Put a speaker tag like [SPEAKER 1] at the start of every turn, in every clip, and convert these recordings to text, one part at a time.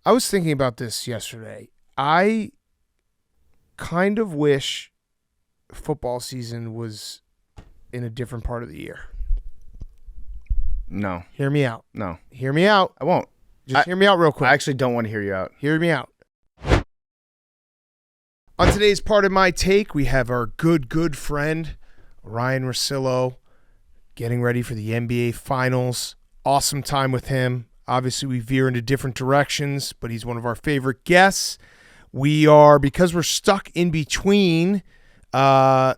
[SPEAKER 1] I was thinking about this yesterday. I kind of wish football season was in a different part of the year.
[SPEAKER 2] No.
[SPEAKER 1] Hear me out.
[SPEAKER 2] No.
[SPEAKER 1] Hear me out.
[SPEAKER 2] I won't.
[SPEAKER 1] Just hear me out real quick.
[SPEAKER 2] I actually don't want to hear you out.
[SPEAKER 1] Hear me out. On today's part of my take, we have our good friend, Ryen Russillo, getting ready for the NBA Finals. Awesome time with him. Obviously, we veer into different directions, but he's one of our favorite guests. Because we're stuck in between like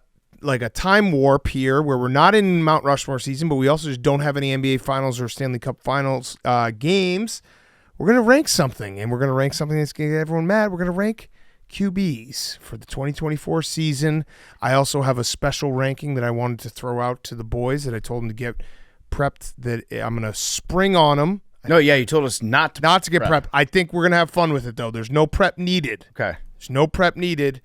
[SPEAKER 1] a time warp here where we're not in Mt Rushmore season, but we also just don't have any NBA Finals or Stanley Cup Finals games. We're going to rank something, and we're going to rank something that's going to get everyone mad. We're going to rank QBs for the 2024 season. I also have a special ranking that I wanted to throw out to the boys that I told them to get prepped, that I'm going to spring on them.
[SPEAKER 2] No, yeah, you told us not to
[SPEAKER 1] get prepped. I think we're going to have fun with it, though. There's no prep needed.
[SPEAKER 2] Okay.
[SPEAKER 1] There's no prep needed.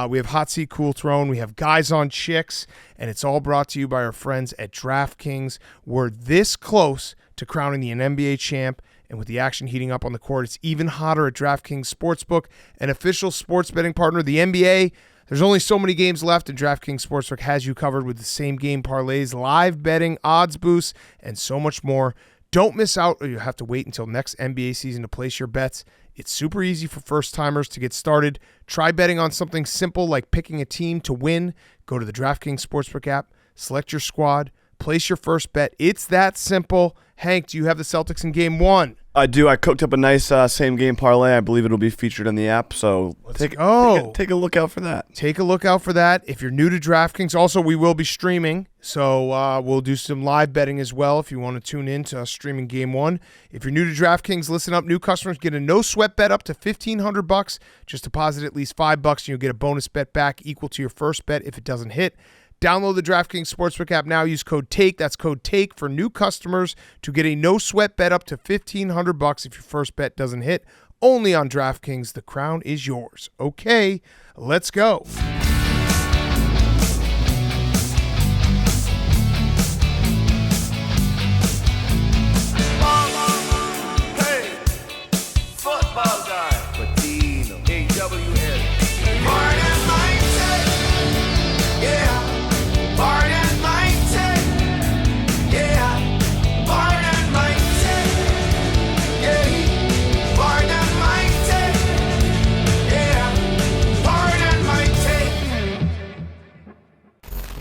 [SPEAKER 1] We have Hot Seat Cool Throne. We have Guys on Chicks, and it's all brought to you by our friends at DraftKings. We're this close to crowning an NBA champ, and with the action heating up on the court, it's even hotter at DraftKings Sportsbook, an official sports betting partner of the NBA. There's only so many games left, and DraftKings Sportsbook has you covered with the same game parlays, live betting, odds boosts, and so much more. Don't miss out, or you have to wait until next NBA season to place your bets. It's super easy for first-timers to get started. Try betting on something simple like picking a team to win. Go to the DraftKings Sportsbook app, select your squad, place your first bet. It's that simple. Hank, do you have the Celtics in Game 1?
[SPEAKER 3] I do. I cooked up a nice same-game parlay. I believe it'll be featured on the app, so take a look out for that.
[SPEAKER 1] Take a look out for that. If you're new to DraftKings, also we will be streaming, so we'll do some live betting as well if you want to tune in to us streaming Game 1. If you're new to DraftKings, listen up. New customers get a no-sweat bet up to $1,500. Just deposit at least $5 and you'll get a bonus bet back equal to your first bet if it doesn't hit. Download the DraftKings Sportsbook app now. Use code TAKE. That's code TAKE for new customers to get a no-sweat bet up to $1,500 if your first bet doesn't hit. Only on DraftKings. The crown is yours. Okay, let's go.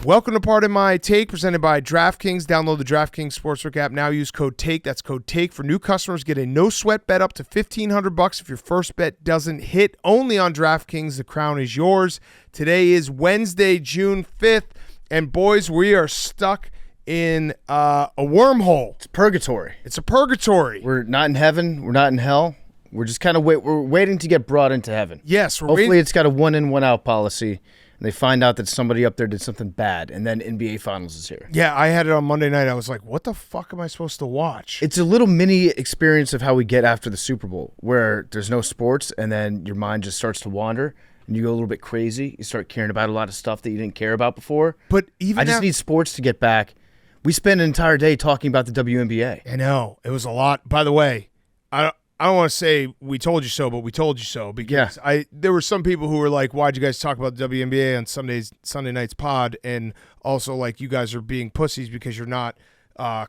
[SPEAKER 1] Welcome to Part of My Take, presented by DraftKings. Download the DraftKings Sportsbook app now. Use code TAKE. That's code TAKE for new customers. Get a no-sweat bet up to $1,500 if your first bet doesn't hit. Only on DraftKings. The crown is yours. Today is Wednesday, June 5th, and boys, we are stuck in a wormhole.
[SPEAKER 2] It's purgatory.
[SPEAKER 1] It's a purgatory.
[SPEAKER 2] We're not in heaven. We're not in hell. We're just kind of we're waiting to get brought into heaven.
[SPEAKER 1] Yes.
[SPEAKER 2] Hopefully it's got a one-in, one-out policy. And they find out that somebody up there did something bad, and then NBA Finals is here.
[SPEAKER 1] Yeah, I had it on Monday night. I was like, what the fuck am I supposed to watch?
[SPEAKER 2] It's a little mini experience of how we get after the Super Bowl, where there's no sports, and then your mind just starts to wander, and you go a little bit crazy. You start caring about a lot of stuff that you didn't care about before.
[SPEAKER 1] But even
[SPEAKER 2] I just need sports to get back. We spend an entire day talking about the WNBA.
[SPEAKER 1] I know. It was a lot. By the way, I don't want to say we told you so, but we told you so, because there were some people who were like, why'd you guys talk about the WNBA on Sunday night's pod? And also like, you guys are being pussies because you're not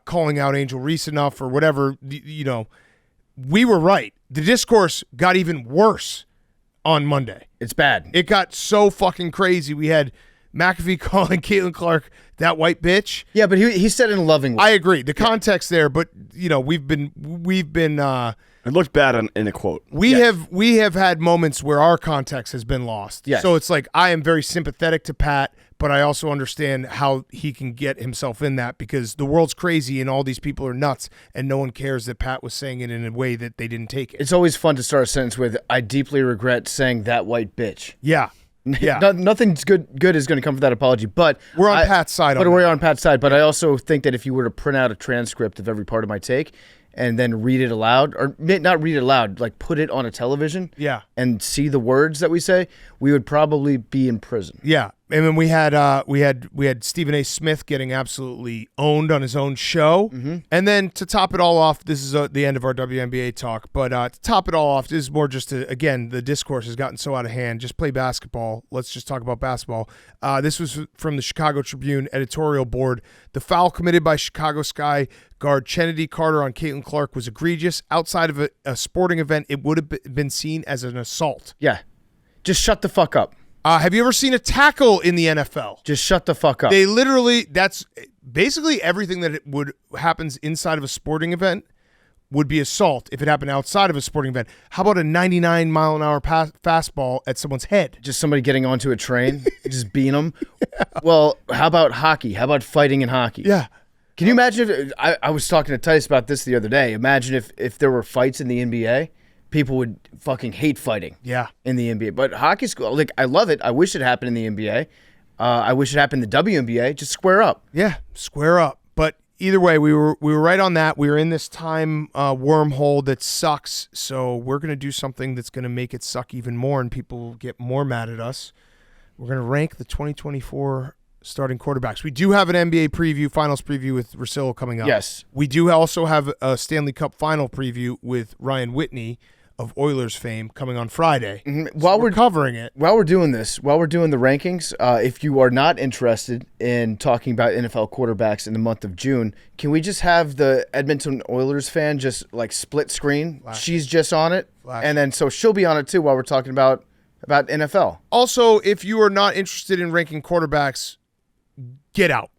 [SPEAKER 1] calling out Angel Reese enough or whatever. You know, we were right. The discourse got even worse on Monday.
[SPEAKER 2] It's bad.
[SPEAKER 1] It got so fucking crazy. We had McAfee calling Caitlin Clark that white bitch.
[SPEAKER 2] Yeah, but he said it in a loving way.
[SPEAKER 1] I agree. The context there, but you know, we've been
[SPEAKER 3] it looked bad in a quote.
[SPEAKER 1] We have had moments where our context has been lost.
[SPEAKER 2] Yes.
[SPEAKER 1] So it's like, I am very sympathetic to Pat, but I also understand how he can get himself in that, because the world's crazy and all these people are nuts, and no one cares that Pat was saying it in a way that they didn't take it.
[SPEAKER 2] It's always fun to start a sentence with, I deeply regret saying that white bitch.
[SPEAKER 1] Yeah. Yeah.
[SPEAKER 2] Nothing's good is going to come from that apology, but
[SPEAKER 1] we're on Pat's side.
[SPEAKER 2] We're on Pat's side. But I also think that if you were to print out a transcript of every part of my take and then read it aloud, or not read it aloud, like put it on a television,
[SPEAKER 1] yeah,
[SPEAKER 2] and see the words that we say, we would probably be in prison.
[SPEAKER 1] Yeah, And then we had Stephen A. Smith getting absolutely owned on his own show.
[SPEAKER 2] Mm-hmm.
[SPEAKER 1] And then to top it all off, this is the end of our WNBA talk. But to top it all off, this is more just again, the discourse has gotten so out of hand. Just play basketball. Let's just talk about basketball. This was from the Chicago Tribune editorial board. The foul committed by Chicago Sky guard Kennedy Carter on Caitlin Clark was egregious. Outside of a sporting event, it would have been seen as an assault.
[SPEAKER 2] Yeah. Just shut the fuck up.
[SPEAKER 1] Have you ever seen a tackle in the NFL?
[SPEAKER 2] Just shut the fuck up.
[SPEAKER 1] They literally, that's basically everything that happens inside of a sporting event would be assault if it happened outside of a sporting event. How about a 99-mile-an-hour fastball at someone's head?
[SPEAKER 2] Just somebody getting onto a train, just beating them. Yeah. Well, how about hockey? How about fighting in hockey?
[SPEAKER 1] Yeah.
[SPEAKER 2] Can you imagine if, I was talking to Tice about this the other day. Imagine if there were fights in the NBA. People would fucking hate fighting.
[SPEAKER 1] Yeah.
[SPEAKER 2] In the NBA. But hockey's cool. Like, I love it. I wish it happened in the NBA. I wish it happened in the WNBA. Just square up.
[SPEAKER 1] Yeah, square up. But either way, we were right on that. We were in this time wormhole that sucks. So we're going to do something that's going to make it suck even more, and people will get more mad at us. We're going to rank the 2024 starting quarterbacks. We do have an NBA preview, finals preview with Russillo coming up.
[SPEAKER 2] Yes.
[SPEAKER 1] We do also have a Stanley Cup final preview with Ryan Whitney of Oilers fame coming on Friday.
[SPEAKER 2] Mm-hmm.
[SPEAKER 1] While we're covering it.
[SPEAKER 2] While we're doing this, while we're doing the rankings, if you are not interested in talking about NFL quarterbacks in the month of June, can we just have the Edmonton Oilers fan just like split screen?
[SPEAKER 1] Flash.
[SPEAKER 2] She's just on it.
[SPEAKER 1] Flash.
[SPEAKER 2] And then so she'll be on it too while we're talking about NFL.
[SPEAKER 1] Also, if you are not interested in ranking quarterbacks, get out.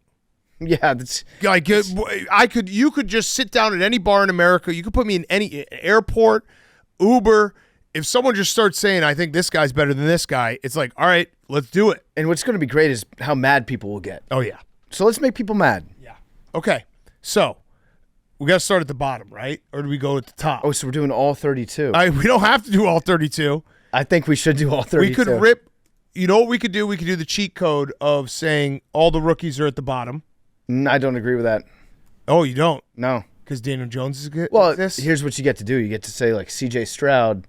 [SPEAKER 2] Yeah, that's
[SPEAKER 1] Like you could just sit down at any bar in America. You could put me in any airport, Uber. If someone just starts saying, I think this guy's better than this guy, it's like, all right, let's do it.
[SPEAKER 2] and what's going to be great is how mad people will get.
[SPEAKER 1] Oh, yeah.
[SPEAKER 2] So let's make people mad.
[SPEAKER 1] Yeah. Okay. So we got to start at the bottom, right? Or do we go at the top?
[SPEAKER 2] Oh, so we're doing all 32.
[SPEAKER 1] We don't have to do all 32.
[SPEAKER 2] I think we should do all 32.
[SPEAKER 1] We could rip. You know what we could do? We could do the cheat code of saying all the rookies are at the bottom.
[SPEAKER 2] I don't agree with that.
[SPEAKER 1] Oh, you don't?
[SPEAKER 2] No.
[SPEAKER 1] Because Daniel Jones is good?
[SPEAKER 2] Well,
[SPEAKER 1] this?
[SPEAKER 2] here's what you get to do. You get to say, like, C.J. Stroud,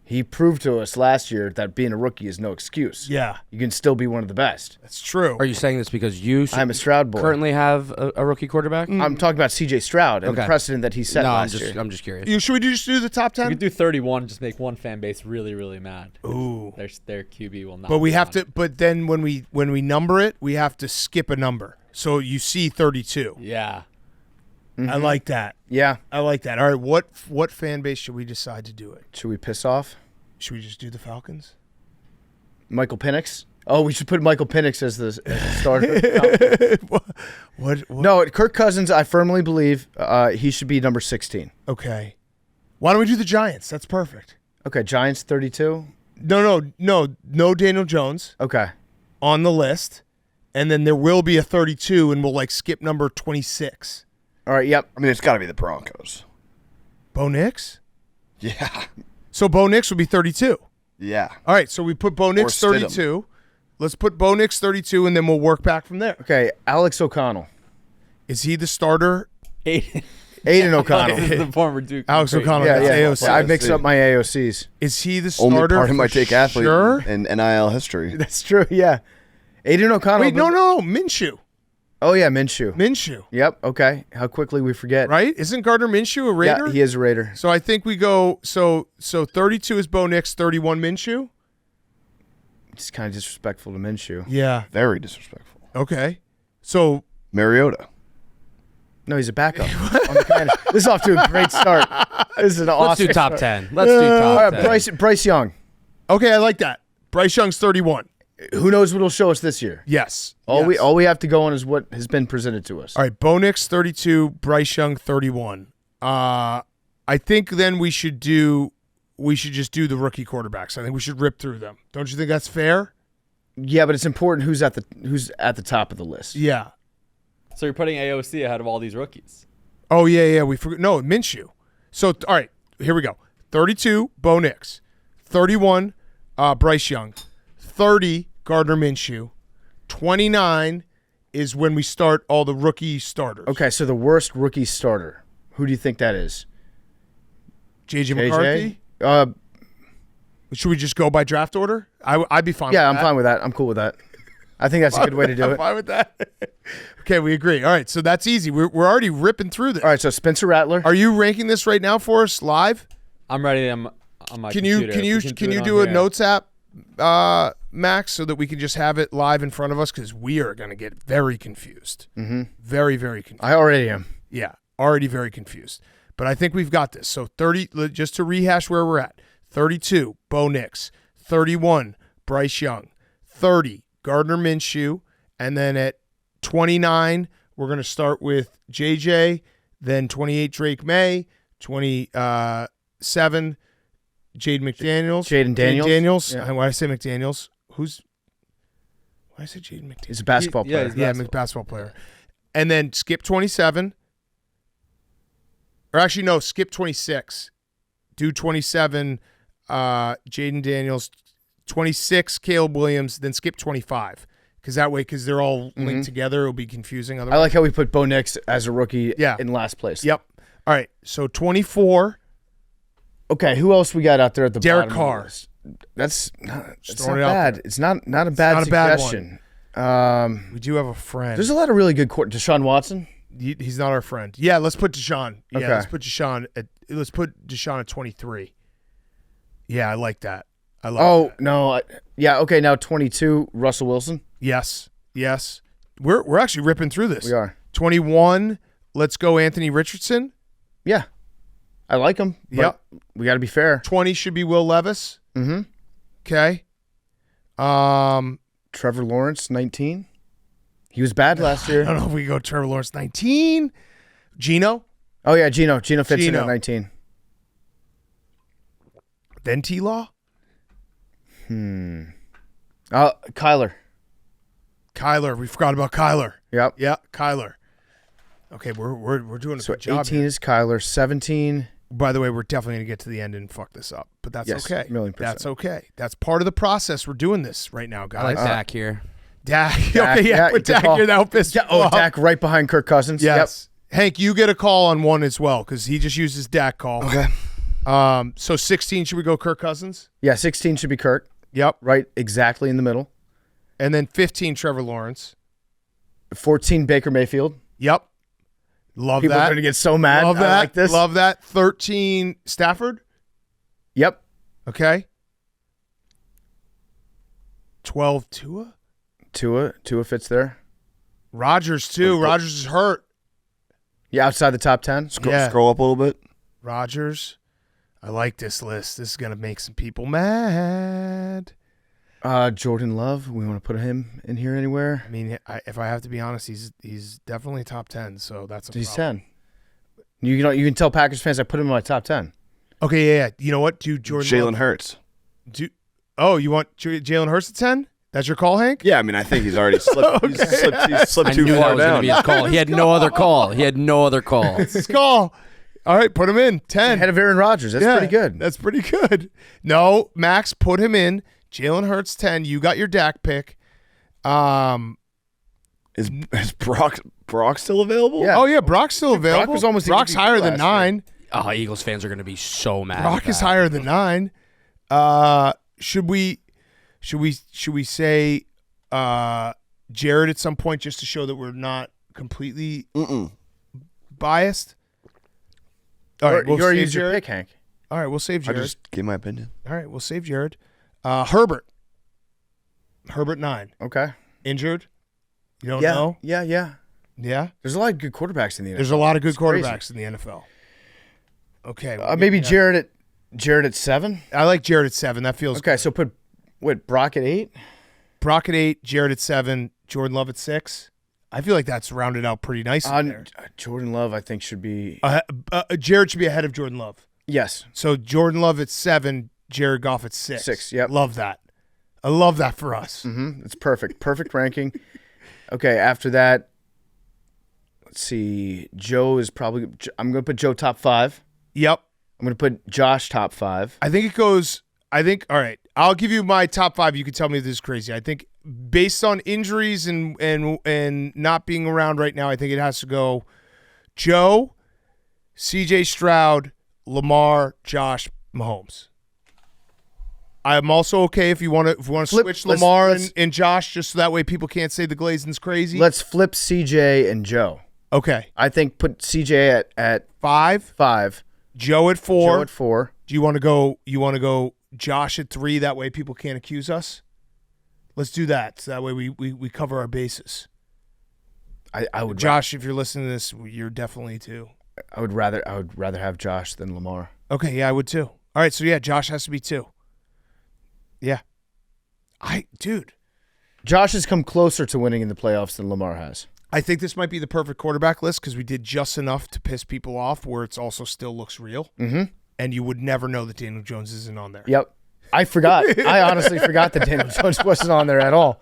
[SPEAKER 2] he proved to us last year that being a rookie is no excuse.
[SPEAKER 1] Yeah.
[SPEAKER 2] You can still be one of the best.
[SPEAKER 1] That's true.
[SPEAKER 4] Are you saying this because you
[SPEAKER 2] I'm a Stroud boy.
[SPEAKER 4] currently have a rookie quarterback?
[SPEAKER 2] I'm talking about C.J. Stroud and the
[SPEAKER 4] Okay.
[SPEAKER 2] precedent that he set
[SPEAKER 4] No,
[SPEAKER 2] last year.
[SPEAKER 4] I'm just curious.
[SPEAKER 1] Should we just do the top 10?
[SPEAKER 5] You could do 31, just make one fan base really, really mad.
[SPEAKER 1] Ooh.
[SPEAKER 5] Their QB will not.
[SPEAKER 1] But we
[SPEAKER 5] be
[SPEAKER 1] have
[SPEAKER 5] on
[SPEAKER 1] to.
[SPEAKER 5] it.
[SPEAKER 1] But then when we number it, we have to skip a number. So you see 32.
[SPEAKER 5] Yeah.
[SPEAKER 1] I like that.
[SPEAKER 2] Yeah.
[SPEAKER 1] I like that. All right. What fan base should we decide to do it?
[SPEAKER 2] Should we piss off?
[SPEAKER 1] Should we just do the Falcons?
[SPEAKER 2] Michael Penix? Oh, we should put Michael Penix as the starter.
[SPEAKER 1] What?
[SPEAKER 2] No, Kirk Cousins, I firmly believe he should be number 16.
[SPEAKER 1] Okay. Why don't we do the Giants? That's perfect.
[SPEAKER 2] Okay, Giants 32.
[SPEAKER 1] No Daniel Jones
[SPEAKER 2] Okay.
[SPEAKER 1] on the list, and then there will be a 32, and we'll like skip number 26.
[SPEAKER 2] All right, yep.
[SPEAKER 3] I mean, it's got to be the Broncos.
[SPEAKER 1] Bo Nix?
[SPEAKER 3] Yeah.
[SPEAKER 1] So Bo Nix will be 32.
[SPEAKER 3] Yeah.
[SPEAKER 1] All right, so we put Bo Nix
[SPEAKER 3] Or Stidham.
[SPEAKER 1] 32. Let's put Bo Nix 32, and then we'll work back from there.
[SPEAKER 2] Okay, Alex O'Connell.
[SPEAKER 1] Is he the starter?
[SPEAKER 2] Aiden
[SPEAKER 5] This
[SPEAKER 2] O'Connell.
[SPEAKER 5] is the former Duke.
[SPEAKER 1] Alex
[SPEAKER 5] Great.
[SPEAKER 1] O'Connell.
[SPEAKER 2] Yeah,
[SPEAKER 1] That's
[SPEAKER 2] yeah.
[SPEAKER 1] AOC.
[SPEAKER 2] I mixed up my AOCs.
[SPEAKER 1] Is he the
[SPEAKER 3] Only
[SPEAKER 1] starter?
[SPEAKER 3] part of my
[SPEAKER 1] for
[SPEAKER 3] take athlete
[SPEAKER 1] Sure.
[SPEAKER 3] in NIL history.
[SPEAKER 2] That's true, yeah. Aiden O'Connell.
[SPEAKER 1] Wait, no, Minshew.
[SPEAKER 2] Oh, yeah, Minshew.
[SPEAKER 1] Minshew,
[SPEAKER 2] Yep, okay. How quickly we forget.
[SPEAKER 1] right? Isn't Gardner Minshew a Raider?
[SPEAKER 2] Yeah, he is a Raider.
[SPEAKER 1] So I think we go. So 32 is Bo Nix, 31 Minshew.
[SPEAKER 2] It's kind of disrespectful to Minshew.
[SPEAKER 1] Yeah.
[SPEAKER 3] Very disrespectful.
[SPEAKER 1] Okay. So
[SPEAKER 3] Mariota.
[SPEAKER 2] No, he's a backup. On the Commanders. This is off to a great start. This is an
[SPEAKER 4] Let's
[SPEAKER 2] awesome
[SPEAKER 4] do top
[SPEAKER 2] start.
[SPEAKER 4] 10. Let's do
[SPEAKER 2] All
[SPEAKER 4] top
[SPEAKER 2] right,
[SPEAKER 4] 10.
[SPEAKER 2] Bryce Young.
[SPEAKER 1] okay, I like that. Bryce Young's 31.
[SPEAKER 2] Who knows what it'll show us this year?
[SPEAKER 1] Yes.
[SPEAKER 2] All
[SPEAKER 1] Yes.
[SPEAKER 2] we have to go on is what has been presented to us.
[SPEAKER 1] All right, Bo Nix 32, Bryce Young 31. I think then we should just do the rookie quarterbacks. I think we should rip through them. Don't you think that's fair?
[SPEAKER 2] Yeah, but it's important who's at the top of the list.
[SPEAKER 1] Yeah.
[SPEAKER 5] So you're putting AOC ahead of all these rookies.
[SPEAKER 1] Oh yeah. We forgot. No, Minshew. So all right, here we go. 32, Bo Nix. 31, Bryce Young. 30, Gardner Minshew. 29 is when we start all the rookie starters.
[SPEAKER 2] Okay, so the worst rookie starter. Who do you think that is?
[SPEAKER 1] JJ McCarthy. Should we just go by draft order? I'd be fine.
[SPEAKER 2] Yeah,
[SPEAKER 1] with
[SPEAKER 2] I'm fine with that. I'm cool with that. I think that's a good way to do
[SPEAKER 1] I'm
[SPEAKER 2] it.
[SPEAKER 1] fine with that. Okay, we agree. All right, so that's easy. We're already ripping through this.
[SPEAKER 2] All right, so Spencer Rattler.
[SPEAKER 1] Are you ranking this right now for us live?
[SPEAKER 5] I'm ready. I'm on my
[SPEAKER 1] Can
[SPEAKER 5] computer.
[SPEAKER 1] you
[SPEAKER 5] We
[SPEAKER 1] can you
[SPEAKER 5] it
[SPEAKER 1] do
[SPEAKER 5] on
[SPEAKER 1] a
[SPEAKER 5] here.
[SPEAKER 1] notes app, Max, so that we can just have it live in front of us because we are going to get very confused. Mm-hmm. Very, very confused.
[SPEAKER 2] I already am.
[SPEAKER 1] Yeah, already very confused. But I think we've got this. So 30, just to rehash where we're at. 32, Bo Nix. 31, Bryce Young. 30, Gardner Minshew. And then at 29, we're going to start with JJ. Then 28, Drake May. 27, Jaden McDaniels.
[SPEAKER 2] Jaden Daniels.
[SPEAKER 1] Yeah. Why did I say McDaniels? Why did I say Jaden McDaniels?
[SPEAKER 2] He's a basketball player.
[SPEAKER 5] he's
[SPEAKER 1] Yeah,
[SPEAKER 5] basketball.
[SPEAKER 1] basketball player. And then skip 27. Or actually, no, skip 26. Do 27, Jaden Daniels. 26, Caleb Williams. Then skip 25. Because that way, because they're all linked together, it'll be confusing.
[SPEAKER 2] I
[SPEAKER 1] Otherwise.
[SPEAKER 2] like how we put Bo Nix as a rookie
[SPEAKER 1] Yeah.
[SPEAKER 2] in last place.
[SPEAKER 1] Yep. All right, so 24.
[SPEAKER 2] Okay, who else we got out there at the
[SPEAKER 1] Derek
[SPEAKER 2] bottom of the
[SPEAKER 1] Carr.
[SPEAKER 2] list? That's not
[SPEAKER 1] throwing it out
[SPEAKER 2] bad.
[SPEAKER 1] there.
[SPEAKER 2] It's not a bad
[SPEAKER 1] not a bad
[SPEAKER 2] suggestion.
[SPEAKER 1] We do have a friend.
[SPEAKER 2] There's a lot of really good Deshaun Watson.
[SPEAKER 1] He's not our friend. Yeah, let's put Deshaun. Yeah,
[SPEAKER 2] Okay.
[SPEAKER 1] let's put Deshaun at 23. Yeah, I like that. I love that.
[SPEAKER 2] No. Yeah, okay, now 22, Russell Wilson.
[SPEAKER 1] Yes. We're actually ripping through this.
[SPEAKER 2] We are.
[SPEAKER 1] 21, let's go Anthony Richardson.
[SPEAKER 2] Yeah. I like him. But
[SPEAKER 1] Yep.
[SPEAKER 2] we got to be fair.
[SPEAKER 1] 20 should be Will Levis.
[SPEAKER 2] Mm-hmm.
[SPEAKER 1] Okay.
[SPEAKER 2] Trevor Lawrence, 19. He was bad last
[SPEAKER 1] I
[SPEAKER 2] year.
[SPEAKER 1] don't know if we go Trevor Lawrence 19. Gino,
[SPEAKER 2] Oh, yeah, Gino. Gino fits in
[SPEAKER 1] Gino.
[SPEAKER 2] at 19.
[SPEAKER 1] then T-Law.
[SPEAKER 2] Kyler.
[SPEAKER 1] Kyler, we forgot about Kyler.
[SPEAKER 2] Yep.
[SPEAKER 1] Yeah, Kyler. Okay, we're doing a
[SPEAKER 2] So
[SPEAKER 1] good job
[SPEAKER 2] 18
[SPEAKER 1] here.
[SPEAKER 2] is Kyler. 17.
[SPEAKER 1] By the way, we're definitely going to get to the end and fuck this up, but that's
[SPEAKER 2] Yes,
[SPEAKER 1] okay.
[SPEAKER 2] 1,000,000%.
[SPEAKER 1] That's okay. That's part of the process. We're doing this right now,
[SPEAKER 4] I
[SPEAKER 1] guys.
[SPEAKER 4] like Dak here.
[SPEAKER 1] Dak.
[SPEAKER 2] Dak,
[SPEAKER 1] Okay, yeah,
[SPEAKER 2] yeah,
[SPEAKER 1] put
[SPEAKER 2] good
[SPEAKER 1] Dak
[SPEAKER 2] call.
[SPEAKER 1] here. That'll piss me off.
[SPEAKER 2] Dak right behind Kirk Cousins.
[SPEAKER 1] Yes. Hank, you get a call on one as well because he just used his Dak call.
[SPEAKER 3] Okay.
[SPEAKER 1] So 16, should we go Kirk Cousins?
[SPEAKER 2] Yep. Yeah, 16 should be Kirk.
[SPEAKER 1] Yep.
[SPEAKER 2] Right exactly in the middle.
[SPEAKER 1] And then 15, Trevor Lawrence.
[SPEAKER 2] 14, Baker Mayfield.
[SPEAKER 1] Yep. Love
[SPEAKER 2] People are
[SPEAKER 1] that.
[SPEAKER 2] going to get so mad.
[SPEAKER 1] Love
[SPEAKER 2] I
[SPEAKER 1] that.
[SPEAKER 2] like this.
[SPEAKER 1] Love that. 13, Stafford.
[SPEAKER 2] Yep.
[SPEAKER 1] Okay. 12, Tua.
[SPEAKER 2] Tua fits there.
[SPEAKER 1] Rodgers, too. Rodgers is hurt.
[SPEAKER 2] Yeah, outside the top 10.
[SPEAKER 1] Yeah.
[SPEAKER 3] Scroll up a little bit.
[SPEAKER 1] Rodgers. I like this list. This is going to make some people mad.
[SPEAKER 2] Jordan Love. We want to put him in here anywhere.
[SPEAKER 1] I mean, if I have to be honest, he's definitely top 10, so that's a
[SPEAKER 2] He's
[SPEAKER 1] problem.
[SPEAKER 2] 10. You can tell Packers fans I put him in my top 10.
[SPEAKER 1] Okay, yeah. You know what? Do Jordan
[SPEAKER 3] Jalen
[SPEAKER 1] Love-
[SPEAKER 3] Hurts.
[SPEAKER 1] you want Jalen Hurts at 10? That's your call, Hank?
[SPEAKER 3] Yeah, I mean, I think he's already slipped. He's slipped
[SPEAKER 4] I
[SPEAKER 3] too
[SPEAKER 4] knew that
[SPEAKER 3] far
[SPEAKER 4] was going to
[SPEAKER 3] down.
[SPEAKER 4] be his call. He had no other call. He had no other call.
[SPEAKER 1] It's his call. All right, put him in. 10.
[SPEAKER 2] Ahead of Aaron Rodgers. That's
[SPEAKER 1] Yeah,
[SPEAKER 2] pretty good.
[SPEAKER 1] That's pretty good. No, Max, put him in. Jalen Hurts 10. You got your Dak pick.
[SPEAKER 3] Is Brock still available?
[SPEAKER 2] Yeah.
[SPEAKER 1] Oh, yeah, Brock's still available.
[SPEAKER 2] was almost the
[SPEAKER 1] Brock's
[SPEAKER 2] MVP
[SPEAKER 1] higher than
[SPEAKER 2] last year.
[SPEAKER 1] 9.
[SPEAKER 4] Oh, Eagles fans are going to be so mad.
[SPEAKER 1] Brock
[SPEAKER 4] at
[SPEAKER 1] is
[SPEAKER 4] that.
[SPEAKER 1] higher than 9. Should we say Jared at some point just to show that we're not completely biased? All right,
[SPEAKER 2] you
[SPEAKER 1] we'll
[SPEAKER 2] already
[SPEAKER 1] save
[SPEAKER 2] used your
[SPEAKER 1] Jared.
[SPEAKER 2] pick, Hank.
[SPEAKER 1] All right, we'll save
[SPEAKER 3] I
[SPEAKER 1] Jared.
[SPEAKER 3] just gave my opinion.
[SPEAKER 1] All right, we'll save Jared. Herbert 9.
[SPEAKER 2] Okay.
[SPEAKER 1] Injured? You don't
[SPEAKER 2] Yeah.
[SPEAKER 1] know?
[SPEAKER 2] Yeah.
[SPEAKER 1] Yeah?
[SPEAKER 2] There's a lot of good quarterbacks in the NFL.
[SPEAKER 1] There's a lot of good
[SPEAKER 2] It's crazy.
[SPEAKER 1] quarterbacks in the NFL. Okay.
[SPEAKER 2] Maybe Jared at 7.
[SPEAKER 1] I like Jared at 7. That feels
[SPEAKER 2] Okay,
[SPEAKER 1] good.
[SPEAKER 2] so put Brock at 8.
[SPEAKER 1] Brock at 8, Jared at 7, Jordan Love at 6. I feel like that's rounded out pretty nicely there.
[SPEAKER 2] Jordan Love, I think, should be
[SPEAKER 1] Jared should be ahead of Jordan Love.
[SPEAKER 2] yes.
[SPEAKER 1] So Jordan Love at 7, Jared Goff at 6.
[SPEAKER 2] 6, yep.
[SPEAKER 1] Love that. I love that for us.
[SPEAKER 2] It's perfect. Perfect ranking. Okay, after that, let's see. Joe is probably. I'm going to put Joe top 5.
[SPEAKER 1] Yep.
[SPEAKER 2] I'm going to put Josh top 5.
[SPEAKER 1] I think it goes. All right. I'll give you my top 5. You can tell me if this is crazy. I think based on injuries and not being around right now, I think it has to go Joe, CJ Stroud, Lamar, Josh, Mahomes. I'm also okay if you want to switch Lamar and Josh, just so that way people can't say the Glazon's crazy.
[SPEAKER 2] Let's flip CJ and Joe.
[SPEAKER 1] Okay.
[SPEAKER 2] I think put CJ at
[SPEAKER 1] 5, Joe at 4.
[SPEAKER 2] Joe at 4.
[SPEAKER 1] Do you want to go? You want to go Josh at 3? That way people can't accuse us. Let's do that. So that way we cover our bases.
[SPEAKER 2] I would.
[SPEAKER 1] Josh, if you're listening to this, you're definitely 2.
[SPEAKER 2] I would rather have Josh than Lamar.
[SPEAKER 1] Okay, yeah, I would too. All right, so yeah, Josh has to be 2. Yeah. Dude.
[SPEAKER 2] Josh has come closer to winning in the playoffs than Lamar has.
[SPEAKER 1] I think this might be the perfect quarterback list because we did just enough to piss people off where it's also still looks real.
[SPEAKER 2] Mm-hmm.
[SPEAKER 1] And you would never know that Daniel Jones isn't on there.
[SPEAKER 2] Yep. I forgot. I honestly forgot that Daniel Jones wasn't on there at all.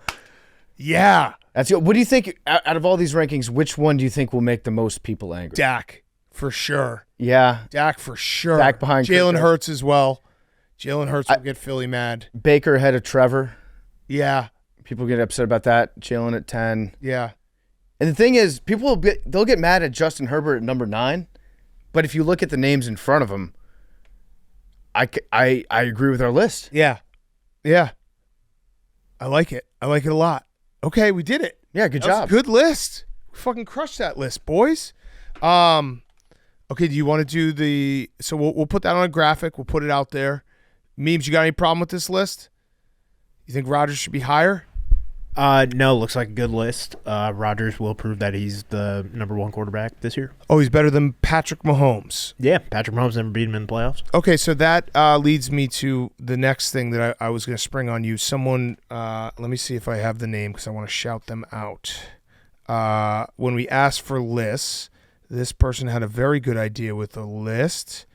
[SPEAKER 1] Yeah.
[SPEAKER 2] That's good. What do you think, out of all these rankings, which one do you think will make the most people angry?
[SPEAKER 1] Dak, for sure.
[SPEAKER 2] Yeah.
[SPEAKER 1] Dak, for sure.
[SPEAKER 2] Dak behind
[SPEAKER 1] Jalen Hurts as well. Jalen Hurts will get Philly mad.
[SPEAKER 2] Baker ahead of Trevor.
[SPEAKER 1] Yeah.
[SPEAKER 2] People get upset about that. Jalen at 10.
[SPEAKER 1] Yeah.
[SPEAKER 2] And the thing is, they'll get mad at Justin Herbert at number 9. But if you look at the names in front of him, I agree with our list.
[SPEAKER 1] Yeah. Yeah. I like it. I like it a lot. Okay, we did it.
[SPEAKER 2] Yeah, good
[SPEAKER 1] That was
[SPEAKER 2] job.
[SPEAKER 1] a good list. We fucking crushed that list, boys. Okay, do you want to do so we'll put that on a graphic. We'll put it out there. Memes, you got any problem with this list? You think Rodgers should be higher?
[SPEAKER 6] No, looks like a good list. Rodgers will prove that he's the number 1 quarterback this year.
[SPEAKER 1] Oh, he's better than Patrick Mahomes.
[SPEAKER 6] Yeah, Patrick Mahomes never beat him in the playoffs.
[SPEAKER 1] Okay, so that leads me to the next thing that I was going to spring on you. Someone, let me see if I have the name because I want to shout them out. When we asked for lists, this person had a very good idea with a list.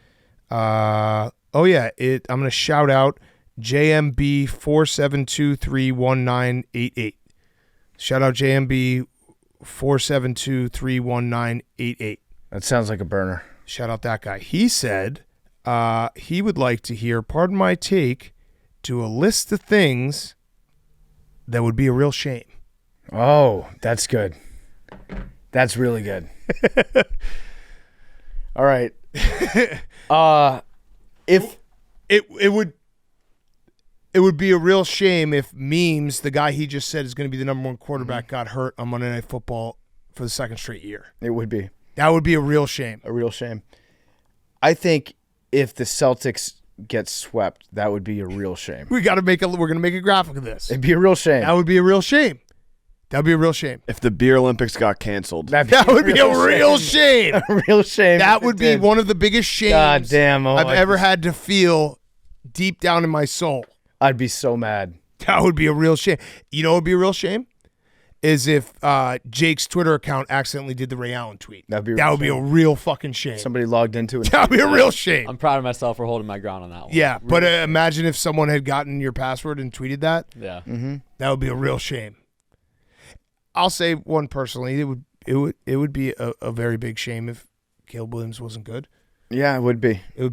[SPEAKER 1] I'm going to shout out JMB 472-31988. Shout out JMB 472-31988.
[SPEAKER 2] That sounds like a burner.
[SPEAKER 1] Shout out that guy. He said he would like to hear, pardon my take, to a list of things that would be a real shame.
[SPEAKER 2] Oh, that's good. That's really good. All right. If
[SPEAKER 1] it would be a real shame if Memes, the guy he just said is going to be the number 1 quarterback, got hurt on Monday Night Football for the 2nd straight year.
[SPEAKER 2] it would be
[SPEAKER 1] That would be a real shame.
[SPEAKER 2] a real shame. I think if the Celtics get swept, that would be a real shame.
[SPEAKER 1] We're going to make a graphic of this.
[SPEAKER 2] It'd be a real shame.
[SPEAKER 1] That would be a real shame. That would be a real shame.
[SPEAKER 3] If the beer Olympics got canceled.
[SPEAKER 1] That would be a real shame.
[SPEAKER 2] A real shame.
[SPEAKER 1] That would be one of the biggest shames
[SPEAKER 2] God damn,
[SPEAKER 1] I've ever had to feel deep down in my soul.
[SPEAKER 2] I'd be so mad.
[SPEAKER 1] That would be a real shame. You know what would be a real shame? Is if Jake's Twitter account accidentally did the Ray Allen tweet.
[SPEAKER 2] That
[SPEAKER 1] would be a real fucking shame.
[SPEAKER 2] Somebody logged into it.
[SPEAKER 1] That would be a real shame.
[SPEAKER 5] I'm proud of myself for holding my ground on that one.
[SPEAKER 1] Yeah, but imagine if someone had gotten your password and tweeted that.
[SPEAKER 5] Yeah.
[SPEAKER 2] Mm-hmm.
[SPEAKER 1] That would be a real shame. I'll say one personally. It would be a very big shame if Caleb Williams wasn't good.
[SPEAKER 2] Yeah, it would be.
[SPEAKER 1] It would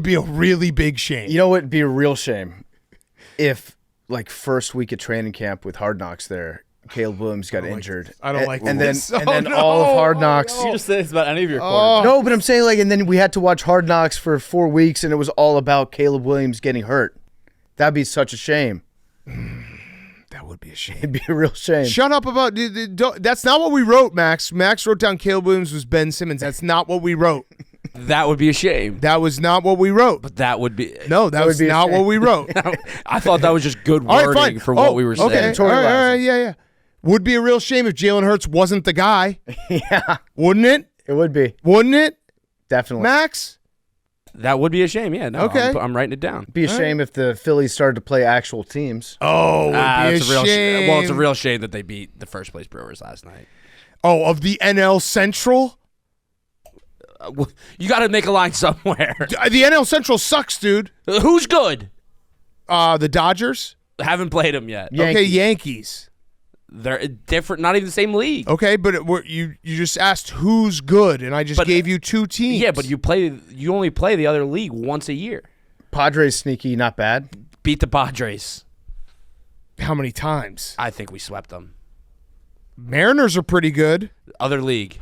[SPEAKER 1] be a really big shame.
[SPEAKER 2] You know what would be a real shame? If, like, first week of training camp with Hard Knocks there, Caleb Williams got injured.
[SPEAKER 1] I don't like
[SPEAKER 2] and
[SPEAKER 1] this.
[SPEAKER 2] then all of Hard Knocks.
[SPEAKER 5] You just say this about any of your quarterbacks.
[SPEAKER 2] No, but I'm saying, like, and then we had to watch Hard Knocks for 4 weeks, and it was all about Caleb Williams getting hurt. That'd be such a shame.
[SPEAKER 1] That would be a shame.
[SPEAKER 2] It'd be a real shame.
[SPEAKER 1] Shut up about that's not what we wrote, Max. Max wrote down Caleb Williams was Ben Simmons. That's not what we wrote.
[SPEAKER 4] That would be a shame.
[SPEAKER 1] That was not what we wrote.
[SPEAKER 4] But that would be.
[SPEAKER 1] No, that was
[SPEAKER 2] would be a
[SPEAKER 1] not
[SPEAKER 2] shame.
[SPEAKER 1] what we wrote.
[SPEAKER 4] I thought that was just good
[SPEAKER 1] All right,
[SPEAKER 4] wording
[SPEAKER 1] fine.
[SPEAKER 4] for what we were saying.
[SPEAKER 1] Okay, all right, yeah. Would be a real shame if Jalen Hurts wasn't the guy.
[SPEAKER 2] Yeah,
[SPEAKER 1] Wouldn't it?
[SPEAKER 2] it would be.
[SPEAKER 1] Wouldn't it,
[SPEAKER 2] Definitely.
[SPEAKER 1] Max?
[SPEAKER 4] That would be a shame. Yeah. No,
[SPEAKER 1] Okay.
[SPEAKER 4] I'm writing it down.
[SPEAKER 2] Be a shame if the Phillies started to play actual teams.
[SPEAKER 1] Oh, would be
[SPEAKER 4] It's
[SPEAKER 1] a
[SPEAKER 4] a real
[SPEAKER 1] shame.
[SPEAKER 4] well, it's a real shame that they beat the first place Brewers last night.
[SPEAKER 1] Oh, of the NL Central?
[SPEAKER 4] You got to make a line somewhere.
[SPEAKER 1] The NL Central sucks, dude.
[SPEAKER 4] Who's good?
[SPEAKER 1] The Dodgers?
[SPEAKER 4] Haven't played them yet.
[SPEAKER 1] Okay, Yankees.
[SPEAKER 4] They're different. Not even the same league.
[SPEAKER 1] Okay, but you just asked who's good, and I just gave you 2 teams.
[SPEAKER 4] Yeah, but you only play the other league once a year.
[SPEAKER 2] Padres sneaky, not bad.
[SPEAKER 4] Beat the Padres.
[SPEAKER 1] How many times?
[SPEAKER 4] I think we swept them.
[SPEAKER 1] Mariners are pretty good.
[SPEAKER 4] Other league.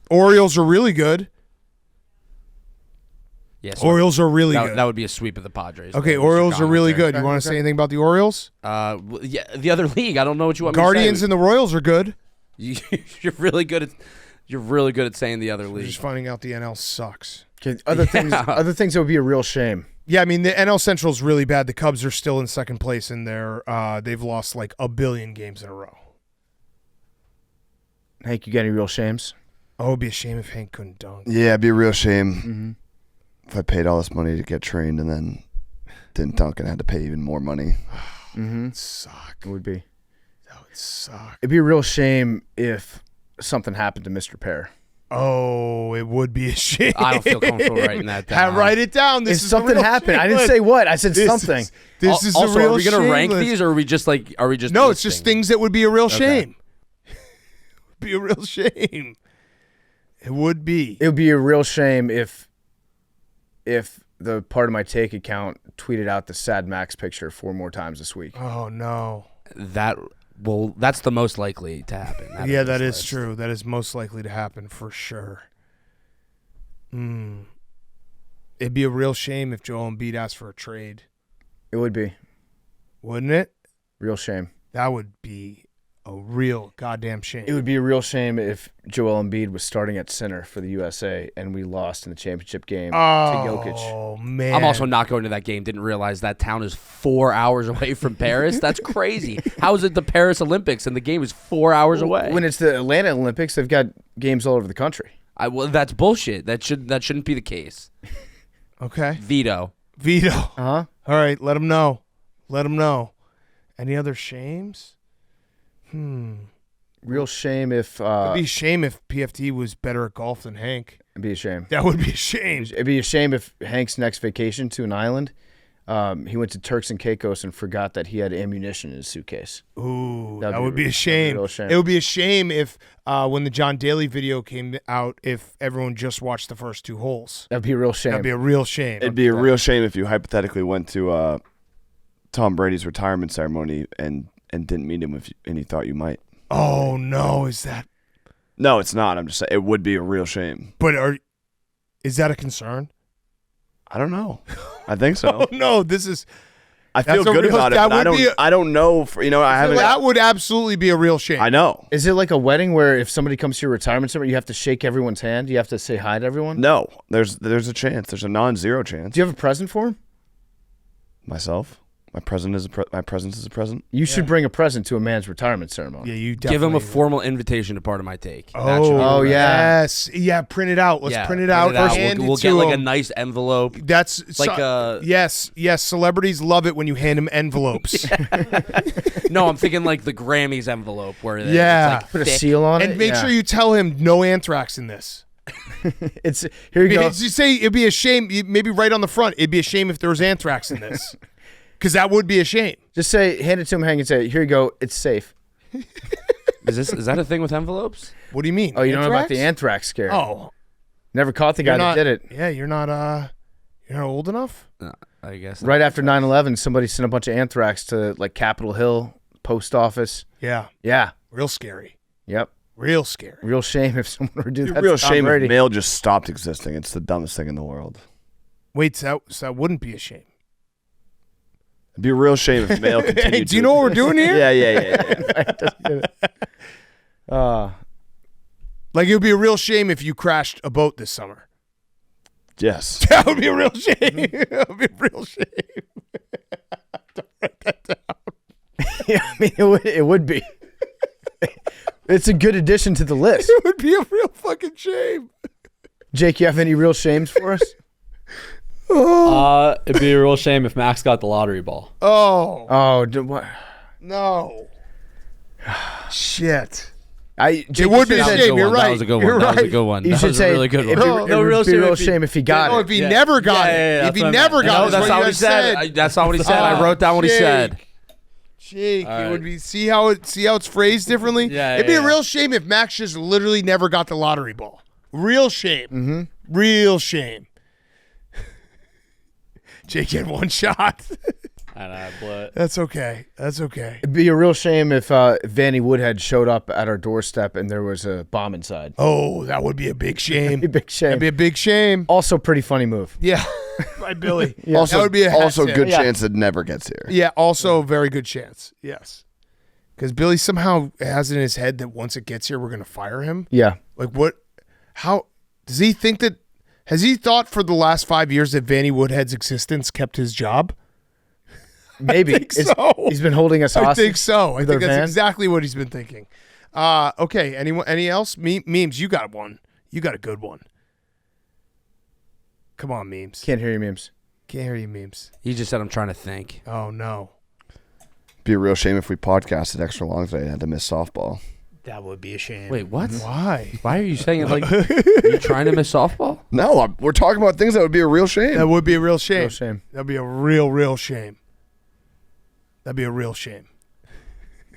[SPEAKER 1] Orioles are really good.
[SPEAKER 4] Yeah, so
[SPEAKER 1] Orioles are really
[SPEAKER 4] that,
[SPEAKER 1] good.
[SPEAKER 4] that would be a sweep of the Padres.
[SPEAKER 1] Okay,
[SPEAKER 4] They
[SPEAKER 1] Orioles
[SPEAKER 4] should've
[SPEAKER 1] are
[SPEAKER 4] gone
[SPEAKER 1] really
[SPEAKER 4] up there.
[SPEAKER 1] good. You want to say anything about the Orioles?
[SPEAKER 4] Yeah, the other league. I don't know what you want
[SPEAKER 1] Guardians
[SPEAKER 4] me to say.
[SPEAKER 1] and the Royals are good.
[SPEAKER 4] You're really good at saying the other
[SPEAKER 1] We're
[SPEAKER 4] league.
[SPEAKER 1] just finding out the NL sucks.
[SPEAKER 2] Okay, other things that would be a real shame.
[SPEAKER 1] Yeah, I mean the NL Central is really bad. The Cubs are still in second place, and they've lost like a billion games in a row.
[SPEAKER 2] Hank, you got any real shames?
[SPEAKER 1] Oh, it'd be a shame if Hank couldn't dunk.
[SPEAKER 3] Yeah, it'd be a real shame if I paid all this money to get trained and then didn't dunk and had to pay even more money.
[SPEAKER 1] It'd suck.
[SPEAKER 2] It would be.
[SPEAKER 1] That would suck.
[SPEAKER 2] It'd be a real shame if something happened to Mr. Pear.
[SPEAKER 1] Oh, it would be a shame.
[SPEAKER 4] I don't feel comfortable writing that down.
[SPEAKER 1] Write it down. This
[SPEAKER 2] If
[SPEAKER 1] is
[SPEAKER 2] something
[SPEAKER 1] a real
[SPEAKER 2] happened,
[SPEAKER 1] shame
[SPEAKER 2] I didn't
[SPEAKER 1] list.
[SPEAKER 2] say what. I said
[SPEAKER 1] This
[SPEAKER 2] something.
[SPEAKER 1] Is
[SPEAKER 4] Also,
[SPEAKER 1] a real
[SPEAKER 4] are we gonna
[SPEAKER 1] shame
[SPEAKER 4] rank
[SPEAKER 1] list.
[SPEAKER 4] these, or are we just
[SPEAKER 1] No, it's just
[SPEAKER 4] listing?
[SPEAKER 1] things that would be a real shame. Be a real shame. It would be.
[SPEAKER 2] It would be a real shame if the part of my take account tweeted out the Sad Max picture 4 more times this week.
[SPEAKER 1] Oh no.
[SPEAKER 4] That's the most likely to happen.
[SPEAKER 1] Yeah, that is true. That is most likely to happen for sure. It'd be a real shame if Joel Embiid asked for a trade,
[SPEAKER 2] It would be.
[SPEAKER 1] wouldn't it?
[SPEAKER 2] Real shame.
[SPEAKER 1] That would be a real goddamn shame.
[SPEAKER 2] It would be a real shame if Joel Embiid was starting at center for the USA and we lost in the championship game to Jokic.
[SPEAKER 1] Oh man.
[SPEAKER 4] I'm also not going to that game. Didn't realize that town is 4 hours away from Paris. That's crazy. How is it the Paris Olympics and the game is 4 hours away?
[SPEAKER 2] When it's the Atlanta Olympics, they've got games all over the country.
[SPEAKER 4] Well, that's bullshit. That shouldn't be the case.
[SPEAKER 1] Okay.
[SPEAKER 4] Veto.
[SPEAKER 2] Uh-huh.
[SPEAKER 1] All right, let him know. Let him know. Any other shames?
[SPEAKER 2] Real shame if
[SPEAKER 1] It'd be a shame if PFT was better at golf than Hank.
[SPEAKER 2] it'd be a shame.
[SPEAKER 1] That would be a shame.
[SPEAKER 2] It'd be a shame if Hank's next vacation to an island, he went to Turks and Caicos and forgot that he had ammunition in his suitcase.
[SPEAKER 1] Ooh,
[SPEAKER 2] That'd
[SPEAKER 1] that
[SPEAKER 2] be
[SPEAKER 1] would be a
[SPEAKER 2] a
[SPEAKER 1] shame.
[SPEAKER 2] real shame.
[SPEAKER 1] It would be a shame if when the John Daly video came out, if everyone just watched the first 2 holes.
[SPEAKER 2] That'd be a real shame.
[SPEAKER 1] That'd be a real shame.
[SPEAKER 3] It'd be a real shame if you hypothetically went to Tom Brady's retirement ceremony and didn't meet him and you thought you might.
[SPEAKER 1] Oh no, is that?
[SPEAKER 3] No, it's not. I'm just saying it would be a real shame.
[SPEAKER 1] But is that a concern?
[SPEAKER 3] I don't know. I think so.
[SPEAKER 1] Oh no, this is.
[SPEAKER 3] I feel
[SPEAKER 1] That's a
[SPEAKER 3] good
[SPEAKER 1] real-
[SPEAKER 3] about it.
[SPEAKER 1] that
[SPEAKER 3] But
[SPEAKER 1] would be a-
[SPEAKER 3] I don't know. I haven't.
[SPEAKER 1] That would absolutely be a real shame.
[SPEAKER 3] I know.
[SPEAKER 2] Is it like a wedding where if somebody comes to your retirement ceremony, you have to shake everyone's hand? You have to say hi to everyone?
[SPEAKER 3] No, there's a chance. There's a non-zero chance.
[SPEAKER 2] Do you have a present for him?
[SPEAKER 3] Myself, my presence is a present.
[SPEAKER 2] You should bring a present to a man's retirement ceremony.
[SPEAKER 1] Yeah, you
[SPEAKER 4] Give him
[SPEAKER 1] definitely
[SPEAKER 4] a formal invitation to part of my take.
[SPEAKER 1] Oh,
[SPEAKER 2] yeah.
[SPEAKER 1] Yes. Yeah, print it out. Let's
[SPEAKER 4] Yeah,
[SPEAKER 1] print it out. Or hand
[SPEAKER 4] We'll
[SPEAKER 1] it
[SPEAKER 4] get
[SPEAKER 1] to
[SPEAKER 4] like a
[SPEAKER 1] him.
[SPEAKER 4] nice envelope.
[SPEAKER 1] That's
[SPEAKER 4] like
[SPEAKER 1] yes. Celebrities love it when you hand them envelopes.
[SPEAKER 4] No, I'm thinking like the Grammys envelope where
[SPEAKER 1] Yeah.
[SPEAKER 4] it's like
[SPEAKER 2] Put a
[SPEAKER 4] thick.
[SPEAKER 2] seal on it.
[SPEAKER 1] And make
[SPEAKER 2] Yeah.
[SPEAKER 1] sure you tell him no anthrax in this.
[SPEAKER 2] It's here you go.
[SPEAKER 1] Because you say it'd be a shame. Maybe right on the front, it'd be a shame if there was anthrax in this, because that would be a shame.
[SPEAKER 2] Just say, hand it to him, hang and say, here you go. It's safe.
[SPEAKER 4] Is that a thing with envelopes?
[SPEAKER 1] What do you mean?
[SPEAKER 2] Oh, you don't know about
[SPEAKER 1] Anthrax?
[SPEAKER 2] the anthrax scare?
[SPEAKER 1] Oh,
[SPEAKER 2] Never caught the guy
[SPEAKER 1] you're not,
[SPEAKER 2] that did it.
[SPEAKER 1] Yeah, you're not old enough.
[SPEAKER 4] I guess.
[SPEAKER 2] Right after 9/11, somebody sent a bunch of anthrax to like Capitol Hill post office.
[SPEAKER 1] Yeah,
[SPEAKER 2] Yeah.
[SPEAKER 1] real scary.
[SPEAKER 2] Yep.
[SPEAKER 1] Real scary.
[SPEAKER 2] Real shame if someone were to do
[SPEAKER 3] It's
[SPEAKER 2] that.
[SPEAKER 3] a real
[SPEAKER 2] to Tom
[SPEAKER 3] shame
[SPEAKER 2] Brady.
[SPEAKER 3] if mail just stopped existing. It's the dumbest thing in the world.
[SPEAKER 1] Wait, so that wouldn't be a shame.
[SPEAKER 3] It'd be a real shame if mail continued.
[SPEAKER 1] Hey, do you know what we're doing here?
[SPEAKER 3] Yeah.
[SPEAKER 1] Like it would be a real shame if you crashed a boat this summer.
[SPEAKER 3] Yes.
[SPEAKER 1] That would be a real shame. That would be a real shame. Don't write that down.
[SPEAKER 2] Yeah, I mean, it would be. It's a good addition to the list.
[SPEAKER 1] It would be a real fucking shame.
[SPEAKER 2] Jake, you have any real shames for us?
[SPEAKER 5] It'd be a real shame if Max got the lottery ball.
[SPEAKER 1] Oh
[SPEAKER 2] Oh, what?
[SPEAKER 1] no! Shit.
[SPEAKER 2] Jake,
[SPEAKER 1] would
[SPEAKER 2] you
[SPEAKER 1] be a
[SPEAKER 2] should
[SPEAKER 1] shame.
[SPEAKER 2] say-
[SPEAKER 1] You're right.
[SPEAKER 4] That was a good one.
[SPEAKER 1] You're
[SPEAKER 4] That was a
[SPEAKER 1] right.
[SPEAKER 4] good one.
[SPEAKER 2] You
[SPEAKER 4] That
[SPEAKER 2] should
[SPEAKER 4] was
[SPEAKER 2] say
[SPEAKER 4] a really good
[SPEAKER 2] it'd
[SPEAKER 4] one.
[SPEAKER 2] be,
[SPEAKER 5] No,
[SPEAKER 2] it would
[SPEAKER 5] real
[SPEAKER 2] be
[SPEAKER 5] shame
[SPEAKER 2] real
[SPEAKER 5] if he-
[SPEAKER 2] shame if he got
[SPEAKER 1] No,
[SPEAKER 2] it.
[SPEAKER 1] if he
[SPEAKER 5] Yeah.
[SPEAKER 1] never got
[SPEAKER 5] Yeah,
[SPEAKER 1] it.
[SPEAKER 5] yeah,
[SPEAKER 1] If he
[SPEAKER 5] that's what I
[SPEAKER 1] never
[SPEAKER 5] meant.
[SPEAKER 1] got
[SPEAKER 4] No,
[SPEAKER 1] it,
[SPEAKER 4] that's not what he said. That's not what he said. I wrote down what he said.
[SPEAKER 1] Jake,
[SPEAKER 5] All
[SPEAKER 1] it
[SPEAKER 5] right.
[SPEAKER 1] would be see how it's phrased differently.
[SPEAKER 5] Yeah,
[SPEAKER 1] It'd be
[SPEAKER 5] yeah,
[SPEAKER 1] a
[SPEAKER 5] yeah.
[SPEAKER 1] real shame if Max just literally never got the lottery ball. Real shame. Mm-hmm. Real shame. Jake had one shot.
[SPEAKER 5] And I blew it.
[SPEAKER 1] That's okay. That's okay.
[SPEAKER 2] It'd be a real shame if Vanny Woodhead showed up at our doorstep and there was a bomb inside.
[SPEAKER 1] Oh, that would be a big shame.
[SPEAKER 2] It'd be a big shame.
[SPEAKER 1] That'd be a big shame.
[SPEAKER 2] Also, pretty funny move.
[SPEAKER 1] Yeah, by Billy.
[SPEAKER 3] Also,
[SPEAKER 1] that would be a hat
[SPEAKER 3] also
[SPEAKER 1] tip.
[SPEAKER 3] good
[SPEAKER 2] Yeah.
[SPEAKER 3] chance it never gets here.
[SPEAKER 1] Yeah, also very good chance. Yes. Because Billy somehow has in his head that once it gets here, we're going to fire him.
[SPEAKER 2] Yeah.
[SPEAKER 1] Like what? How does he think that? Has he thought for the last 5 years that Vanny Woodhead's existence kept his job?
[SPEAKER 2] Maybe.
[SPEAKER 1] I think so.
[SPEAKER 2] He's been holding us
[SPEAKER 1] I
[SPEAKER 2] hostage.
[SPEAKER 1] think so. I
[SPEAKER 2] with
[SPEAKER 1] think
[SPEAKER 2] our
[SPEAKER 1] that's
[SPEAKER 2] van?
[SPEAKER 1] exactly what he's been thinking. Okay. Any else? Memes, you got one. You got a good one. Come on, memes.
[SPEAKER 2] Can't hear you, memes.
[SPEAKER 1] Can't hear you, memes.
[SPEAKER 4] He just said, I'm trying to think.
[SPEAKER 1] Oh no.
[SPEAKER 3] Be a real shame if we podcasted extra long today and had to miss softball.
[SPEAKER 6] That would be a shame.
[SPEAKER 4] Wait, what?
[SPEAKER 1] Why?
[SPEAKER 4] Why are you saying it like you trying to miss softball?
[SPEAKER 3] No, we're talking about things that would be a real shame.
[SPEAKER 1] That would be a real shame.
[SPEAKER 2] Real shame.
[SPEAKER 1] That'd be a real shame. That'd be a real shame.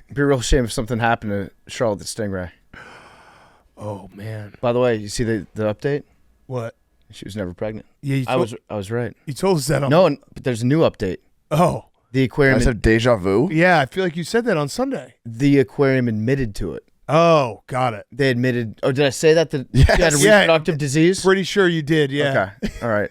[SPEAKER 2] It'd be a real shame if something happened to Charlotte the Stingray.
[SPEAKER 1] Oh man.
[SPEAKER 2] By the way, you see the update?
[SPEAKER 1] What?
[SPEAKER 2] She was never pregnant.
[SPEAKER 1] Yeah,
[SPEAKER 2] I was right.
[SPEAKER 1] You told us that.
[SPEAKER 2] No, but there's a new update.
[SPEAKER 1] Oh.
[SPEAKER 2] The
[SPEAKER 3] I
[SPEAKER 2] aquarium.
[SPEAKER 3] said deja vu.
[SPEAKER 1] Yeah, I feel like you said that on Sunday.
[SPEAKER 2] The aquarium admitted to it.
[SPEAKER 1] Oh, got it.
[SPEAKER 2] They admitted. Oh, did I say that? That
[SPEAKER 3] Yes.
[SPEAKER 2] she had a
[SPEAKER 1] Yeah.
[SPEAKER 2] reproductive disease?
[SPEAKER 1] Pretty sure you did. Yeah.
[SPEAKER 2] Okay. All right.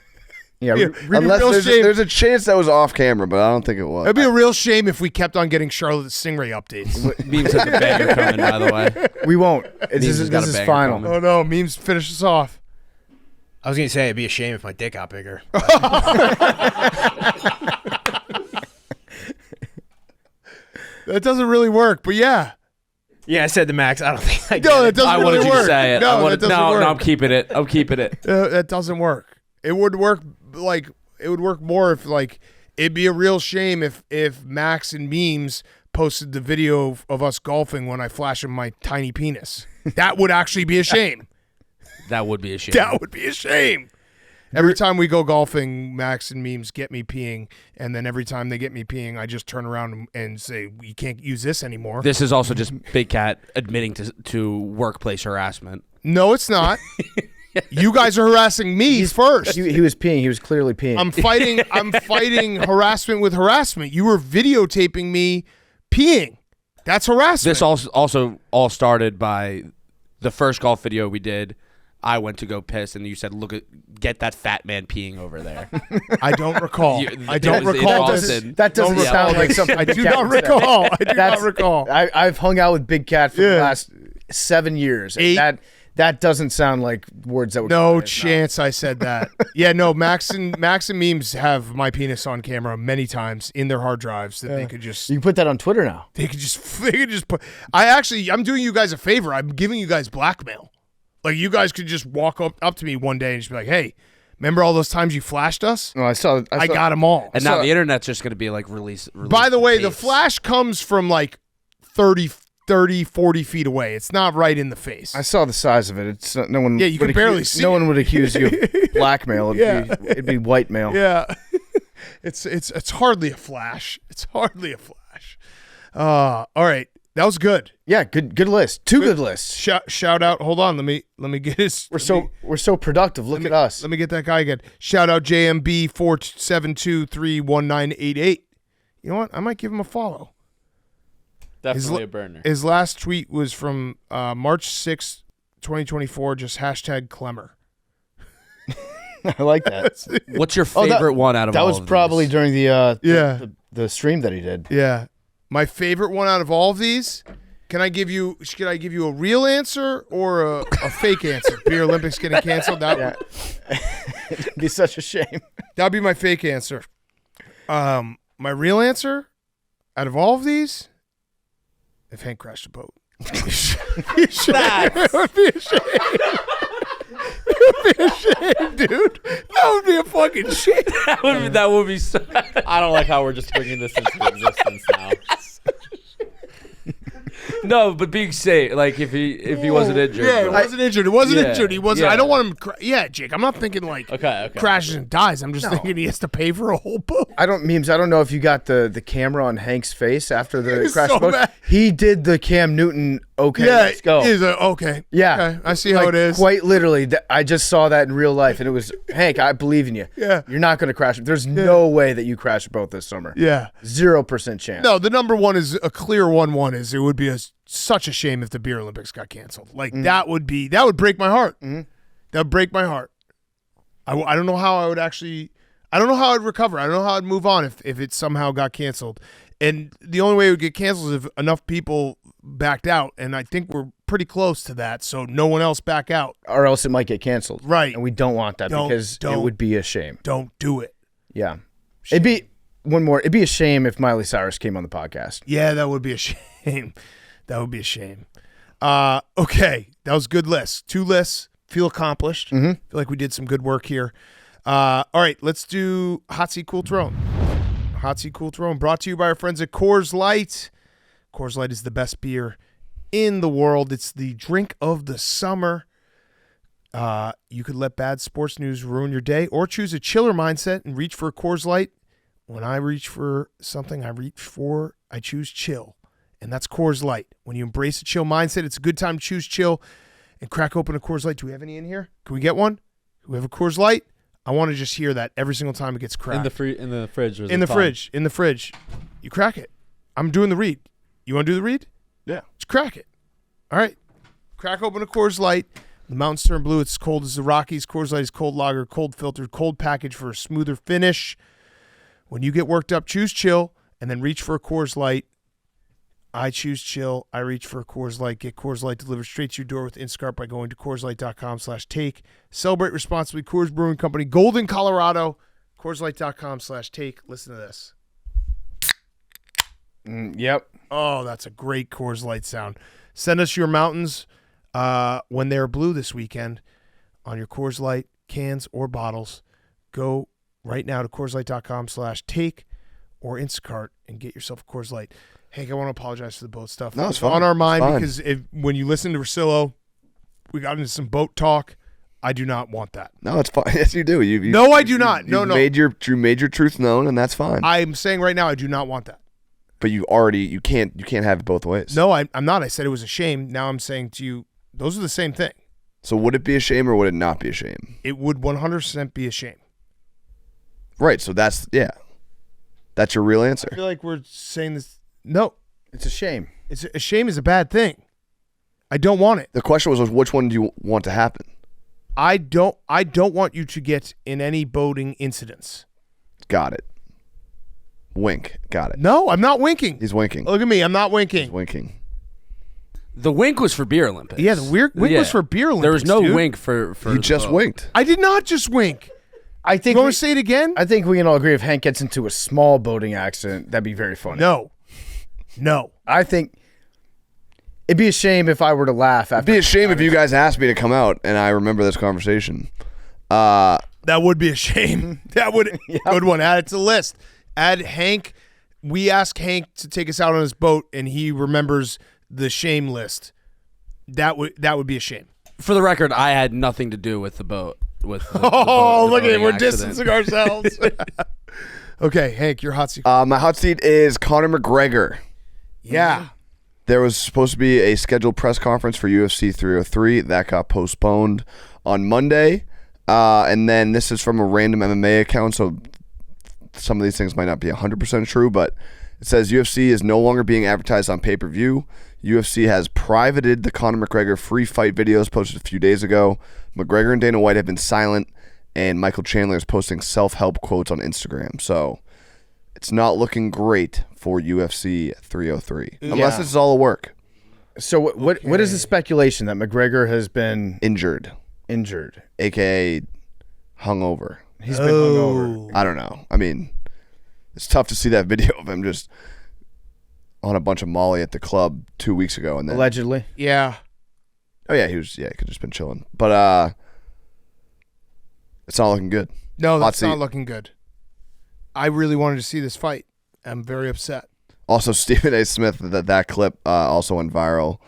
[SPEAKER 2] Yeah.
[SPEAKER 1] Yeah,
[SPEAKER 2] re-
[SPEAKER 1] real
[SPEAKER 3] Unless
[SPEAKER 1] shame.
[SPEAKER 3] there's a chance that was off camera, but I don't think it was.
[SPEAKER 1] It'd be a real shame if we kept on getting Charlotte the Stingray updates.
[SPEAKER 4] Memes has a banger coming, by the way.
[SPEAKER 2] we won't. This
[SPEAKER 4] has
[SPEAKER 2] is
[SPEAKER 4] got a
[SPEAKER 2] this is
[SPEAKER 4] banger
[SPEAKER 2] final.
[SPEAKER 4] coming.
[SPEAKER 1] Oh no, memes finish us off.
[SPEAKER 6] I was gonna say it'd be a shame if my dick got bigger.
[SPEAKER 1] That doesn't really work, but yeah.
[SPEAKER 6] Yeah, I said the max. I don't think I
[SPEAKER 1] No,
[SPEAKER 6] get
[SPEAKER 1] that
[SPEAKER 6] it.
[SPEAKER 1] doesn't
[SPEAKER 4] I
[SPEAKER 1] really
[SPEAKER 4] wanted you
[SPEAKER 1] work.
[SPEAKER 4] to say it.
[SPEAKER 1] No, that doesn't work.
[SPEAKER 4] No, I'm keeping it. I'm keeping it.
[SPEAKER 1] That doesn't work. It would work it would work more if it'd be a real shame if Max and Memes posted the video of us golfing when I flash him my tiny penis. That would actually be a shame.
[SPEAKER 4] That would be a shame.
[SPEAKER 1] That would be a shame. Every time we go golfing, Max and Memes get me peeing, and then every time they get me peeing, I just turn around and say, "We can't use this anymore."
[SPEAKER 4] This is also just Big Cat admitting to workplace harassment.
[SPEAKER 1] No, it's not. You guys are harassing me first.
[SPEAKER 2] He was peeing. He was clearly peeing.
[SPEAKER 1] I'm fighting harassment with harassment. You were videotaping me peeing. That's harassment.
[SPEAKER 4] This also all started by the first golf video we did. I went to go piss, and you said, get that fat man peeing over there.
[SPEAKER 1] I don't recall. I
[SPEAKER 4] it
[SPEAKER 1] don't
[SPEAKER 4] was in
[SPEAKER 1] recall.
[SPEAKER 4] Boston.
[SPEAKER 2] that doesn't
[SPEAKER 1] Don't
[SPEAKER 2] sound
[SPEAKER 1] recall.
[SPEAKER 2] like something.
[SPEAKER 1] I do
[SPEAKER 2] Big Cat
[SPEAKER 1] not
[SPEAKER 2] would say.
[SPEAKER 1] recall. I do not
[SPEAKER 2] That's-
[SPEAKER 1] recall.
[SPEAKER 2] I've hung out with Big Cat for the
[SPEAKER 1] Yeah.
[SPEAKER 2] last 7 years. and
[SPEAKER 1] 8.
[SPEAKER 2] That doesn't sound like words that would come out
[SPEAKER 1] No
[SPEAKER 2] of his mouth.
[SPEAKER 1] chance I said that. Yeah, no, Max and Memes have my penis on camera many times in their hard drives that they could just
[SPEAKER 2] You can put that on Twitter now.
[SPEAKER 1] they could just put I'm doing you guys a favor. I'm giving you guys blackmail. Like you guys could just walk up to me one day and just be like, "Hey, remember all those times you flashed us?
[SPEAKER 2] No, I saw.
[SPEAKER 1] I got them all."
[SPEAKER 4] And now the internet's just going to be like release
[SPEAKER 1] By the way, the
[SPEAKER 4] tapes.
[SPEAKER 1] flash comes from like 30, 40 feet away. It's not right in the face.
[SPEAKER 2] I saw the size of it. It's not, no one.
[SPEAKER 1] Yeah, you
[SPEAKER 2] would
[SPEAKER 1] can barely see
[SPEAKER 2] No
[SPEAKER 1] it.
[SPEAKER 2] one would accuse you of blackmail. It'd be white mail.
[SPEAKER 1] Yeah, it's hardly a flash. It's hardly a flash. All right, that was good.
[SPEAKER 2] Yeah, good list. Two good lists.
[SPEAKER 1] Shout out. Hold on. Let me get his.
[SPEAKER 2] We're so productive. Look at us.
[SPEAKER 1] Let me get that guy again. Shout out JMB 472-31988. You know what? I might give him a follow.
[SPEAKER 5] Definitely a burner.
[SPEAKER 1] His last tweet was from March 6th, 2024. Just hashtag Clemmer.
[SPEAKER 2] I like that.
[SPEAKER 4] What's your
[SPEAKER 2] Oh,
[SPEAKER 4] favorite one out of
[SPEAKER 2] That
[SPEAKER 4] all
[SPEAKER 2] was
[SPEAKER 4] of
[SPEAKER 2] probably
[SPEAKER 4] these?
[SPEAKER 2] during
[SPEAKER 1] Yeah.
[SPEAKER 2] the stream that he did.
[SPEAKER 1] Yeah. My favorite one out of all of these. Should I give you a real answer or a fake answer? Beer Olympics getting canceled. That
[SPEAKER 2] It'd be such a shame.
[SPEAKER 1] that'd be my fake answer. My real answer out of all of these, if Hank crashed a boat. It would be a shame. It would be a shame, dude. That would be a fucking shame.
[SPEAKER 4] that would be so.
[SPEAKER 5] I don't like how we're just bringing this into existence now.
[SPEAKER 4] No, but being safe, like if he wasn't injured.
[SPEAKER 1] Yeah, it
[SPEAKER 4] but-
[SPEAKER 1] wasn't injured. It wasn't
[SPEAKER 4] Yeah,
[SPEAKER 1] injured. He wasn't.
[SPEAKER 4] yeah.
[SPEAKER 1] I don't want him. Yeah, Jake. I'm not thinking like
[SPEAKER 5] Okay.
[SPEAKER 1] crashes and dies. I'm just thinking he has to pay for a whole boat.
[SPEAKER 2] I don't know if you got the camera on Hank's face after the
[SPEAKER 1] was
[SPEAKER 2] crash
[SPEAKER 1] so
[SPEAKER 2] boat.
[SPEAKER 1] mad.
[SPEAKER 2] He did the Cam Newton. Okay, let's go.
[SPEAKER 1] He's okay.
[SPEAKER 2] Yeah,
[SPEAKER 1] Okay, I see how
[SPEAKER 2] Like,
[SPEAKER 1] it is.
[SPEAKER 2] Quite literally, I just saw that in real life, and it was Hank. I believe in you.
[SPEAKER 1] Yeah.
[SPEAKER 2] You're not going to crash. There's no way that you crash a boat this summer.
[SPEAKER 1] Yeah.
[SPEAKER 2] 0% chance.
[SPEAKER 1] No, the number one is a clear 1-1. Is it would be such a shame if the Beer Olympics got canceled. Like that would break my heart. That would break my heart. I don't know how I would actually. I don't know how I'd recover. I don't know how I'd move on if it somehow got canceled. And the only way it would get canceled is if enough people backed out, and I think we're pretty close to that. So no one else back out.
[SPEAKER 2] Or else it might get canceled.
[SPEAKER 1] Right.
[SPEAKER 2] And we don't want that because it would be a shame.
[SPEAKER 1] Don't do it.
[SPEAKER 2] Yeah. It'd be one more. It'd be a shame if Miley Cyrus came on the podcast.
[SPEAKER 1] Yeah, that would be a shame. That would be a shame. Okay, that was a good list. 2 lists. Feel accomplished. Feel like we did some good work here. All right, let's do Hot Seat Cool Throne. Hot Seat Cool Throne brought to you by our friends at Coors Light. Coors Light is the best beer in the world. It's the drink of the summer. You could let bad sports news ruin your day or choose a chiller mindset and reach for a Coors Light. When I reach for something, I choose chill. And that's Coors Light. When you embrace a chill mindset, it's a good time to choose chill and crack open a Coors Light. Do we have any in here? Can we get one? Do we have a Coors Light? I want to just hear that every single time it gets cracked.
[SPEAKER 5] In the fridge. Or
[SPEAKER 1] In the fridge. You crack it. I'm doing the read. You want to do the read?
[SPEAKER 3] Yeah.
[SPEAKER 1] Just crack it. All right. Crack open a Coors Light. The Mountains turn blue. It's cold as the Rockies. Coors Light is cold lager, cold filtered, cold package for a smoother finish. When you get worked up, choose chill and then reach for a Coors Light. I choose chill. I reach for a Coors Light. Get Coors Light delivered straight to your door with Instacart by going to CoorsLight.com/take. Celebrate responsibly. Coors Brewing Company, Golden, Colorado. CoorsLight.com/take. Listen to this.
[SPEAKER 2] Yep.
[SPEAKER 1] Oh, that's a great Coors Light sound. Send us your mountains when they're blue this weekend on your Coors Light cans or bottles. Go right now to CoorsLight.com/take or Instacart and get yourself a Coors Light. Hank, I want to apologize for the boat stuff.
[SPEAKER 3] No, it's fine.
[SPEAKER 1] On our mind
[SPEAKER 3] It's fine.
[SPEAKER 1] because when you listen to Russillo, we got into some boat talk. I do not want that.
[SPEAKER 3] No, it's fine. Yes, you do.
[SPEAKER 1] No, I do not. No.
[SPEAKER 3] You made your truth known, and that's fine.
[SPEAKER 1] I'm saying right now I do not want that.
[SPEAKER 3] But you can't have it both ways.
[SPEAKER 1] No, I'm not. I said it was a shame. Now I'm saying to you, those are the same thing.
[SPEAKER 3] So would it be a shame or would it not be a shame?
[SPEAKER 1] It would 100% be a shame.
[SPEAKER 3] Right. So that's your real answer.
[SPEAKER 1] I feel like we're saying this. No,
[SPEAKER 2] It's a shame.
[SPEAKER 1] it's a shame is a bad thing. I don't want it.
[SPEAKER 3] The question was which one do you want to happen?
[SPEAKER 1] I don't want you to get in any boating incidents.
[SPEAKER 3] Got it. Wink. Got it.
[SPEAKER 1] No, I'm not winking.
[SPEAKER 3] He's winking.
[SPEAKER 1] Look at me. I'm not winking.
[SPEAKER 3] He's winking.
[SPEAKER 4] The wink was for Beer Olympics.
[SPEAKER 1] Yeah, the wink was for Beer Olympics.
[SPEAKER 4] There was no
[SPEAKER 1] dude.
[SPEAKER 4] wink for
[SPEAKER 3] He
[SPEAKER 4] the
[SPEAKER 3] just
[SPEAKER 4] boat.
[SPEAKER 3] winked.
[SPEAKER 1] I did not just wink.
[SPEAKER 2] I think
[SPEAKER 1] You want to say it again?
[SPEAKER 2] I think we can all agree if Hank gets into a small boating accident, that'd be very funny.
[SPEAKER 1] No.
[SPEAKER 2] I think it'd be a shame if I were to laugh
[SPEAKER 3] It'd
[SPEAKER 2] after.
[SPEAKER 3] be a shame if you guys asked me to come out and I remember this conversation.
[SPEAKER 1] That would be a shame. That would good one. Add it to the list. Add Hank. We ask Hank to take us out on his boat, and he remembers the shame list. That would be a shame.
[SPEAKER 4] For the record, I had nothing to do with the boat. With the
[SPEAKER 1] Oh,
[SPEAKER 4] boat, the
[SPEAKER 1] look at it.
[SPEAKER 4] boating
[SPEAKER 1] We're
[SPEAKER 4] accident.
[SPEAKER 1] distancing ourselves. Okay, Hank, your hot seat.
[SPEAKER 3] My hot seat is Conor McGregor.
[SPEAKER 1] Yeah.
[SPEAKER 3] There was supposed to be a scheduled press conference for UFC 303 that got postponed on Monday. And then this is from a random MMA account, so some of these things might not be 100% true, but it says UFC is no longer being advertised on pay-per-view. UFC has privated the Conor McGregor free fight videos posted a few days ago. McGregor and Dana White have been silent, and Michael Chandler is posting self-help quotes on Instagram. So it's not looking great for UFC 303, unless this is all a work.
[SPEAKER 2] So what is the speculation that McGregor has been
[SPEAKER 3] Injured, aka hungover.
[SPEAKER 2] He's been hungover.
[SPEAKER 3] I don't know. I mean, it's tough to see that video of him just on a bunch of Molly at the club 2 weeks ago, and then
[SPEAKER 2] Allegedly.
[SPEAKER 1] Yeah.
[SPEAKER 3] oh yeah, he could just been chilling, but it's not looking good.
[SPEAKER 1] No,
[SPEAKER 3] Hot
[SPEAKER 1] that's not
[SPEAKER 3] seat.
[SPEAKER 1] looking good. I really wanted to see this fight. I'm very upset.
[SPEAKER 3] Also, Stephen A. Smith, that clip also went viral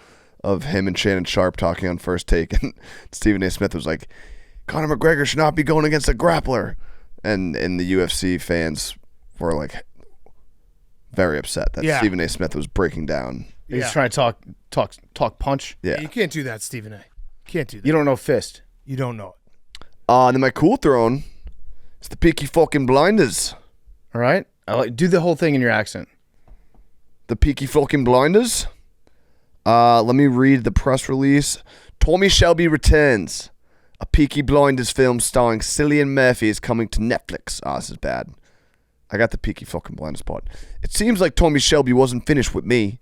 [SPEAKER 3] of him and Shannon Sharp talking on First Take. And Stephen A. Smith was like, Conor McGregor should not be going against a grappler. And the UFC fans were like very upset that Stephen A. Smith was breaking down.
[SPEAKER 2] He's trying to talk punch.
[SPEAKER 3] Yeah.
[SPEAKER 1] You can't do that, Stephen A. Can't do that.
[SPEAKER 2] You don't know fist.
[SPEAKER 1] You don't know it.
[SPEAKER 3] And then my cool throne is the Peaky fucking Blinders.
[SPEAKER 2] All right? Do the whole thing in your accent.
[SPEAKER 3] The Peaky fucking Blinders. Let me read the press release. Tommy Shelby returns. A Peaky Blinders film starring Cillian Murphy is coming to Netflix. This is bad. I got the Peaky fucking Blinders part. It seems like Tommy Shelby wasn't finished with me.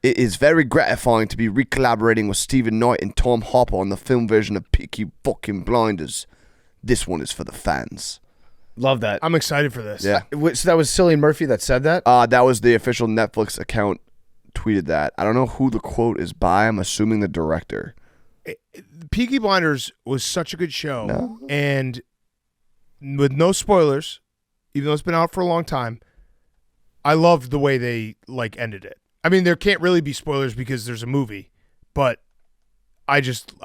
[SPEAKER 3] It is very gratifying to be re-collaborating with Stephen Knight and Tom Hopper on the film version of Peaky fucking Blinders. This one is for the fans.
[SPEAKER 2] Love that.
[SPEAKER 1] I'm excited for this.
[SPEAKER 3] Yeah.
[SPEAKER 2] So that was Cillian Murphy that said that?
[SPEAKER 3] That was the official Netflix account tweeted that. I don't know who the quote is by. I'm assuming the director.
[SPEAKER 1] Peaky Blinders was such a good show. And with no spoilers, even though it's been out for a long time, I loved the way they ended it. I mean, there can't really be spoilers because there's a movie, but I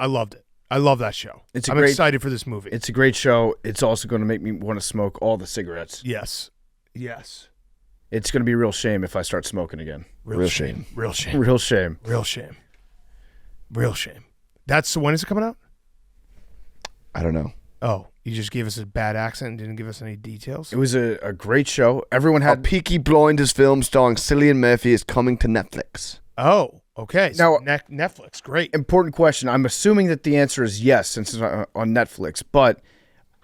[SPEAKER 1] loved it. I love that show. I'm excited for this movie.
[SPEAKER 2] It's a great show. It's also going to make me want to smoke all the cigarettes.
[SPEAKER 1] Yes.
[SPEAKER 2] It's going to be a real shame if I start smoking again.
[SPEAKER 3] Real shame.
[SPEAKER 1] Real shame.
[SPEAKER 2] Real shame.
[SPEAKER 1] Real shame. Real shame. When is it coming out?
[SPEAKER 3] I don't know.
[SPEAKER 1] Oh, you just gave us a bad accent and didn't give us any details?
[SPEAKER 2] It was a great show. Everyone
[SPEAKER 3] A
[SPEAKER 2] had...
[SPEAKER 3] Peaky Blinders film starring Cillian Murphy is coming to Netflix.
[SPEAKER 1] Oh, okay. So
[SPEAKER 2] Now-
[SPEAKER 1] Netflix, great.
[SPEAKER 2] Important question. I'm assuming that the answer is yes, since it's on Netflix. But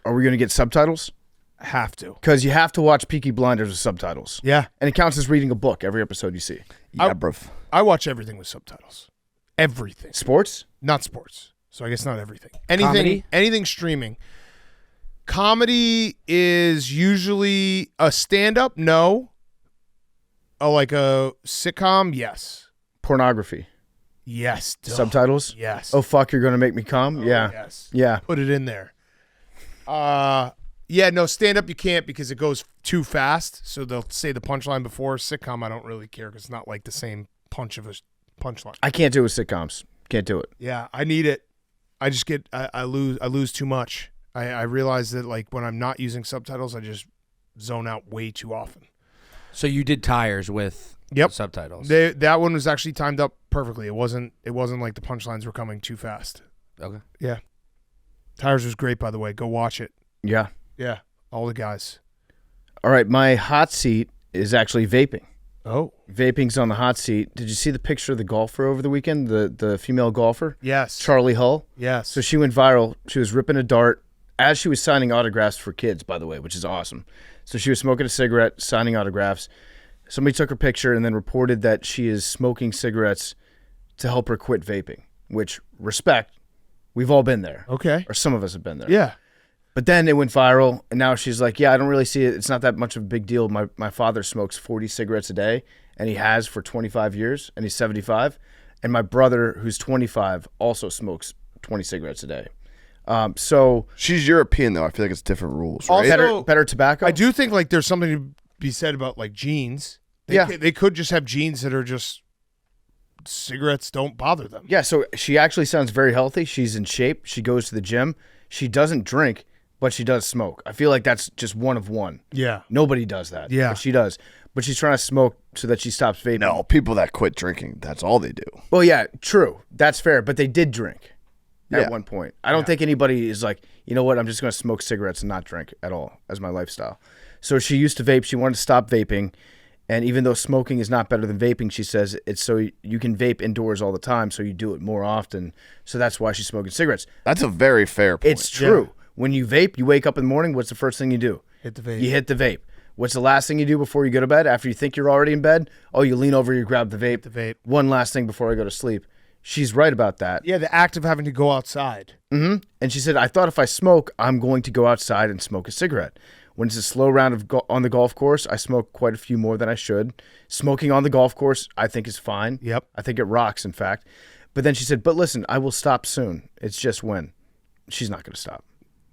[SPEAKER 2] are we going to get subtitles?
[SPEAKER 1] Have to.
[SPEAKER 2] Because you have to watch Peaky Blinders with subtitles.
[SPEAKER 1] Yeah.
[SPEAKER 2] And it counts as reading a book every episode you see.
[SPEAKER 3] Yeah, bruv.
[SPEAKER 1] I watch everything with subtitles. Everything.
[SPEAKER 2] Sports?
[SPEAKER 1] Not sports. So I guess not everything.
[SPEAKER 4] Comedy?
[SPEAKER 1] Anything streaming. Comedy is usually a stand-up, no. Like a sitcom, yes.
[SPEAKER 2] Pornography?
[SPEAKER 1] Yes. Duh.
[SPEAKER 2] Subtitles?
[SPEAKER 1] Yes.
[SPEAKER 2] Oh, fuck, you're going to make me come? Yeah.
[SPEAKER 1] Yes.
[SPEAKER 2] Yeah.
[SPEAKER 1] Put it in there. Yeah, no, stand-up you can't because it goes too fast. So they'll say the punchline before. Sitcom, I don't really care because it's not like the same punch of a punchline.
[SPEAKER 2] I can't do it with sitcoms. Can't do it.
[SPEAKER 1] Yeah, I need it. I just get I lose too much. I realize that when I'm not using subtitles, I just zone out way too often.
[SPEAKER 4] So you did Tires with subtitles.
[SPEAKER 1] That one was actually timed up perfectly. It wasn't like the punchlines were coming too fast.
[SPEAKER 4] Okay.
[SPEAKER 1] Yeah. Tires was great, by the way. Go watch it.
[SPEAKER 2] Yeah.
[SPEAKER 1] Yeah, all the guys.
[SPEAKER 2] All right, my hot seat is actually vaping.
[SPEAKER 1] Oh.
[SPEAKER 2] Vaping's on the hot seat. Did you see the picture of the golfer over the weekend, the female golfer?
[SPEAKER 1] Yes.
[SPEAKER 2] Charlie Hull?
[SPEAKER 1] Yes.
[SPEAKER 2] So she went viral. She was ripping a dart as she was signing autographs for kids, by the way, which is awesome. So she was smoking a cigarette, signing autographs. Somebody took her picture and then reported that she is smoking cigarettes to help her quit vaping, which, respect, we've all been there.
[SPEAKER 1] Okay.
[SPEAKER 2] Or some of us have been there.
[SPEAKER 1] Yeah.
[SPEAKER 2] But then it went viral, and now she's like, yeah, I don't really see it. It's not that much of a big deal. My father smokes 40 cigarettes a day, and he has for 25 years, and he's 75. And my brother, who's 25, also smokes 20 cigarettes a day. So
[SPEAKER 3] She's European, though. I feel like it's different rules, right?
[SPEAKER 1] Also-
[SPEAKER 2] better tobacco?
[SPEAKER 1] I do think there's something to be said about jeans. They could just have jeans that are just cigarettes don't bother them.
[SPEAKER 2] Yeah, so she actually sounds very healthy. She's in shape. She goes to the gym. She doesn't drink, but she does smoke. I feel like that's just one of one.
[SPEAKER 1] Yeah.
[SPEAKER 2] Nobody does that.
[SPEAKER 1] Yeah.
[SPEAKER 2] But she does. But she's trying to smoke so that she stops vaping.
[SPEAKER 3] No, people that quit drinking, that's all they do.
[SPEAKER 2] Well, yeah, true. That's fair. But they did drink at
[SPEAKER 3] Yeah.
[SPEAKER 2] one point. I don't think anybody is like, you know what, I'm just going to smoke cigarettes and not drink at all as my lifestyle. So she used to vape. She wanted to stop vaping. And even though smoking is not better than vaping, she says it's so you can vape indoors all the time, so you do it more often. So that's why she's smoking cigarettes.
[SPEAKER 3] That's a very fair point.
[SPEAKER 2] It's true. When you vape, you wake up in the morning, what's the first thing you do?
[SPEAKER 1] Hit the vape.
[SPEAKER 2] You hit the vape. What's the last thing you do before you go to bed? After you think you're already in bed? Oh, you lean over, you grab the vape.
[SPEAKER 1] The vape.
[SPEAKER 2] One last thing before I go to sleep. She's right about that.
[SPEAKER 1] Yeah, the act of having to go outside.
[SPEAKER 2] And she said, I thought if I smoke, I'm going to go outside and smoke a cigarette. When it's a slow round of on the golf course, I smoke quite a few more than I should. Smoking on the golf course, I think is fine.
[SPEAKER 1] Yep.
[SPEAKER 2] I think it rocks, in fact. But then she said, but listen, I will stop soon. It's just when. She's not going to stop.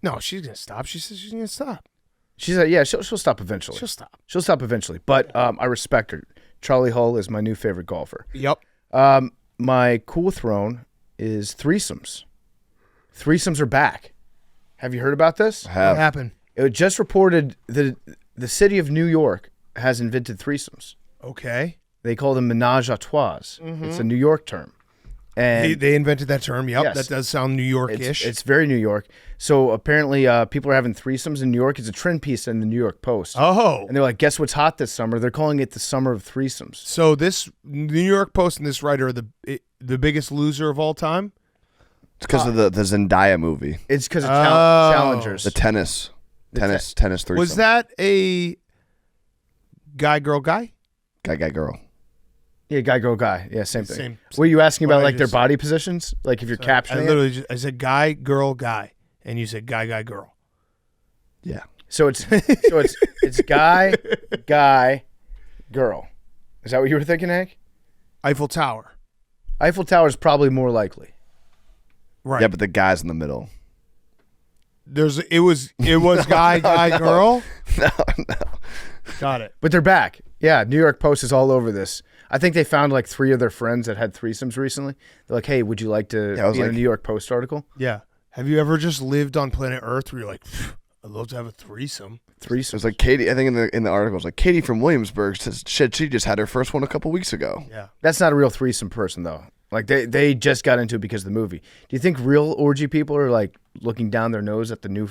[SPEAKER 1] No, she's going to stop. She says she's going to stop.
[SPEAKER 2] She said, yeah, she'll stop eventually.
[SPEAKER 1] She'll stop.
[SPEAKER 2] She'll stop eventually. But I respect her. Charlie Hull is my new favorite golfer.
[SPEAKER 1] Yep.
[SPEAKER 2] My cool throne is threesomes. Threesomes are back. Have you heard about this?
[SPEAKER 3] I
[SPEAKER 1] What
[SPEAKER 3] have.
[SPEAKER 1] happened?
[SPEAKER 2] It was just reported that the city of New York has invented threesomes.
[SPEAKER 1] Okay.
[SPEAKER 2] They call them menage a trois. It's a New York term. And
[SPEAKER 1] They invented that term. Yep.
[SPEAKER 2] Yes.
[SPEAKER 1] That does sound New York-ish.
[SPEAKER 2] it's very New York. So apparently people are having threesomes in New York. It's a trend piece in the New York Post.
[SPEAKER 1] Oh.
[SPEAKER 2] And they're like, guess what's hot this summer? They're calling it the summer of threesomes.
[SPEAKER 1] So this New York Post and this writer are the biggest loser of all time?
[SPEAKER 3] It's because of the Zendaya movie,
[SPEAKER 2] It's because of
[SPEAKER 1] Oh.
[SPEAKER 2] challengers.
[SPEAKER 3] the tennis threesome.
[SPEAKER 1] Was that a guy, girl, guy?
[SPEAKER 3] guy girl?
[SPEAKER 2] Yeah, guy, girl, guy. Yeah, same thing.
[SPEAKER 1] Same.
[SPEAKER 2] Were you asking
[SPEAKER 1] What
[SPEAKER 2] about
[SPEAKER 1] I
[SPEAKER 2] like their
[SPEAKER 1] just
[SPEAKER 2] body positions? Like if you're
[SPEAKER 1] I
[SPEAKER 2] captioning it?
[SPEAKER 1] literally I said guy, girl, guy. And you said guy, girl.
[SPEAKER 3] Yeah.
[SPEAKER 2] So it's guy, girl. Is that what you were thinking, Hank?
[SPEAKER 1] Eiffel Tower.
[SPEAKER 2] Eiffel Tower is probably more likely.
[SPEAKER 1] Right.
[SPEAKER 3] Yeah, but the guy's in the middle.
[SPEAKER 1] It was guy, girl.
[SPEAKER 3] No.
[SPEAKER 1] Got it.
[SPEAKER 2] But they're back. Yeah, New York Post is all over this. I think they found like 3 of their friends that had threesomes recently. They're like, hey, would you like to
[SPEAKER 3] Yeah, I was
[SPEAKER 2] be in a
[SPEAKER 3] like-
[SPEAKER 2] New York Post article?
[SPEAKER 1] Yeah. Have you ever just lived on planet Earth where you're like, I'd love to have a threesome?
[SPEAKER 3] It
[SPEAKER 2] Threesome.
[SPEAKER 3] was like Katie. I think in the article, it was like Katie from Williamsburg says shit. She just had her first one a couple weeks ago.
[SPEAKER 1] Yeah.
[SPEAKER 2] That's not a real threesome person, though. Like, they just got into it because of the movie. Do you think real orgy people are, like, looking down their nose at the new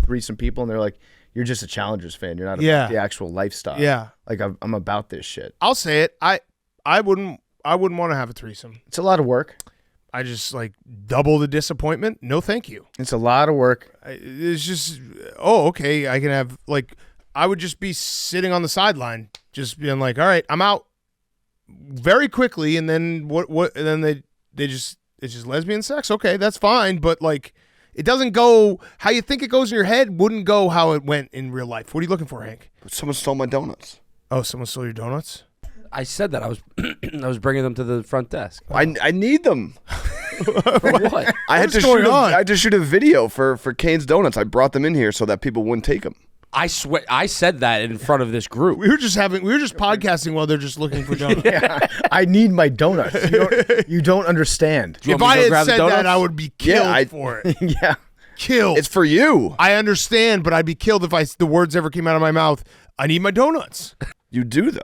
[SPEAKER 2] threesome people, and they're like, you're just a Challengers fan. You're not
[SPEAKER 1] Yeah.
[SPEAKER 2] about the actual lifestyle.
[SPEAKER 1] Yeah.
[SPEAKER 2] Like, I'm about this shit.
[SPEAKER 1] I'll say it. I wouldn't want to have a threesome.
[SPEAKER 2] It's a lot of work.
[SPEAKER 1] I just like double the disappointment. No, thank you.
[SPEAKER 2] It's a lot of work.
[SPEAKER 1] It's just, oh, okay. I can have like, I would just be sitting on the sideline, just being like, all right, I'm out very quickly. And then and then it's just lesbian sex. Okay, that's fine. But like, it doesn't go how you think it goes in your head, wouldn't go how it went in real life. What are you looking for, Hank?
[SPEAKER 3] Someone stole my donuts.
[SPEAKER 1] Oh, someone stole your donuts?
[SPEAKER 4] I said that I was bringing them to the front desk.
[SPEAKER 3] I need them.
[SPEAKER 4] For what?
[SPEAKER 3] I had
[SPEAKER 1] What's
[SPEAKER 3] to
[SPEAKER 1] going
[SPEAKER 3] shoot.
[SPEAKER 1] on?
[SPEAKER 3] I had to shoot a video for Kane's Donuts. I brought them in here so that people wouldn't take them.
[SPEAKER 4] I swear I said that in front of this group.
[SPEAKER 1] We were just podcasting while they're just looking for donuts.
[SPEAKER 2] Yeah, I need my donuts. You don't understand.
[SPEAKER 4] Do you
[SPEAKER 1] If
[SPEAKER 4] want me
[SPEAKER 1] I
[SPEAKER 4] to go
[SPEAKER 1] had
[SPEAKER 4] grab the
[SPEAKER 1] said that,
[SPEAKER 4] donuts?
[SPEAKER 1] I would be killed
[SPEAKER 3] Yeah,
[SPEAKER 1] for it.
[SPEAKER 2] Yeah.
[SPEAKER 1] Killed.
[SPEAKER 3] It's for you.
[SPEAKER 1] I understand, but I'd be killed if the words ever came out of my mouth. I need my donuts.
[SPEAKER 3] You do though.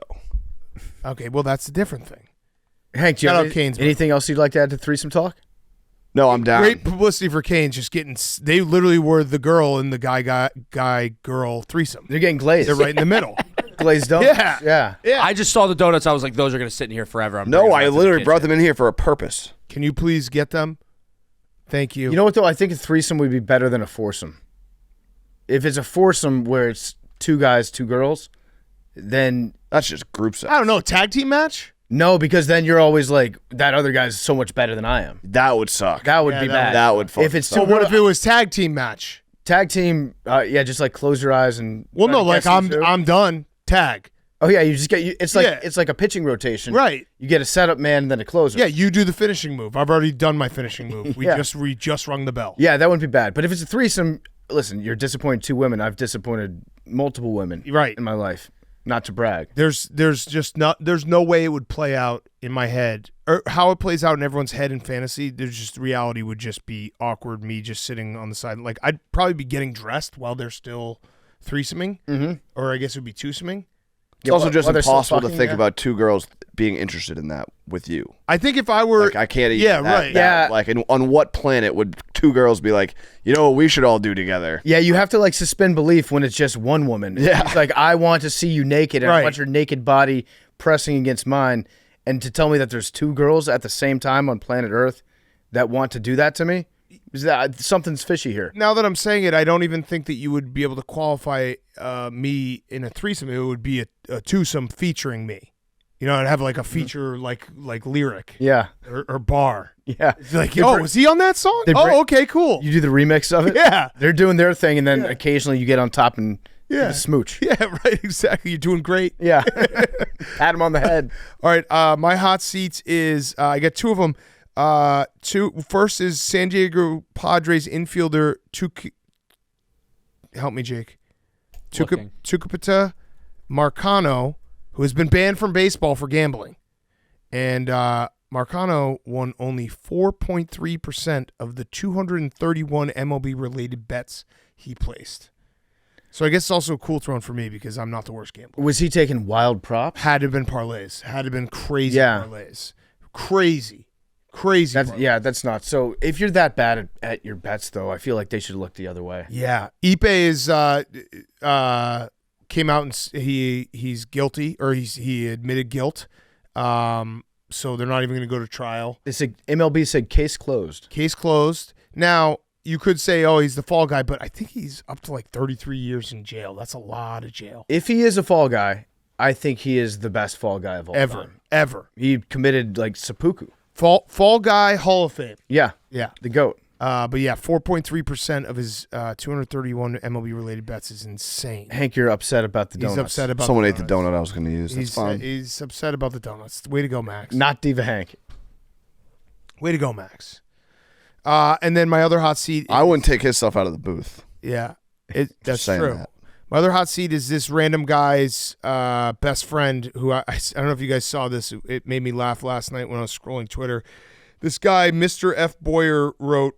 [SPEAKER 1] Okay, well that's a different thing.
[SPEAKER 2] Hank, do you
[SPEAKER 1] Shout
[SPEAKER 2] have
[SPEAKER 1] out Canes,
[SPEAKER 2] anything else you'd like to add to threesome talk?
[SPEAKER 3] No, I'm down.
[SPEAKER 1] Great publicity for Canes. Just getting. They literally were the girl in the guy girl threesome.
[SPEAKER 2] They're getting glazed.
[SPEAKER 1] They're right in the middle.
[SPEAKER 2] glazed donuts.
[SPEAKER 1] Yeah.
[SPEAKER 2] Yeah.
[SPEAKER 1] Yeah.
[SPEAKER 4] I just saw the donuts. I was like, those are gonna sit in here forever. I'm
[SPEAKER 3] No,
[SPEAKER 4] bringing
[SPEAKER 3] I
[SPEAKER 4] them out to the
[SPEAKER 3] literally brought
[SPEAKER 4] kitchen.
[SPEAKER 3] them in here for a purpose.
[SPEAKER 1] Can you please get them? Thank you.
[SPEAKER 2] You know what, though? I think a threesome would be better than a foursome. If it's a foursome where it's 2 guys, 2 girls, then
[SPEAKER 3] That's just group sex.
[SPEAKER 1] I don't know. Tag team match.
[SPEAKER 2] no, because then you're always like, that other guy's so much better than I am.
[SPEAKER 3] That would suck.
[SPEAKER 2] That would
[SPEAKER 1] Yeah,
[SPEAKER 2] be
[SPEAKER 1] that
[SPEAKER 2] bad.
[SPEAKER 3] That would fucking
[SPEAKER 2] If it's
[SPEAKER 3] suck.
[SPEAKER 1] So what if it was tag team match?
[SPEAKER 2] tag team, yeah, just like close your eyes and.
[SPEAKER 1] Well,
[SPEAKER 2] try
[SPEAKER 1] no,
[SPEAKER 2] to
[SPEAKER 1] like
[SPEAKER 2] guess who's who.
[SPEAKER 1] I'm done. Tag.
[SPEAKER 2] Oh yeah, you just get it's like
[SPEAKER 1] Yeah.
[SPEAKER 2] it's like a pitching rotation.
[SPEAKER 1] Right.
[SPEAKER 2] You get a setup man and then a closer.
[SPEAKER 1] Yeah, you do the finishing move. I've already done my finishing move. We
[SPEAKER 2] Yeah.
[SPEAKER 1] just rung the bell.
[SPEAKER 2] Yeah, that wouldn't be bad. But if it's a threesome, listen, you're disappointed 2 women. I've disappointed multiple women
[SPEAKER 1] Right.
[SPEAKER 2] in my life. Not to brag.
[SPEAKER 1] There's no way it would play out in my head or how it plays out in everyone's head in fantasy. There's just reality would just be awkward. Me just sitting on the side, like I'd probably be getting dressed while they're still threesoming, or I guess it would be twosoming.
[SPEAKER 3] It's also
[SPEAKER 2] while-
[SPEAKER 3] just
[SPEAKER 2] while they're still
[SPEAKER 3] impossible to
[SPEAKER 2] fucking,
[SPEAKER 3] think
[SPEAKER 2] yeah.
[SPEAKER 3] about 2 girls being interested in that with you.
[SPEAKER 1] I think if I were,
[SPEAKER 3] Like I can't.
[SPEAKER 1] Yeah,
[SPEAKER 3] that-
[SPEAKER 1] right.
[SPEAKER 3] that-
[SPEAKER 2] Yeah.
[SPEAKER 3] Like, on what planet would 2 girls be like? You know what we should all do together?
[SPEAKER 2] Yeah, you have to like suspend belief when it's just one woman.
[SPEAKER 3] Yeah.
[SPEAKER 2] It's like I want to see you naked and I
[SPEAKER 1] Right.
[SPEAKER 2] want your naked body pressing against mine. And to tell me that there's 2 girls at the same time on planet Earth that want to do that to me, is that something's fishy here.
[SPEAKER 1] now that I'm saying it, I don't even think that you would be able to qualify me in a threesome. It would be a twosome featuring me. You know, I'd have like a feature like lyric
[SPEAKER 2] Yeah.
[SPEAKER 1] or bar.
[SPEAKER 2] Yeah.
[SPEAKER 1] It's like, oh, was he on that song?
[SPEAKER 2] They
[SPEAKER 1] Oh,
[SPEAKER 2] bring-
[SPEAKER 1] okay, cool.
[SPEAKER 2] You do the remix of it?
[SPEAKER 1] Yeah.
[SPEAKER 2] They're doing their thing and then occasionally you get on top and
[SPEAKER 1] Yeah.
[SPEAKER 2] get a smooch.
[SPEAKER 1] Yeah, right, exactly. You're doing great.
[SPEAKER 2] Yeah. Pat him on the head.
[SPEAKER 1] All right, my hot seats is I got 2 of them. First is San Diego Padres infielder help me, Jake.
[SPEAKER 5] Looking.
[SPEAKER 1] Tucupita Marcano, who has been banned from baseball for gambling. And Marcano won only 4.3% of the 231 MLB-related bets he placed. So I guess it's also a cool throne for me because I'm not the worst gambler.
[SPEAKER 2] Was he taking wild props?
[SPEAKER 1] Had to have been parlays. Had to have been crazy
[SPEAKER 2] Yeah.
[SPEAKER 1] parlays. Crazy. Parlays.
[SPEAKER 2] That's not. So if you're that bad at your bets, though, I feel like they should look the other way.
[SPEAKER 1] Yeah. Ipe is came out and he's guilty, or he admitted guilt. So they're not even going to go to trial.
[SPEAKER 2] They said MLB said case closed.
[SPEAKER 1] Case closed. Now, you could say, oh, he's the fall guy, but I think he's up to like 33 years in jail. That's a lot of jail.
[SPEAKER 2] If he is a fall guy, I think he is the best fall guy of all time.
[SPEAKER 1] Ever.
[SPEAKER 2] He committed like seppuku.
[SPEAKER 1] Fall guy, Hall of Fame.
[SPEAKER 2] Yeah.
[SPEAKER 1] Yeah.
[SPEAKER 2] The GOAT.
[SPEAKER 1] But yeah, 4.3% of his 231 MLB-related bets is insane.
[SPEAKER 2] Hank, you're upset about the donuts.
[SPEAKER 1] He's upset about
[SPEAKER 3] Someone
[SPEAKER 1] the
[SPEAKER 3] ate the donut I was going to use. That's fine.
[SPEAKER 1] He's upset about the donuts. Way to go, Max.
[SPEAKER 2] Not Diva Hank.
[SPEAKER 1] Way to go, Max. And then my other hot seat.
[SPEAKER 3] I wouldn't take his stuff out of the booth.
[SPEAKER 1] Yeah, that's
[SPEAKER 3] saying
[SPEAKER 1] true.
[SPEAKER 3] that.
[SPEAKER 1] My other hot seat is this random guy's best friend who I don't know if you guys saw this. It made me laugh last night when I was scrolling Twitter. This guy, Mr. F. Boyer, wrote,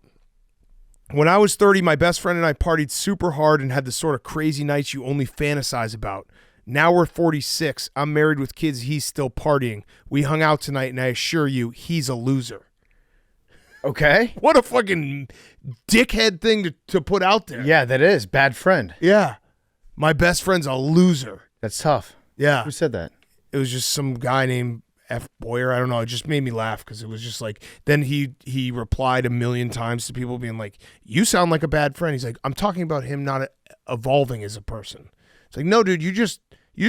[SPEAKER 1] "When I was 30, my best friend and I partied super hard and had the sort of crazy nights you only fantasize about. Now we're 46. I'm married with kids. He's still partying. We hung out tonight, and I assure you, he's a loser."
[SPEAKER 2] Okay.
[SPEAKER 1] What a fucking dickhead thing to put out there.
[SPEAKER 2] Yeah, that is. Bad friend.
[SPEAKER 1] Yeah. My best friend's a loser.
[SPEAKER 2] That's tough.
[SPEAKER 1] Yeah.
[SPEAKER 2] Who said that?
[SPEAKER 1] It was just some guy named F. Boyer. I don't know. It just made me laugh because it was just like, then he replied a million times to people being like, you sound like a bad friend. He's like, I'm talking about him not evolving as a person. It's like, no, dude, you just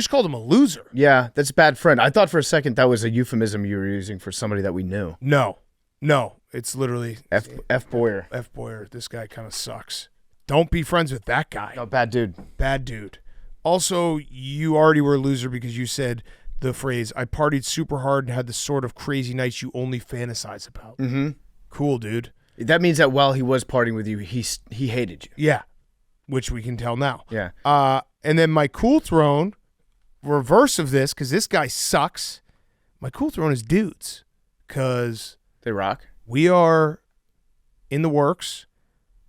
[SPEAKER 1] called him a loser.
[SPEAKER 2] Yeah, that's bad friend. I thought for a second that was a euphemism you were using for somebody that we knew.
[SPEAKER 1] No, it's literally
[SPEAKER 2] F. Boyer.
[SPEAKER 1] F. Boyer. This guy kind of sucks. Don't be friends with that guy.
[SPEAKER 2] No, bad dude.
[SPEAKER 1] Bad dude. Also, you already were a loser because you said the phrase, I partied super hard and had the sort of crazy nights you only fantasize about.
[SPEAKER 2] Mm-hmm.
[SPEAKER 1] Cool, dude.
[SPEAKER 2] That means that while he was partying with you, he hated you.
[SPEAKER 1] Yeah, which we can tell now.
[SPEAKER 2] Yeah.
[SPEAKER 1] And then my cool throne, reverse of this, because this guy sucks. My cool throne is dudes, because
[SPEAKER 2] They rock.
[SPEAKER 1] we are in the works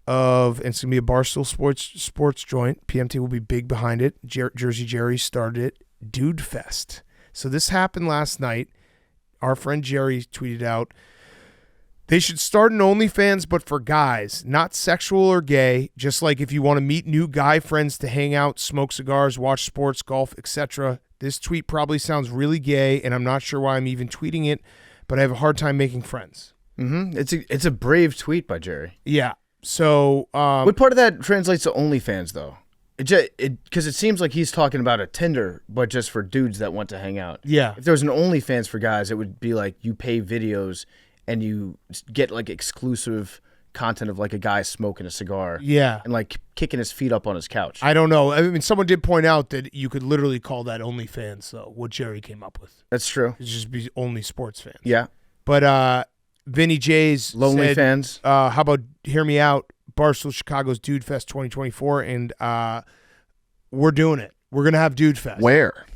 [SPEAKER 1] of, and it's going to be a Barstool sports joint. PMT will be big behind it. Jersey Jerry started it. Dude Fest. So this happened last night. Our friend Jerry tweeted out, they should start an OnlyFans, but for guys, not sexual or gay, just like if you want to meet new guy friends to hang out, smoke cigars, watch sports, golf, etc. This tweet probably sounds really gay, and I'm not sure why I'm even tweeting it, but I have a hard time making friends.
[SPEAKER 2] Mm-hmm. It's a brave tweet by Jerry.
[SPEAKER 1] Yeah. So
[SPEAKER 2] What part of that translates to OnlyFans, though? Because it seems like he's talking about a Tinder, but just for dudes that want to hang out.
[SPEAKER 1] yeah.
[SPEAKER 2] If there was an OnlyFans for guys, it would be like you pay videos and you get like exclusive content of like a guy smoking a cigar
[SPEAKER 1] Yeah.
[SPEAKER 2] and like kicking his feet up on his couch.
[SPEAKER 1] I don't know. I mean, someone did point out that you could literally call that OnlyFans, though, what Jerry came up with.
[SPEAKER 2] That's true.
[SPEAKER 1] It's just be only sports fans.
[SPEAKER 2] Yeah.
[SPEAKER 1] But Vinny J's
[SPEAKER 2] Lonely
[SPEAKER 1] said,
[SPEAKER 2] fans.
[SPEAKER 1] how about hear me out, Barstool Chicago's Dude Fest 2024, and we're doing it. We're gonna have Dude Fest.
[SPEAKER 3] Where?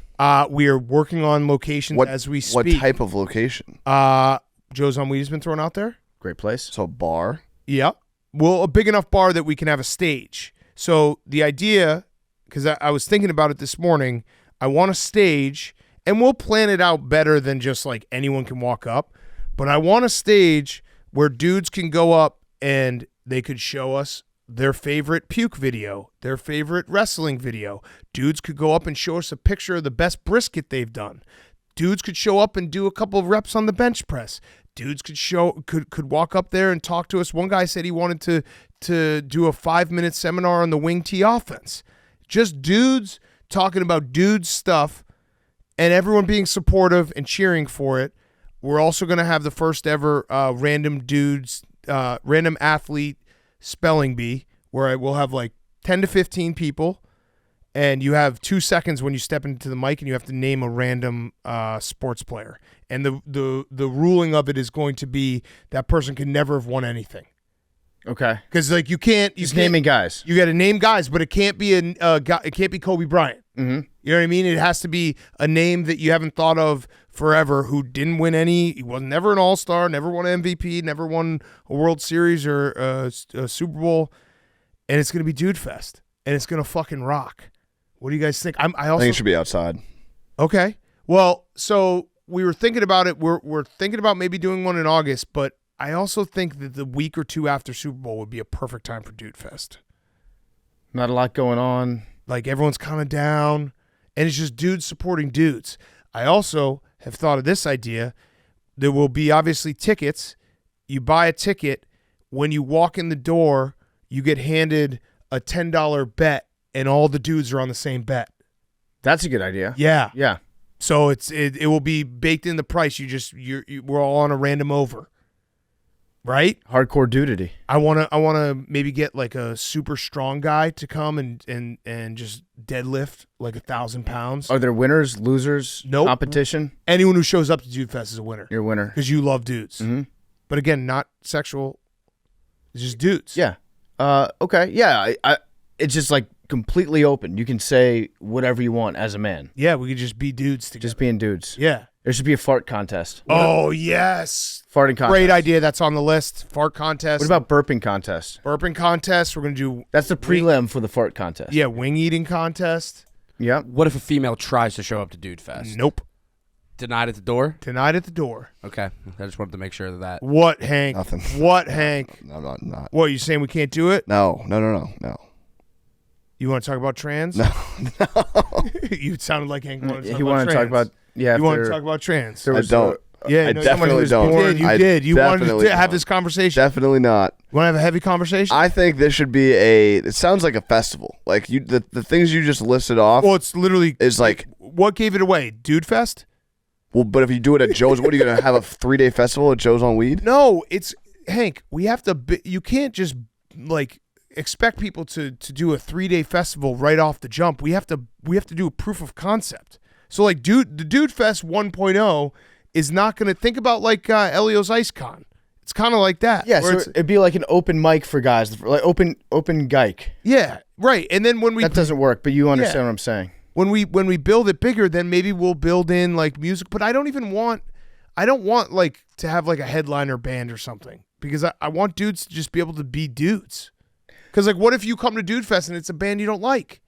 [SPEAKER 1] We are working on locations as we speak.
[SPEAKER 3] What type of location?
[SPEAKER 1] Joe's on Weed has been thrown out there.
[SPEAKER 2] Great place.
[SPEAKER 3] So bar?
[SPEAKER 1] Yeah. Well, a big enough bar that we can have a stage. So the idea, because I was thinking about it this morning, I want a stage, and we'll plan it out better than just like anyone can walk up. But I want a stage where dudes can go up and they could show us their favorite puke video, their favorite wrestling video. Dudes could go up and show us a picture of the best brisket they've done. Dudes could show up and do a couple of reps on the bench press. Dudes could walk up there and talk to us. One guy said he wanted to do a 5-minute seminar on the wing tee offense. Just dudes talking about dudes stuff and everyone being supportive and cheering for it. We're also going to have the first ever random athlete spelling bee, where I will have like 10 to 15 people, and you have 2 seconds when you step into the mic, and you have to name a random sports player. And the ruling of it is going to be that person can never have won anything.
[SPEAKER 2] Okay.
[SPEAKER 1] Because like you can't
[SPEAKER 2] naming guys.
[SPEAKER 1] You got to name guys, but it can't be it can't be Kobe Bryant.
[SPEAKER 2] Mm-hmm.
[SPEAKER 1] You know what I mean? It has to be a name that you haven't thought of forever, who didn't win any. He was never an All-Star, never won an MVP, never won a World Series or a Super Bowl, and it's gonna be Dude Fest, and it's gonna fucking rock. What do you guys think? I
[SPEAKER 3] think it should be outside.
[SPEAKER 1] Okay. Well, so we were thinking about it. We're thinking about maybe doing one in August, but I also think that the week or two after Super Bowl would be a perfect time for Dude Fest.
[SPEAKER 2] Not a lot going on.
[SPEAKER 1] Like everyone's kind of down, and it's just dudes supporting dudes. I also have thought of this idea. There will be obviously tickets. You buy a ticket. When you walk in the door, you get handed a $10 bet, and all the dudes are on the same bet.
[SPEAKER 2] That's a good idea.
[SPEAKER 1] Yeah.
[SPEAKER 2] Yeah.
[SPEAKER 1] So it will be baked in the price. We're all on a random over. Right?
[SPEAKER 2] Hardcore dudity.
[SPEAKER 1] I wanna maybe get like a super strong guy to come and just deadlift like 1,000 pounds.
[SPEAKER 2] Are there winners, losers,
[SPEAKER 1] Nope.
[SPEAKER 2] competition?
[SPEAKER 1] Anyone who shows up to Dude Fest is a winner.
[SPEAKER 2] You're a winner.
[SPEAKER 1] Because you love dudes.
[SPEAKER 2] Mm-hmm.
[SPEAKER 1] But again, not sexual. It's just dudes.
[SPEAKER 2] Yeah. Okay. Yeah. It's just like completely open. You can say whatever you want as a man.
[SPEAKER 1] Yeah, we could just be dudes together.
[SPEAKER 2] Just being dudes.
[SPEAKER 1] Yeah.
[SPEAKER 2] There should be a fart contest.
[SPEAKER 1] Oh, yes.
[SPEAKER 2] Farting contest.
[SPEAKER 1] Great idea. That's on the list. Fart contest.
[SPEAKER 2] What about burping contest?
[SPEAKER 1] burping contest? We're going to do.
[SPEAKER 2] That's the prelim for the fart contest.
[SPEAKER 1] Yeah, wing eating contest.
[SPEAKER 2] Yep.
[SPEAKER 4] What if a female tries to show up to Dude Fest?
[SPEAKER 1] Nope.
[SPEAKER 4] Denied at the door?
[SPEAKER 1] Tonight at the door.
[SPEAKER 4] Okay. I just wanted to make sure of that.
[SPEAKER 1] What, Hank?
[SPEAKER 3] Nothing.
[SPEAKER 1] What, Hank?
[SPEAKER 3] I'm not.
[SPEAKER 1] What, you saying we can't do it?
[SPEAKER 3] No.
[SPEAKER 1] You want to talk about trans?
[SPEAKER 3] No.
[SPEAKER 1] You sounded like Hank wanted to talk
[SPEAKER 2] He
[SPEAKER 1] about
[SPEAKER 2] wanted
[SPEAKER 1] trans.
[SPEAKER 2] to talk about
[SPEAKER 1] you want to talk about trans?
[SPEAKER 2] There
[SPEAKER 3] I
[SPEAKER 2] was
[SPEAKER 3] don't.
[SPEAKER 1] Yeah,
[SPEAKER 3] I
[SPEAKER 1] no,
[SPEAKER 3] definitely don't.
[SPEAKER 1] You did. You wanted to
[SPEAKER 3] definitely
[SPEAKER 1] have
[SPEAKER 3] don't.
[SPEAKER 1] this conversation.
[SPEAKER 3] Definitely not.
[SPEAKER 1] You want to have a heavy conversation?
[SPEAKER 3] I think this should be it sounds like a festival. Like the things you just listed off
[SPEAKER 1] well, it's literally
[SPEAKER 3] is like,
[SPEAKER 1] what gave it away? Dude Fest?
[SPEAKER 3] well, but if you do it at Joe's, what are you going to have a 3-day festival at Joe's on Weed?
[SPEAKER 1] No, it's Hank. We have to. You can't just like expect people to do a 3-day festival right off the jump. We have to do a proof of concept. So like, the Dude Fest 1.0 is not going to think about like Elio's Ice Con. It's kind of like that.
[SPEAKER 2] Yeah,
[SPEAKER 1] where
[SPEAKER 2] so it'd be like an open mic for guys, like open gyke.
[SPEAKER 1] yeah, right. And then when we
[SPEAKER 2] That doesn't work, but you understand what I'm saying.
[SPEAKER 1] when we build it bigger, then maybe we'll build in like music. But I don't want like to have like a headliner band or something, because I want dudes to just be able to be dudes. Because like, what if you come to Dude Fest and it's a band you don't like?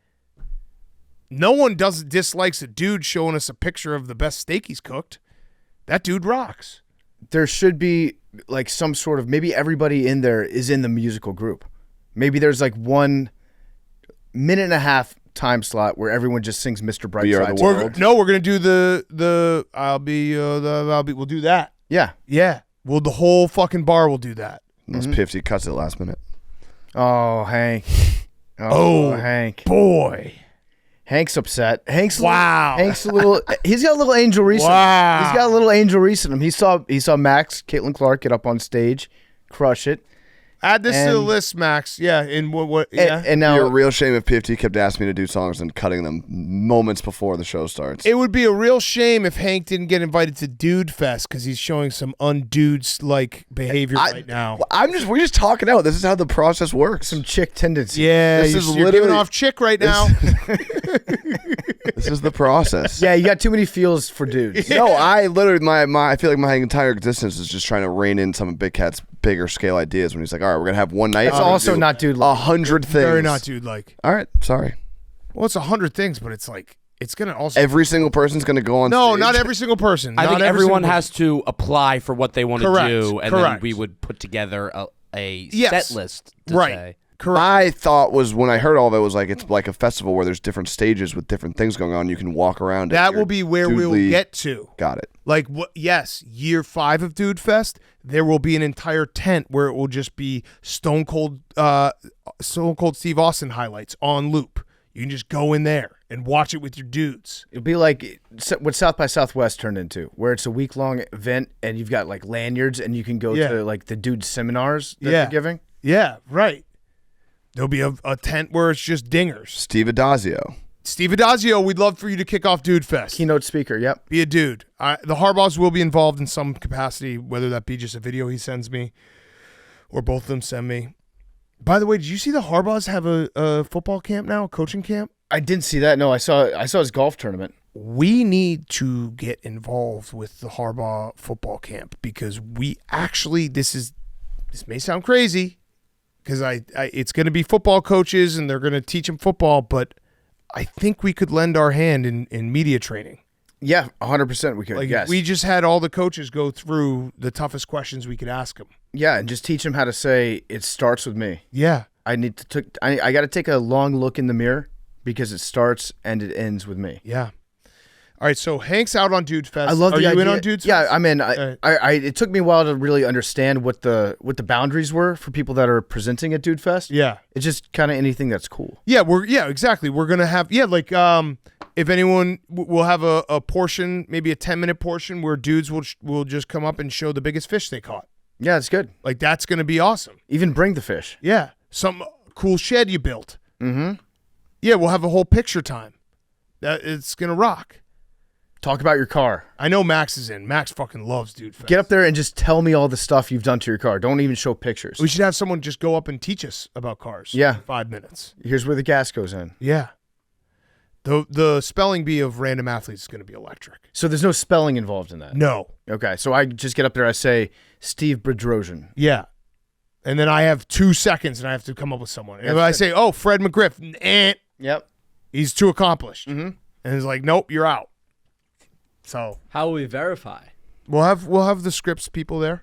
[SPEAKER 1] No one dislikes a dude showing us a picture of the best steak he's cooked. That dude rocks.
[SPEAKER 2] There should be like some sort of, maybe everybody in there is in the musical group. Maybe there's like 1 minute and a half time slot where everyone just sings Mr.
[SPEAKER 3] We Are the
[SPEAKER 2] Brightside's
[SPEAKER 3] World.
[SPEAKER 1] No, we're gonna do we'll do that.
[SPEAKER 2] Yeah.
[SPEAKER 1] Yeah. Well, the whole fucking bar will do that.
[SPEAKER 3] Unless Pifty cuts it last minute.
[SPEAKER 2] Oh, Hank.
[SPEAKER 1] Oh.
[SPEAKER 2] Hank.
[SPEAKER 1] Boy.
[SPEAKER 2] Hank's upset.
[SPEAKER 1] Wow.
[SPEAKER 2] Hank's a little. He's got a little Angel Reese.
[SPEAKER 1] Wow.
[SPEAKER 2] He's got a little Angel Reese in him. He saw Max, Caitlin Clark get up on stage, crush it.
[SPEAKER 1] Add this to the
[SPEAKER 2] And-
[SPEAKER 1] list, Max. Yeah. And what? Yeah.
[SPEAKER 2] And
[SPEAKER 3] It'd be
[SPEAKER 2] now
[SPEAKER 3] a real shame if Pifty kept asking me to do songs and cutting them moments before the show starts.
[SPEAKER 1] It would be a real shame if Hank didn't get invited to Dude Fest because he's showing some undudes like behavior right now.
[SPEAKER 3] We're just talking out. This is how the process works.
[SPEAKER 2] some chick tendency.
[SPEAKER 1] Yeah,
[SPEAKER 3] This
[SPEAKER 1] you're,
[SPEAKER 3] is
[SPEAKER 1] you're giving
[SPEAKER 3] literally-
[SPEAKER 1] off chick right now.
[SPEAKER 3] This is the process.
[SPEAKER 2] Yeah, you got too many feels for dudes.
[SPEAKER 3] No, I literally I feel like my entire existence is just trying to rein in some of Big Cat's bigger scale ideas when he's like, all right, we're gonna have one night.
[SPEAKER 2] It's
[SPEAKER 3] we're gonna
[SPEAKER 2] also
[SPEAKER 3] do
[SPEAKER 2] not dude.
[SPEAKER 3] 100 things.
[SPEAKER 1] Very not dude like.
[SPEAKER 3] All right, sorry.
[SPEAKER 1] Well, it's 100 things, but it's like it's gonna also.
[SPEAKER 3] Every single person's gonna go on.
[SPEAKER 1] No,
[SPEAKER 3] stage.
[SPEAKER 1] not every single person.
[SPEAKER 4] I
[SPEAKER 1] Not
[SPEAKER 4] think
[SPEAKER 1] every
[SPEAKER 4] everyone
[SPEAKER 1] single
[SPEAKER 4] has to apply for what they want to
[SPEAKER 1] Correct,
[SPEAKER 4] do, and then
[SPEAKER 1] correct.
[SPEAKER 4] we would put together a
[SPEAKER 1] Yes.
[SPEAKER 4] set list to
[SPEAKER 1] Right.
[SPEAKER 4] say.
[SPEAKER 3] My thought was when I heard all of it was like it's like a festival where there's different stages with different things going on. You can walk around.
[SPEAKER 1] That will be where we'll get to.
[SPEAKER 3] Got it.
[SPEAKER 1] Like what? Yes, year 5 of Dude Fest, there will be an entire tent where it will just be Stone Cold Steve Austin highlights on loop. You can just go in there and watch it with your dudes.
[SPEAKER 2] It'd be like what South by Southwest turned into, where it's a week-long event and you've got like lanyards and you can go
[SPEAKER 1] Yeah.
[SPEAKER 2] to like the dude seminars that
[SPEAKER 1] Yeah.
[SPEAKER 2] they're giving.
[SPEAKER 1] Yeah, right. There'll be a tent where it's just dingers.
[SPEAKER 3] Steve Adazio.
[SPEAKER 1] Steve Adazio, we'd love for you to kick off Dude Fest.
[SPEAKER 2] Keynote speaker, yep.
[SPEAKER 1] Be a dude. The Harbaughs will be involved in some capacity, whether that be just a video he sends me or both of them send me. By the way, did you see the Harbaughs have a football camp now, a coaching camp?
[SPEAKER 2] I didn't see that. No, I saw his golf tournament.
[SPEAKER 1] We need to get involved with the Harbaugh football camp because we actually, this may sound crazy because it's going to be football coaches and they're going to teach them football, but I think we could lend our hand in media training.
[SPEAKER 2] Yeah, 100% we could.
[SPEAKER 1] Like
[SPEAKER 2] yes.
[SPEAKER 1] we just had all the coaches go through the toughest questions we could ask them.
[SPEAKER 2] Yeah, and just teach them how to say it starts with me.
[SPEAKER 1] Yeah.
[SPEAKER 2] I got to take a long look in the mirror because it starts and it ends with me.
[SPEAKER 1] Yeah. All right, so Hank's out on Dude Fest.
[SPEAKER 2] I love the
[SPEAKER 1] Are you
[SPEAKER 2] idea.
[SPEAKER 1] in on Dude Fest?
[SPEAKER 2] Yeah, I'm in.
[SPEAKER 1] Right.
[SPEAKER 2] It took me a while to really understand what the boundaries were for people that are presenting at Dude Fest.
[SPEAKER 1] Yeah.
[SPEAKER 2] It's just kind of anything that's cool.
[SPEAKER 1] Yeah, exactly. We're gonna have if anyone we'll have a portion, maybe a 10-minute portion where dudes will just come up and show the biggest fish they caught.
[SPEAKER 2] Yeah, it's good.
[SPEAKER 1] Like that's gonna be awesome.
[SPEAKER 2] Even bring the fish.
[SPEAKER 1] Yeah, some cool shed you built.
[SPEAKER 2] Mm-hmm.
[SPEAKER 1] Yeah, we'll have a whole picture time. It's gonna rock.
[SPEAKER 2] Talk about your car.
[SPEAKER 1] I know Max is in. Max fucking loves Dude Fest.
[SPEAKER 2] Get up there and just tell me all the stuff you've done to your car. Don't even show pictures.
[SPEAKER 1] We should have someone just go up and teach us about cars.
[SPEAKER 2] Yeah.
[SPEAKER 1] For 5 minutes.
[SPEAKER 2] Here's where the gas goes in.
[SPEAKER 1] Yeah. The spelling bee of random athletes is going to be electric.
[SPEAKER 2] So there's no spelling involved in that?
[SPEAKER 1] No.
[SPEAKER 2] Okay, so I just get up there, I say, Steve Bedrosian.
[SPEAKER 1] Yeah. And then I have 2 seconds and I have to come up with someone. And if
[SPEAKER 2] That's
[SPEAKER 1] I
[SPEAKER 2] good.
[SPEAKER 1] say, oh, Fred McGriff,
[SPEAKER 2] Yep.
[SPEAKER 1] he's too accomplished.
[SPEAKER 2] Mm-hmm.
[SPEAKER 1] And he's like, nope, you're out. So
[SPEAKER 5] How will we verify?
[SPEAKER 1] we'll have the scripts people there.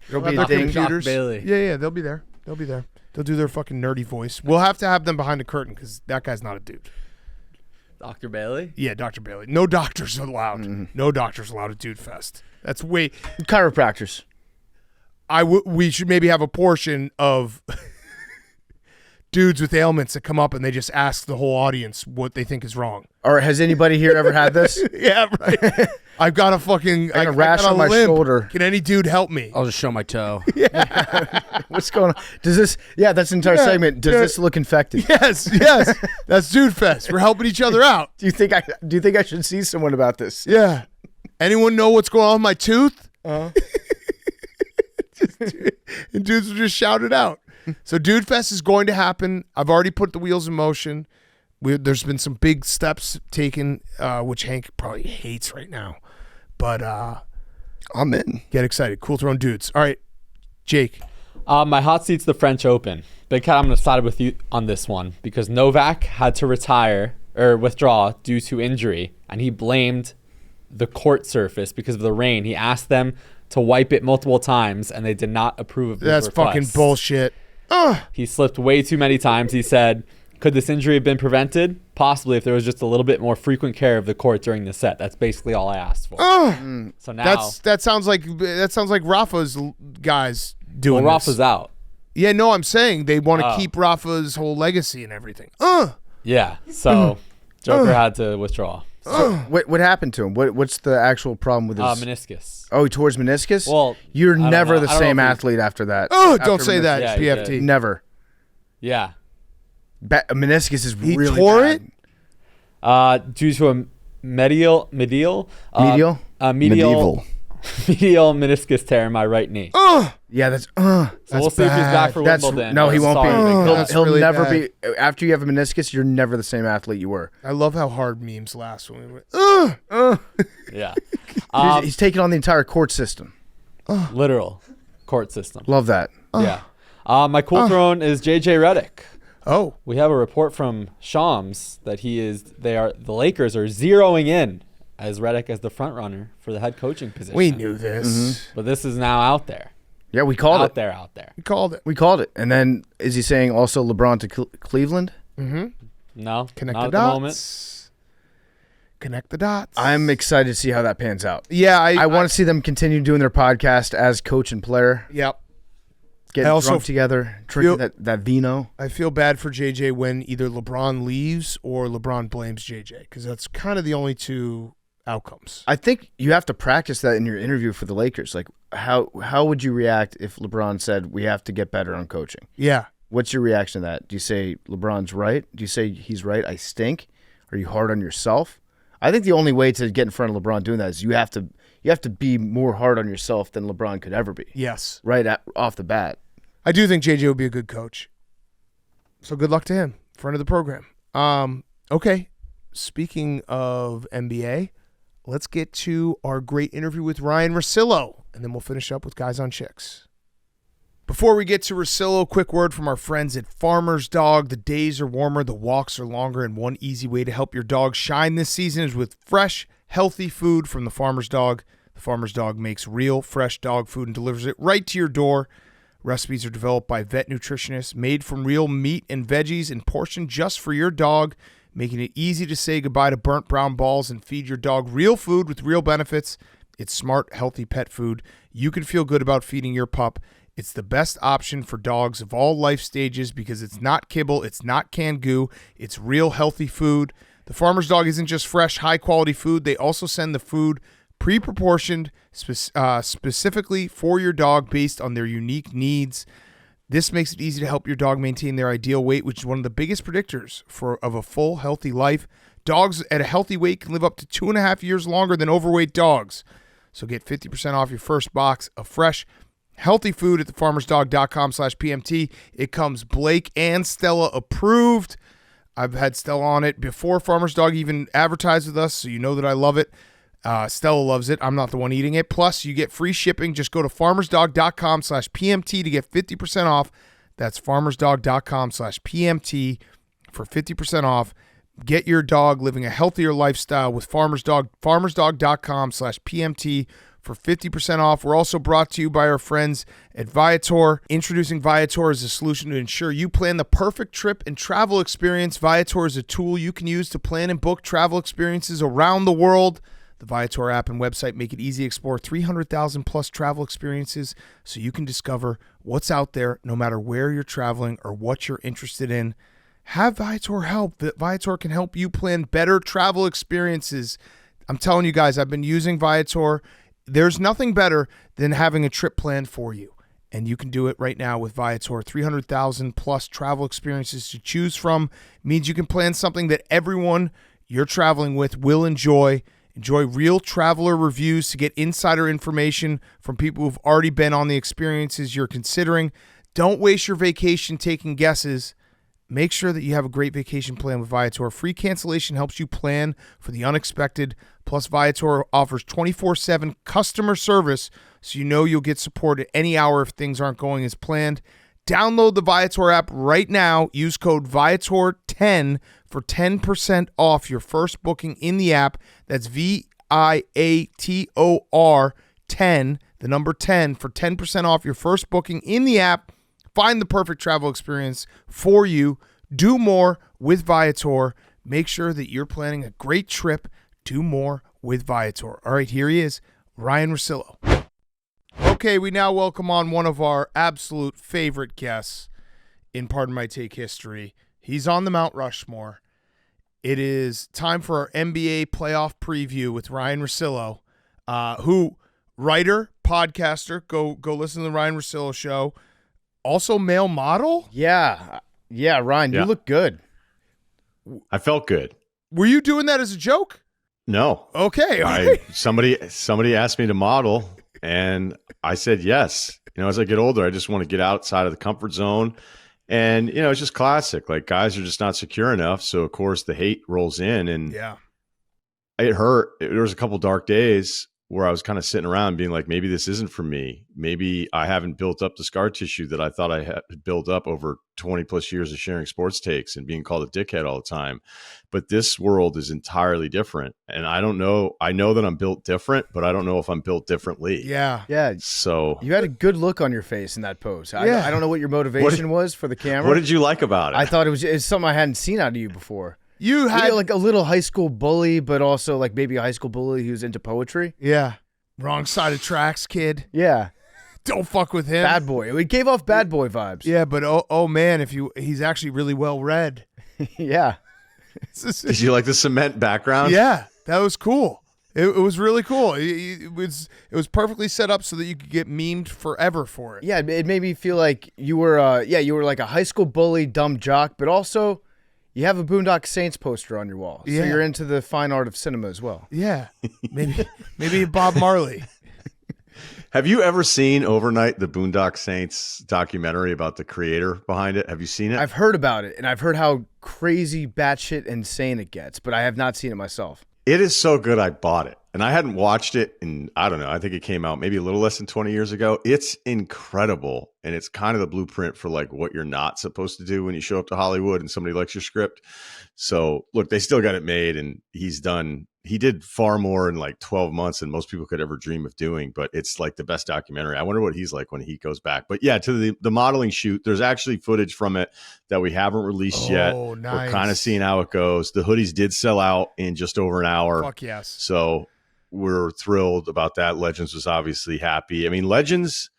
[SPEAKER 2] There'll
[SPEAKER 5] What
[SPEAKER 2] be a
[SPEAKER 5] about
[SPEAKER 2] ding.
[SPEAKER 5] Doc
[SPEAKER 1] Computers.
[SPEAKER 5] Bailey?
[SPEAKER 1] Yeah, they'll be there. They'll do their fucking nerdy voice. We'll have to have them behind the curtain because that guy's not a dude.
[SPEAKER 5] Dr. Bailey?
[SPEAKER 1] Yeah, Dr. Bailey. No doctors allowed.
[SPEAKER 2] Mm-hmm.
[SPEAKER 1] No doctors allowed at Dude Fest. That's way.
[SPEAKER 2] Chiropractors.
[SPEAKER 1] We should maybe have a portion of dudes with ailments that come up and they just ask the whole audience what they think is wrong.
[SPEAKER 2] Or has anybody here ever had this?
[SPEAKER 1] Yeah, right. I've got a fucking
[SPEAKER 2] I got a rash on my shoulder.
[SPEAKER 1] Can any dude help me?
[SPEAKER 4] I'll just show my toe.
[SPEAKER 2] What's going on? Does this? Yeah, that's the entire segment. Does this look infected?
[SPEAKER 1] Yes. That's Dude Fest. We're helping each other out.
[SPEAKER 2] Do you think I should see someone about this?
[SPEAKER 1] Yeah. Anyone know what's going on with my tooth?
[SPEAKER 2] Uh-huh.
[SPEAKER 1] And dudes will just shout it out. So Dude Fest is going to happen. I've already put the wheels in motion. There's been some big steps taken, which Hank probably hates right now. But
[SPEAKER 3] I'm in.
[SPEAKER 1] get excited. Cool Throne dudes. All right, Jake.
[SPEAKER 5] My hot seat's the French Open. Big Cat, I'm going to side with you on this one because Novak had to withdraw due to injury, and he blamed the court surface because of the rain. He asked them to wipe it multiple times, and they did not approve of his
[SPEAKER 1] That's
[SPEAKER 5] request.
[SPEAKER 1] fucking bullshit.
[SPEAKER 5] He slipped way too many times. He said, could this injury have been prevented? Possibly if there was just a little bit more frequent care of the court during the set. That's basically all I asked for. So now
[SPEAKER 1] That sounds like Rafa's guys doing this.
[SPEAKER 5] Rafa's out.
[SPEAKER 1] Yeah, no, I'm saying they want to keep Rafa's whole legacy and everything.
[SPEAKER 5] Yeah. So Joker had to withdraw.
[SPEAKER 2] What happened to him? What's the actual problem with his
[SPEAKER 5] Meniscus.
[SPEAKER 2] Oh, he tore his meniscus?
[SPEAKER 5] Well,
[SPEAKER 2] you're
[SPEAKER 5] I don't
[SPEAKER 2] never
[SPEAKER 5] know.
[SPEAKER 2] the
[SPEAKER 5] I don't
[SPEAKER 2] same
[SPEAKER 5] know if he-
[SPEAKER 2] athlete after that.
[SPEAKER 1] Don't
[SPEAKER 2] After
[SPEAKER 1] say that,
[SPEAKER 5] Yeah, he
[SPEAKER 1] PFT.
[SPEAKER 5] did.
[SPEAKER 2] Never.
[SPEAKER 5] Yeah.
[SPEAKER 2] Meniscus is
[SPEAKER 1] He
[SPEAKER 2] really
[SPEAKER 1] tore
[SPEAKER 2] bad.
[SPEAKER 5] it due to a medial
[SPEAKER 2] Medial?
[SPEAKER 5] medial
[SPEAKER 3] Medieval.
[SPEAKER 5] medial meniscus tear in my right knee.
[SPEAKER 2] Yeah, that's
[SPEAKER 5] So we'll see if he's back for
[SPEAKER 2] that's
[SPEAKER 5] Wimbledon.
[SPEAKER 2] no, he won't
[SPEAKER 5] Sorry,
[SPEAKER 2] be.
[SPEAKER 5] Big Cat.
[SPEAKER 1] That's
[SPEAKER 2] He'll
[SPEAKER 1] really
[SPEAKER 2] never
[SPEAKER 1] bad.
[SPEAKER 2] be. After you have a meniscus, you're never the same athlete you were.
[SPEAKER 1] I love how hard memes last when we went.
[SPEAKER 5] Yeah.
[SPEAKER 2] He's taking on the entire court system.
[SPEAKER 5] Literal court system.
[SPEAKER 2] Love that.
[SPEAKER 5] Yeah. My cool throne is JJ Redick.
[SPEAKER 1] Oh,
[SPEAKER 5] We have a report from Shams that the Lakers are zeroing in as Redick as the front runner for the head coaching position.
[SPEAKER 1] we knew this.
[SPEAKER 5] But this is now out there.
[SPEAKER 2] Yeah, we called
[SPEAKER 5] Out
[SPEAKER 2] it.
[SPEAKER 5] there, out there.
[SPEAKER 1] We called it.
[SPEAKER 2] We called it. And then is he saying also LeBron to Cleveland?
[SPEAKER 5] No,
[SPEAKER 1] Connect
[SPEAKER 5] not
[SPEAKER 1] the
[SPEAKER 5] at the moment.
[SPEAKER 1] dots. Connect the dots.
[SPEAKER 2] I'm excited to see how that pans out.
[SPEAKER 1] Yeah,
[SPEAKER 2] I want to see them continue doing their podcast as coach and player,
[SPEAKER 1] Yep.
[SPEAKER 2] getting
[SPEAKER 1] I also
[SPEAKER 2] drunk together, drinking that vino.
[SPEAKER 1] I feel bad for JJ when either LeBron leaves or LeBron blames JJ because that's kind of the only two outcomes.
[SPEAKER 2] I think you have to practice that in your interview for the Lakers. Like, how would you react if LeBron said, we have to get better on coaching?
[SPEAKER 1] Yeah.
[SPEAKER 2] What's your reaction to that? Do you say LeBron's right? Do you say he's right? I stink? Are you hard on yourself? I think the only way to get in front of LeBron doing that is you have to be more hard on yourself than LeBron could ever be.
[SPEAKER 1] Yes.
[SPEAKER 2] Right off the bat.
[SPEAKER 1] I do think JJ would be a good coach. So good luck to him, friend of the program. Okay, speaking of NBA, let's get to our great interview with Ryen Russillo, and then we'll finish up with Guys on Chicks. Before we get to Russillo, quick word from our friends at Farmer's Dog. The days are warmer, the walks are longer, and one easy way to help your dog shine this season is with fresh, healthy food from the Farmer's Dog. The Farmer's Dog makes real, fresh dog food and delivers it right to your door. Recipes are developed by vet nutritionists, made from real meat and veggies and portioned just for your dog, making it easy to say goodbye to burnt brown balls and feed your dog real food with real benefits. It's smart, healthy pet food. You can feel good about feeding your pup. It's the best option for dogs of all life stages because it's not kibble, it's not canned goo, it's real healthy food. The Farmer's Dog isn't just fresh, high-quality food. They also send the food pre-proportioned specifically for your dog based on their unique needs. This makes it easy to help your dog maintain their ideal weight, which is one of the biggest predictors of a full, healthy life. Dogs at a healthy weight can live up to 2.5 years longer than overweight dogs. So get 50% off your first box of fresh, healthy food at thefarmersdog.com/PMT. It comes Blake and Stella approved. I've had Stella on it before Farmer's Dog even advertised with us, so you know that I love it. Stella loves it. I'm not the one eating it. Plus, you get free shipping. Just go to farmersdog.com/PMT to get 50% off. That's farmersdog.com/PMT for 50% off. Get your dog living a healthier lifestyle with Farmer's Dog. farmersdog.com/PMT for 50% off. We're also brought to you by our friends at Viator. Introducing Viator as a solution to ensure you plan the perfect trip and travel experience. Viator is a tool you can use to plan and book travel experiences around the world. The Viator app and website make it easy to explore 300,000 plus travel experiences so you can discover what's out there no matter where you're traveling or what you're interested in. Have Viator help. Viator can help you plan better travel experiences. I'm telling you guys, I've been using Viator. There's nothing better than having a trip planned for you. And you can do it right now with Viator. 300,000 plus travel experiences to choose from means you can plan something that everyone you're traveling with will enjoy. Enjoy real traveler reviews to get insider information from people who've already been on the experiences you're considering. Don't waste your vacation taking guesses. Make sure that you have a great vacation plan with Viator. Free cancellation helps you plan for the unexpected. Plus, Viator offers 24/7 customer service, so you know you'll get support at any hour if things aren't going as planned. Download the Viator app right now. Use code Viator10 for 10% off your first booking in the app. That's Viator 10, the number 10, for 10% off your first booking in the app. Find the perfect travel experience for you. Do more with Viator. Make sure that you're planning a great trip. Do more with Viator. All right, here he is, Ryen Russillo. Okay, we now welcome on one of our absolute favorite guests in Pardon My Take history. He's on the Mt Rushmore. It is time for our NBA playoff preview with Ryen Russillo, who, writer, podcaster, go listen to the Ryen Russillo show. Also male model?
[SPEAKER 2] Yeah, Ryan, you look good.
[SPEAKER 7] I felt good.
[SPEAKER 1] Were you doing that as a joke?
[SPEAKER 7] No.
[SPEAKER 1] Okay. All right.
[SPEAKER 7] Somebody asked me to model, and I said yes. As I get older, I just want to get outside of the comfort zone. And, it's just classic. Like, guys are just not secure enough. So, of course, the hate rolls in. And
[SPEAKER 1] yeah,
[SPEAKER 7] it hurt. There was a couple dark days where I was kind of sitting around being like, maybe this isn't for me. Maybe I haven't built up the scar tissue that I thought I had built up over 20 plus years of sharing sports takes and being called a dickhead all the time. But this world is entirely different. And I don't know. I know that I'm built different, but I don't know if I'm built differently.
[SPEAKER 1] Yeah.
[SPEAKER 7] So
[SPEAKER 2] you had a good look on your face in that pose. I don't know what your motivation was for the camera.
[SPEAKER 7] What did you like about it?
[SPEAKER 2] I thought it's something I hadn't seen out of you before.
[SPEAKER 1] You had
[SPEAKER 2] like a little high school bully, but also like maybe a high school bully who's into poetry.
[SPEAKER 1] Yeah. Wrong side of tracks, kid.
[SPEAKER 2] Yeah.
[SPEAKER 1] Don't fuck with him.
[SPEAKER 2] Bad boy. It gave off bad boy vibes.
[SPEAKER 1] Yeah, but oh man, he's actually really well read.
[SPEAKER 2] Yeah.
[SPEAKER 7] Did you like the cement background?
[SPEAKER 1] Yeah, that was cool. It was really cool. It was perfectly set up so that you could get memed forever for it.
[SPEAKER 2] Yeah, it made me feel like you were like a high school bully, dumb jock, but also you have a Boondock Saints poster on your wall. So you're into the fine art of cinema as well.
[SPEAKER 1] Yeah. Maybe Bob Marley.
[SPEAKER 7] Have you ever seen Overnight, the Boondock Saints documentary about the creator behind it? Have you seen it?
[SPEAKER 2] I've heard about it, and I've heard how crazy, batshit insane it gets, but I have not seen it myself.
[SPEAKER 7] It is so good, I bought it. And I hadn't watched it in, I don't know, I think it came out maybe a little less than 20 years ago. It's incredible. And it's kind of the blueprint for like what you're not supposed to do when you show up to Hollywood and somebody likes your script. So look, they still got it made, and he did far more in like 12 months than most people could ever dream of doing, but it's like the best documentary. I wonder what he's like when he goes back. But yeah, to the modeling shoot, there's actually footage from it that we haven't released yet.
[SPEAKER 1] Nice.
[SPEAKER 7] We're kind of seeing how it goes. The hoodies did sell out in just over an hour.
[SPEAKER 1] Fuck yes.
[SPEAKER 7] So we're thrilled about that. Legends was obviously happy. I mean, Legends,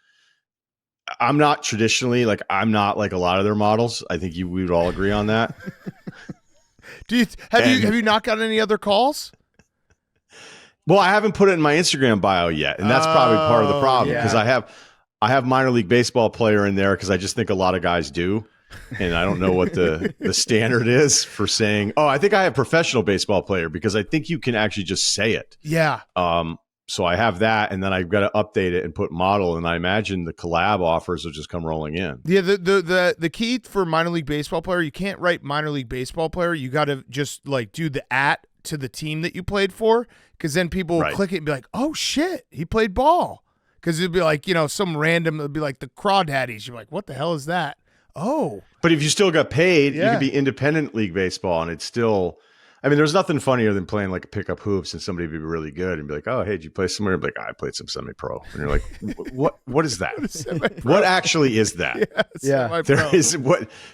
[SPEAKER 7] I'm not like a lot of their models. I think we would all agree on that.
[SPEAKER 1] Have you not got any other calls?
[SPEAKER 7] Well, I haven't put it in my Instagram bio yet, and that's probably part of the problem because I have minor league baseball player in there because I just think a lot of guys do, and I don't know what the standard is for saying, oh, I think I have professional baseball player because I think you can actually just say it.
[SPEAKER 1] Yeah.
[SPEAKER 7] So I have that, and then I've got to update it and put model, and I imagine the collab offers will just come rolling in.
[SPEAKER 1] Yeah, the key for minor league baseball player, you can't write minor league baseball player. You got to just like do the @ to the team that you played for, because then people will click it and be like, oh shit, he played ball. Because it'd be like, some random, it'd be like the Crawdaddies. You're like, what the hell is that? Oh.
[SPEAKER 7] But if you still got paid, you could be independent league baseball, and it's still, I mean, there's nothing funnier than playing like a pickup hoops and somebody would be really good and be like, oh, hey, did you play somewhere? I'd be like, I played some semi-pro. And you're like, what is that? What actually is that?
[SPEAKER 1] Yeah.
[SPEAKER 7] There is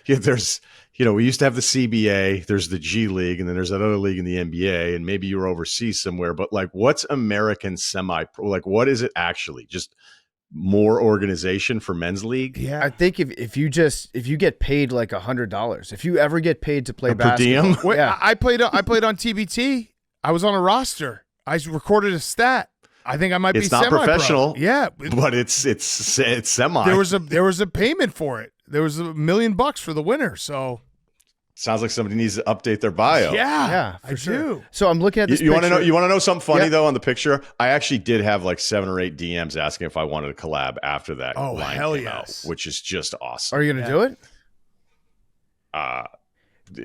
[SPEAKER 7] there's, we used to have the CBA, there's the G League, and then there's that other league in the NBA, and maybe you're overseas somewhere, but like what's American semi-pro? Like what is it actually? Just more organization for men's league?
[SPEAKER 2] Yeah, I think if you get paid like $100, if you ever get paid to play
[SPEAKER 7] Per
[SPEAKER 2] basketball,
[SPEAKER 7] diem?
[SPEAKER 1] Wait, I played on TBT. I was on a roster. I recorded a stat. I think I might be
[SPEAKER 7] It's not
[SPEAKER 1] semi-pro.
[SPEAKER 7] professional.
[SPEAKER 1] Yeah,
[SPEAKER 7] But it's semi.
[SPEAKER 1] there was a payment for it. There was $1 million for the winner. So
[SPEAKER 7] sounds like somebody needs to update their bio.
[SPEAKER 1] yeah,
[SPEAKER 2] for
[SPEAKER 1] I
[SPEAKER 2] sure.
[SPEAKER 1] do.
[SPEAKER 2] So I'm looking at this.
[SPEAKER 7] You want to know?
[SPEAKER 2] picture.
[SPEAKER 7] You want to know something funny
[SPEAKER 2] Yeah.
[SPEAKER 7] though? On the picture, I actually did have like 7 or 8 DMs asking if I wanted to collab after that.
[SPEAKER 1] Oh,
[SPEAKER 7] line
[SPEAKER 1] hell
[SPEAKER 7] came
[SPEAKER 1] yes.
[SPEAKER 7] out, which is just awesome.
[SPEAKER 2] Are you going to do it?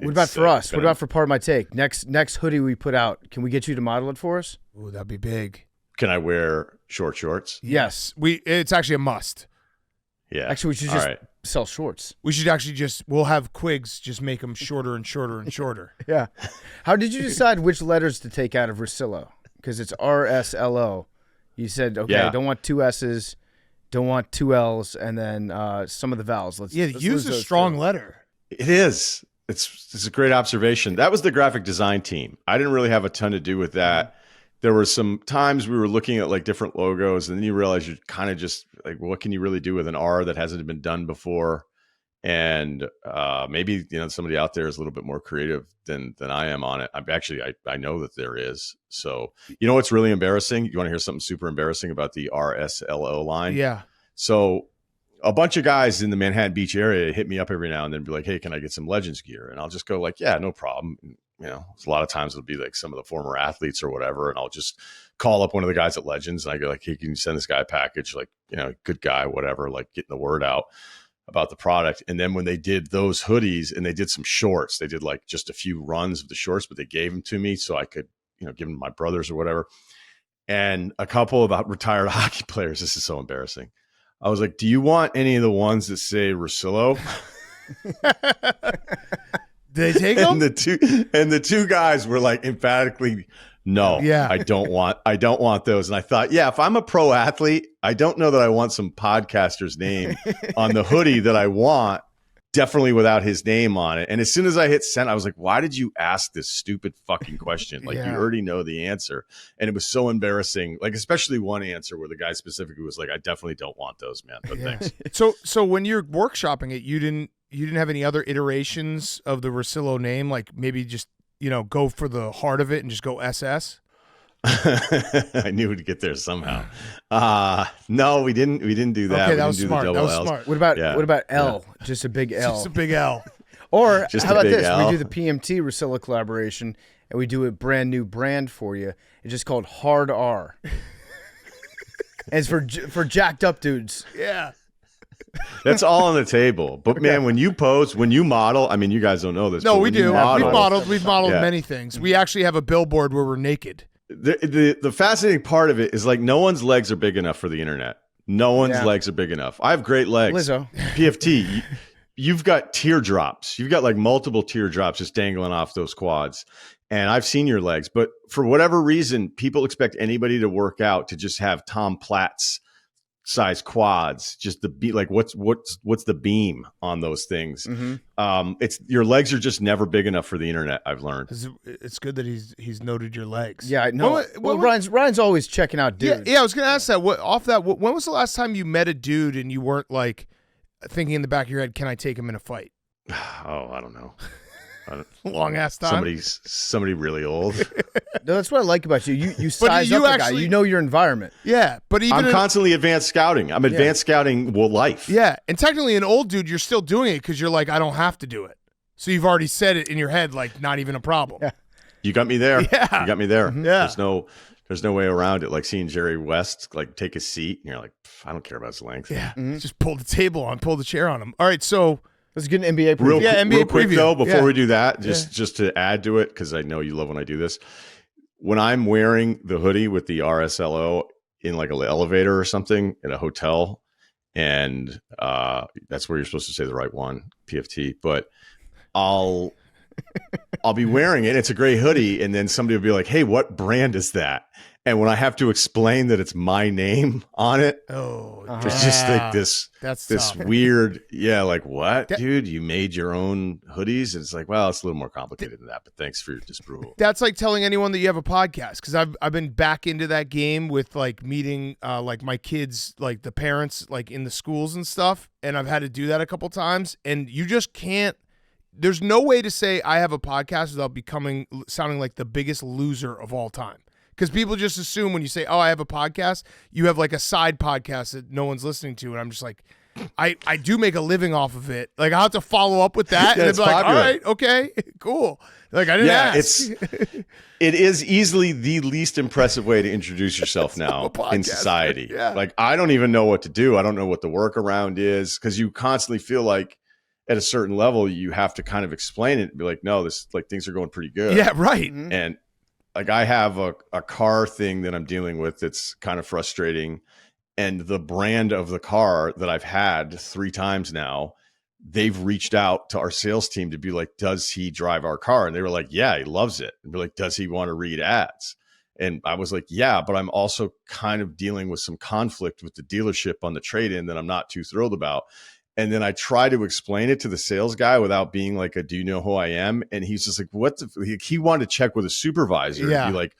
[SPEAKER 2] What about for us? What about for Part of My Take? Next hoodie we put out, can we get you to model it for us?
[SPEAKER 1] Ooh, that'd be big.
[SPEAKER 7] Can I wear short shorts?
[SPEAKER 2] Yes.
[SPEAKER 1] It's actually a must.
[SPEAKER 7] Yeah.
[SPEAKER 2] Actually, we should
[SPEAKER 7] All
[SPEAKER 2] just
[SPEAKER 7] right.
[SPEAKER 2] sell shorts.
[SPEAKER 1] We should actually we'll have Quigs just make them shorter and shorter and shorter.
[SPEAKER 2] Yeah. How did you decide which letters to take out of Russillo? Because it's RSLO. You said, okay, don't want 2 S's, don't want 2 L's, and then some of the vowels. Let's
[SPEAKER 1] Use
[SPEAKER 2] lose
[SPEAKER 1] a
[SPEAKER 2] those
[SPEAKER 1] strong
[SPEAKER 2] 2.
[SPEAKER 1] letter.
[SPEAKER 7] It is. It's a great observation. That was the graphic design team. I didn't really have a ton to do with that. There were some times we were looking at like different logos, and then you realize you're kind of just like, what can you really do with an R that hasn't been done before? And maybe somebody out there is a little bit more creative than I am on it. I know that there is. So what's really embarrassing? You want to hear something super embarrassing about the RSLO line?
[SPEAKER 1] Yeah.
[SPEAKER 7] So a bunch of guys in the Manhattan Beach area hit me up every now and then, be like, hey, can I get some Legends gear? And I'll just go like, yeah, no problem. A lot of times it'll be like some of the former athletes or whatever. And I'll just call up one of the guys at Legends and I go like, hey, can you send this guy a package? Like, good guy, whatever, like getting the word out about the product. And then when they did those hoodies and they did some shorts, they did like just a few runs of the shorts, but they gave them to me so I could, give them to my brothers or whatever. And a couple of retired hockey players, this is so embarrassing. I was like, do you want any of the ones that say Russillo?
[SPEAKER 1] Did they take them?
[SPEAKER 7] And the two guys were like emphatically, no,
[SPEAKER 1] Yeah.
[SPEAKER 7] I don't want those. And I thought, yeah, if I'm a pro athlete, I don't know that I want some podcaster's name on the hoodie that I want, definitely without his name on it. And as soon as I hit send, I was like, why did you ask this stupid fucking question? Like,
[SPEAKER 1] Yeah.
[SPEAKER 7] you already know the answer. And it was so embarrassing. Like, especially one answer where the guy specifically was like, I definitely don't want those, man. But thanks.
[SPEAKER 1] So when you're workshopping it, you didn't have any other iterations of the Russillo name, like maybe just go for the heart of it and just go SS?
[SPEAKER 7] I knew we'd get there somehow. No, we didn't do that.
[SPEAKER 1] Okay,
[SPEAKER 7] We
[SPEAKER 1] that
[SPEAKER 7] didn't
[SPEAKER 1] was
[SPEAKER 7] do the
[SPEAKER 1] smart. That
[SPEAKER 7] double
[SPEAKER 1] was
[SPEAKER 7] Ls.
[SPEAKER 1] smart.
[SPEAKER 2] What about L? Just a big L.
[SPEAKER 1] Just a big L.
[SPEAKER 2] Or
[SPEAKER 7] Just
[SPEAKER 2] how
[SPEAKER 7] a
[SPEAKER 2] about
[SPEAKER 7] big
[SPEAKER 2] this?
[SPEAKER 7] L.
[SPEAKER 2] We do the PMT Russillo collaboration, and we do a brand new brand for you. It's just called Hard R. And it's for jacked up dudes.
[SPEAKER 1] Yeah.
[SPEAKER 7] That's all on the table. But man, when you pose, when you model, I mean, you guys don't know this.
[SPEAKER 1] No,
[SPEAKER 7] but
[SPEAKER 1] we
[SPEAKER 7] when you
[SPEAKER 1] do. We've modeled
[SPEAKER 7] Yeah.
[SPEAKER 1] many things. We actually have a billboard where we're naked.
[SPEAKER 7] The fascinating part of it is like no one's legs are big enough for the internet. No one's legs are big enough. I have great legs.
[SPEAKER 2] Lizzo.
[SPEAKER 7] PFT, you've got teardrops. You've got like multiple teardrops just dangling off those quads. And I've seen your legs, but for whatever reason, people expect anybody to work out to just have Tom Platz size quads. Just the beat, like what's the beam on those things? It's your legs are just never big enough for the internet. I've learned.
[SPEAKER 1] It's good that he's noted your legs.
[SPEAKER 2] Yeah, I know. Well, Ryan's always checking out dudes.
[SPEAKER 1] Yeah, I was gonna ask that. When was the last time you met a dude and you weren't like thinking in the back of your head, can I take him in a fight?
[SPEAKER 7] Oh, I don't know.
[SPEAKER 1] Long ass time.
[SPEAKER 7] Somebody really old.
[SPEAKER 2] No, that's what I like about you. You size up a guy. You know your environment.
[SPEAKER 1] Yeah, but even
[SPEAKER 7] I'm constantly advanced scouting. I'm advanced scouting life.
[SPEAKER 1] Yeah, and technically an old dude, you're still doing it because you're like, I don't have to do it. So you've already said it in your head, like not even a problem.
[SPEAKER 2] Yeah.
[SPEAKER 7] You got me there.
[SPEAKER 1] Yeah.
[SPEAKER 7] You got me there.
[SPEAKER 1] Yeah.
[SPEAKER 7] There's no way around it. Like seeing Jerry West like take a seat, and you're like, I don't care about his length.
[SPEAKER 1] Yeah, just pull the chair on him. All right, so
[SPEAKER 2] let's get an NBA preview.
[SPEAKER 1] NBA
[SPEAKER 7] real quick
[SPEAKER 1] preview.
[SPEAKER 7] though, before
[SPEAKER 1] Yeah.
[SPEAKER 7] we do that, just to add to it, because I know you love when I do this. When I'm wearing the hoodie with the RSLO in like an elevator or something at a hotel, and that's where you're supposed to say the right one, PFT, but I'll be wearing it. It's a gray hoodie, and then somebody will be like, "Hey, what brand is that?" And when I have to explain that it's my name on it, it's just like this
[SPEAKER 1] tough.
[SPEAKER 7] weird, like what, dude? You made your own hoodies? And it's like, well, it's a little more complicated than that. But thanks for your disapproval.
[SPEAKER 1] That's like telling anyone that you have a podcast, because I've been back into that game with like meeting like my kids, like the parents, like in the schools and stuff, and I've had to do that a couple times, and you just can't. There's no way to say I have a podcast without sounding like the biggest loser of all time. Because people just assume when you say, oh, I have a podcast, you have like a side podcast that no one's listening to. And I'm just like, I do make a living off of it. Like, I'll have to follow up with that.
[SPEAKER 7] Yeah,
[SPEAKER 1] and
[SPEAKER 7] it's
[SPEAKER 1] they'll be like,
[SPEAKER 7] popular.
[SPEAKER 1] all right, okay, cool. Like, I didn't ask.
[SPEAKER 7] It is easily the least impressive way to introduce yourself now in society.
[SPEAKER 1] Yeah.
[SPEAKER 7] Like, I don't even know what to do. I don't know what the workaround is, because you constantly feel like at a certain level, you have to kind of explain it and be like, no, this, like, things are going pretty good.
[SPEAKER 1] Yeah, right.
[SPEAKER 7] And like, I have a car thing that I'm dealing with that's kind of frustrating. And the brand of the car that I've had 3 times now, they've reached out to our sales team to be like, does he drive our car? And they were like, yeah, he loves it. And be like, does he want to read ads? And I was like, yeah, but I'm also kind of dealing with some conflict with the dealership on the trade-in that I'm not too thrilled about. And then I try to explain it to the sales guy without being like, do you know who I am? And he's just like, he wanted to check with a supervisor.
[SPEAKER 1] Yeah.
[SPEAKER 7] And be like,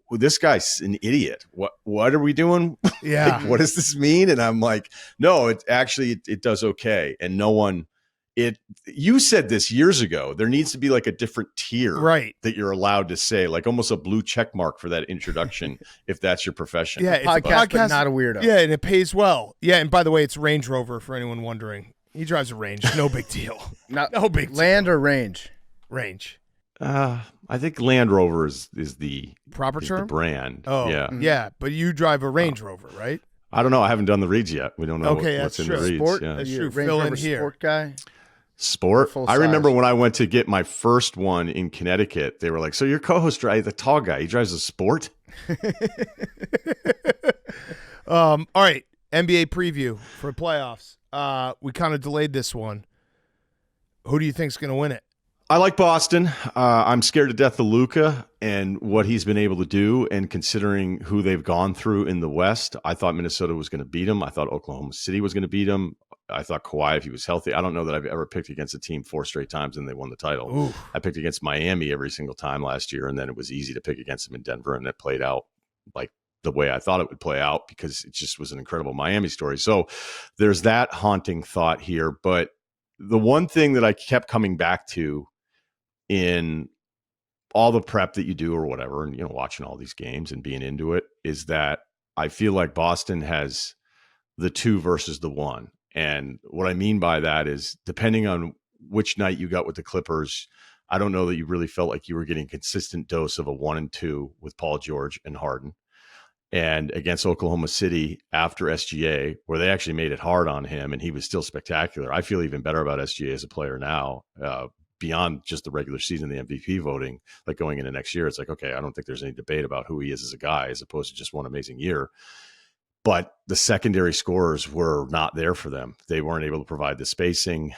[SPEAKER 7] well, this guy's an idiot. What are we doing?
[SPEAKER 1] Yeah.
[SPEAKER 7] Like, what does this mean? And I'm like, no, it actually, it does okay. And no one, you said this years ago, there needs to be like a different tier,
[SPEAKER 1] Right.
[SPEAKER 7] that you're allowed to say, like almost a blue check mark for that introduction, if that's your profession.
[SPEAKER 1] Yeah, it's a
[SPEAKER 2] Podcast, but
[SPEAKER 1] podcast,
[SPEAKER 2] not a weirdo.
[SPEAKER 1] Yeah, and it pays well. Yeah, and by the way, it's Range Rover for anyone wondering. He drives a Range. No big deal. No big deal.
[SPEAKER 2] Land or range?
[SPEAKER 1] Range.
[SPEAKER 7] I think Land Rover is the
[SPEAKER 1] Proper
[SPEAKER 7] is
[SPEAKER 1] term?
[SPEAKER 7] the brand.
[SPEAKER 1] Oh,
[SPEAKER 7] yeah.
[SPEAKER 1] Yeah, but you drive a Range Rover, right?
[SPEAKER 7] I don't know. I haven't done the reads yet. We don't know
[SPEAKER 1] Okay,
[SPEAKER 7] what's
[SPEAKER 1] that's
[SPEAKER 7] in
[SPEAKER 1] true.
[SPEAKER 7] the reads.
[SPEAKER 2] Sport?
[SPEAKER 7] Yeah.
[SPEAKER 1] That's
[SPEAKER 2] You
[SPEAKER 1] true.
[SPEAKER 2] a Range
[SPEAKER 1] Fill in
[SPEAKER 2] Rover
[SPEAKER 1] here.
[SPEAKER 2] Sport guy?
[SPEAKER 7] Sport.
[SPEAKER 2] Full
[SPEAKER 7] I remember
[SPEAKER 2] size.
[SPEAKER 7] when I went to get my first one in Connecticut, they were like, so your co-host drives, the tall guy, he drives a Sport?
[SPEAKER 1] All right, NBA preview for playoffs. We kind of delayed this one. Who do you think's going to win it?
[SPEAKER 7] I like Boston. I'm scared to death of Luka and what he's been able to do. And considering who they've gone through in the West, I thought Minnesota was going to beat him. I thought Oklahoma City was going to beat him. I thought Kawhi, if he was healthy, I don't know that I've ever picked against a team 4 straight times and they won the title.
[SPEAKER 1] Ooh.
[SPEAKER 7] I picked against Miami every single time last year, and then it was easy to pick against them in Denver, and it played out like the way I thought it would play out because it just was an incredible Miami story. So there's that haunting thought here. But the one thing that I kept coming back to in all the prep that you do or whatever, and, you know, watching all these games and being into it, is that I feel like Boston has the 2 versus the 1. And what I mean by that is, depending on which night you got with the Clippers, I don't know that you really felt like you were getting a consistent dose of a 1 and 2 with Paul George and Harden. and against Oklahoma City after SGA, where they actually made it hard on him, and he was still spectacular. I feel even better about SGA as a player now, beyond just the regular season, the MVP voting. Like going into next year, it's like, okay, I don't think there's any debate about who he is as a guy, as opposed to just one amazing year. But the secondary scorers were not there for them. They weren't able to provide the spacing.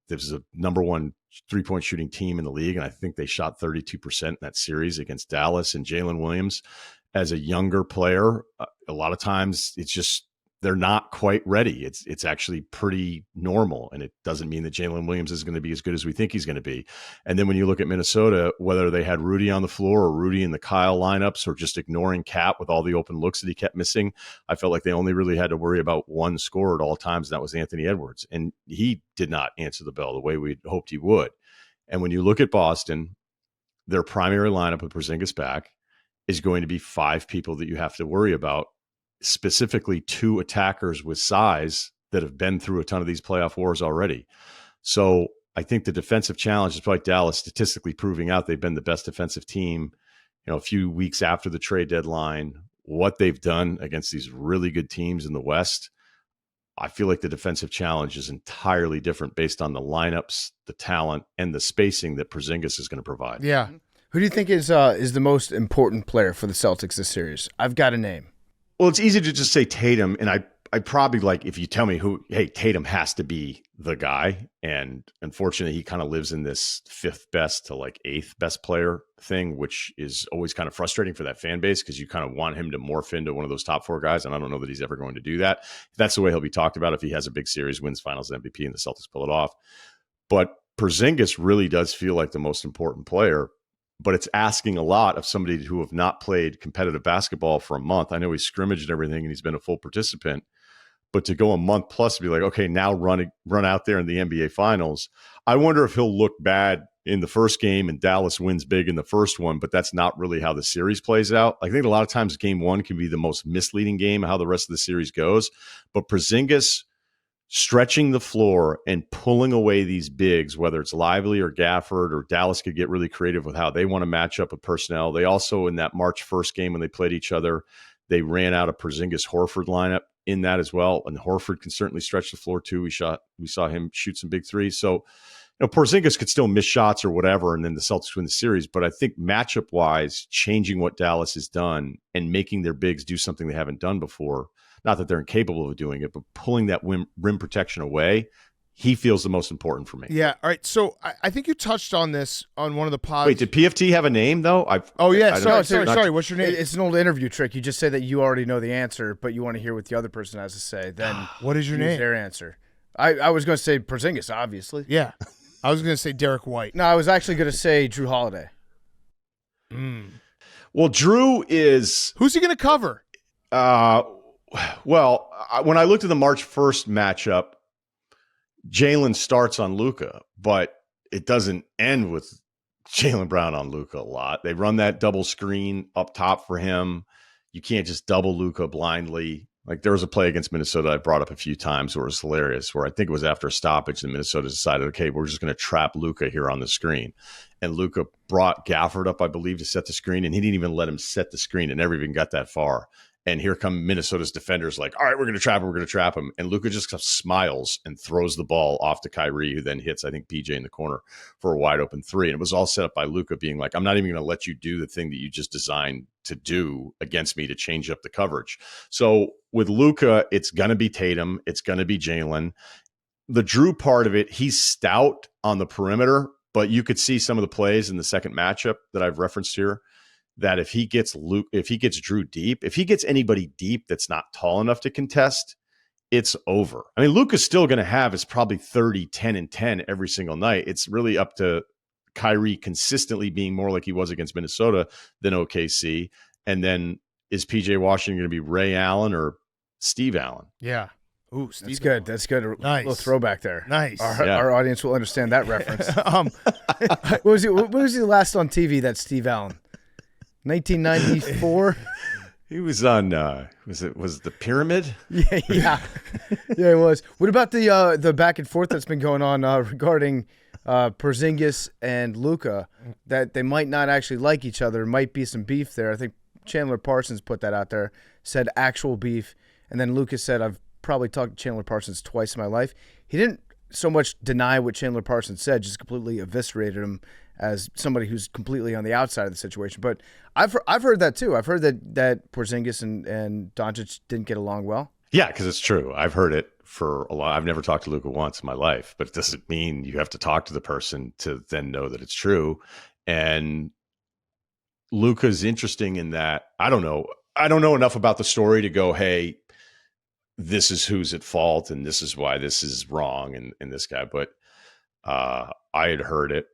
[SPEAKER 7] This is a number one three-point shooting team in the league, and I think they shot 32% in that series against Dallas. And Jalen Williams, as a younger player, a lot of times it's just they're not quite ready. It's actually pretty normal, and it doesn't mean that Jalen Williams is going to be as good as we think he's going to be. And then when you look at Minnesota, whether they had Rudy on the floor or Rudy in the Kyle lineups or just ignoring Cat with all the open looks that he kept missing, I felt like they only really had to worry about one scorer at all times, and that was Anthony Edwards. And he did not answer the bell the way we hoped he would. And when you look at Boston, their primary lineup with Porzingis back is going to be 5 people that you have to worry about, specifically 2 attackers with size that have been through a ton of these playoff wars already. So I think the defensive challenge is probably Dallas statistically proving out they've been the best defensive team, a few weeks after the trade deadline. What they've done against these really good teams in the West, I feel like the defensive challenge is entirely different based on the lineups, the talent, and the spacing that Porzingis is going to provide.
[SPEAKER 1] Yeah.
[SPEAKER 2] Who do you think is the most important player for the Celtics this series? I've got a name.
[SPEAKER 7] Well, it's easy to just say Tatum, and I probably, like, if you tell me who, hey, Tatum has to be the guy, and unfortunately he kind of lives in this 5th best to like 8th best player thing, which is always kind of frustrating for that fan base because you kind of want him to morph into one of those top 4 guys, and I don't know that he's ever going to do that. That's the way he'll be talked about if he has a big series, wins Finals MVP, and the Celtics pull it off. But Porzingis really does feel like the most important player. But it's asking a lot of somebody who have not played competitive basketball for a month. I know he's scrimmaged and everything, and he's been a full participant. But to go a month plus to be like, okay, now run out there in the NBA Finals. I wonder if he'll look bad in the first game and Dallas wins big in the first one, but that's not really how the series plays out. I think a lot of times game 1 can be the most misleading game of how the rest of the series goes. But Porzingis stretching the floor and pulling away these bigs, whether it's Lively or Gafford, or Dallas could get really creative with how they want to match up with personnel. They also, in that March 1st game when they played each other, they ran out a Porzingis-Horford lineup in that as well. And Horford can certainly stretch the floor too. We saw him shoot some big threes. So, Porzingis could still miss shots or whatever, and then the Celtics win the series. But I think matchup-wise, changing what Dallas has done and making their bigs do something they haven't done before, not that they're incapable of doing it, but pulling that rim protection away, he feels the most important for me.
[SPEAKER 1] Yeah. All right. So I think you touched on this on one of the pods.
[SPEAKER 7] Wait, did PFT have a name though?
[SPEAKER 1] Sorry. What's your name?
[SPEAKER 2] It's an old interview trick. You just say that you already know the answer, but you want to hear what the other person has to say. Then
[SPEAKER 1] what is your
[SPEAKER 2] use
[SPEAKER 1] name?
[SPEAKER 2] Their answer. I was going to say Porzingis, obviously.
[SPEAKER 1] Yeah. I was going to say Derek White.
[SPEAKER 2] No, I was actually going to say Drew Holiday.
[SPEAKER 7] Well, Drew is...
[SPEAKER 1] Who's he going to cover?
[SPEAKER 7] Well, when I looked at the March 1st matchup, Jalen starts on Luka, but it doesn't end with Jaylen Brown on Luka a lot. They run that double screen up top for him. You can't just double Luka blindly. Like, there was a play against Minnesota I brought up a few times where it was hilarious, where I think it was after a stoppage and Minnesota decided, okay, we're just going to trap Luka here on the screen. And Luka brought Gafford up, I believe, to set the screen, and he didn't even let him set the screen and never even got that far. And here come Minnesota's defenders like, all right, we're going to trap him. And Luka just smiles and throws the ball off to Kyrie, who then hits, I think, PJ in the corner for a wide open 3. And it was all set up by Luka being like, I'm not even going to let you do the thing that you just designed to do against me to change up the coverage. So with Luka, it's going to be Tatum. It's going to be Jalen. The Drew part of it, he's stout on the perimeter, but you could see some of the plays in the second matchup that I've referenced here, that if he gets Drew deep, if he gets anybody deep that's not tall enough to contest, it's over. I mean, Luka's still going to have his probably 30, 10, and 10 every single night. It's really up to Kyrie consistently being more like he was against Minnesota than OKC. And then is PJ Washington going to be Ray Allen or Steve Allen?
[SPEAKER 1] Yeah. Ooh, Steve.
[SPEAKER 2] That's good. That's good.
[SPEAKER 1] Nice.
[SPEAKER 2] A little throwback there.
[SPEAKER 1] Nice.
[SPEAKER 2] Our audience will understand that reference. What was he last on TV, that Steve Allen? 1994.
[SPEAKER 7] He was on. Was it the Pyramid?
[SPEAKER 2] Yeah, it was. What about the back and forth that's been going on regarding Porzingis and Luka? That they might not actually like each other. Might be some beef there. I think Chandler Parsons put that out there, said actual beef, and then Lucas said, I've probably talked to Chandler Parsons twice in my life. He didn't so much deny what Chandler Parsons said, just completely eviscerated him as somebody who's completely on the outside of the situation. But I've heard that too. I've heard that Porzingis and Doncic didn't get along well.
[SPEAKER 7] Yeah, because it's true. I've heard it for a lot. I've never talked to Luka once in my life, but it doesn't mean you have to talk to the person to then know that it's true. And Luka's interesting in that I don't know enough about the story to go, hey, this is who's at fault and this is why this is wrong and this guy. But I had heard it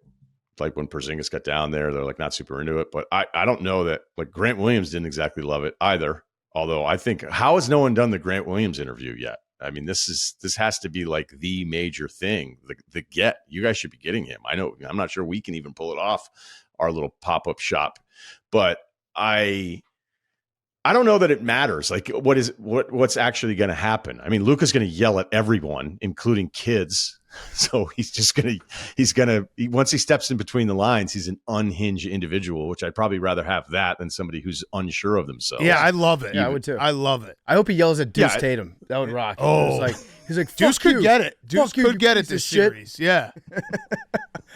[SPEAKER 7] like when Porzingis got down there, they're like not super into it. But I don't know that like Grant Williams didn't exactly love it either. Although I think, how has no one done the Grant Williams interview yet? I mean, this has to be like the major thing. The get, you guys should be getting him. I know, I'm not sure we can even pull it off, our little pop-up shop, but I don't know that it matters. Like, what's actually going to happen? I mean, Luka's going to yell at everyone, including kids. So once he steps in between the lines, he's an unhinged individual, which I'd probably rather have that than somebody who's unsure of themselves.
[SPEAKER 1] Yeah, I love it.
[SPEAKER 2] Yeah, I would too.
[SPEAKER 1] I love it.
[SPEAKER 2] I hope he yells at Deuce Tatum. That would rock.
[SPEAKER 1] Oh.
[SPEAKER 2] He's like,
[SPEAKER 1] Deuce
[SPEAKER 2] fuck
[SPEAKER 1] could
[SPEAKER 2] you.
[SPEAKER 1] get it. Deuce
[SPEAKER 2] Fuck you,
[SPEAKER 1] could
[SPEAKER 2] you
[SPEAKER 1] get it
[SPEAKER 2] piece
[SPEAKER 1] this
[SPEAKER 2] of shit.
[SPEAKER 1] series. Yeah.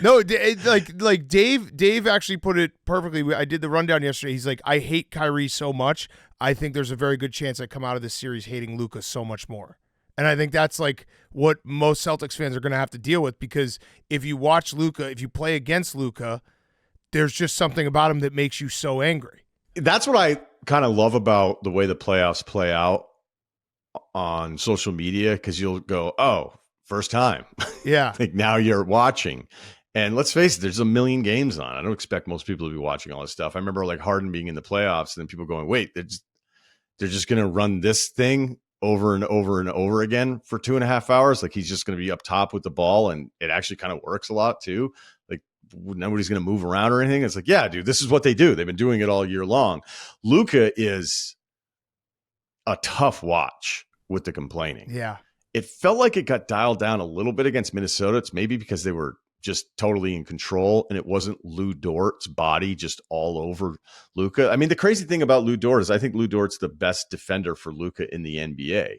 [SPEAKER 1] No, like Dave actually put it perfectly. I did the rundown yesterday. He's like, I hate Kyrie so much. I think there's a very good chance I come out of this series hating Luka so much more. And I think that's like what most Celtics fans are going to have to deal with, because if you watch Luka, if you play against Luka, there's just something about him that makes you so angry.
[SPEAKER 7] That's what I kind of love about the way the playoffs play out on social media, because you'll go, oh, first time.
[SPEAKER 1] Yeah.
[SPEAKER 7] Like now you're watching. And let's face it, there's a million games on. I don't expect most people to be watching all this stuff. I remember like Harden being in the playoffs and then people going, wait, they're just going to run this thing over and over and over again for 2.5 hours. Like he's just going to be up top with the ball. And it actually kind of works a lot too. Like nobody's going to move around or anything. It's like, yeah, dude, this is what they do. They've been doing it all year long. Luka is a tough watch with the complaining.
[SPEAKER 1] Yeah.
[SPEAKER 7] It felt like it got dialed down a little bit against Minnesota. It's maybe because they were just totally in control and it wasn't Lou Dort's body just all over Luka. I mean, the crazy thing about Lou Dort is I think Lou Dort's the best defender for Luka in the NBA.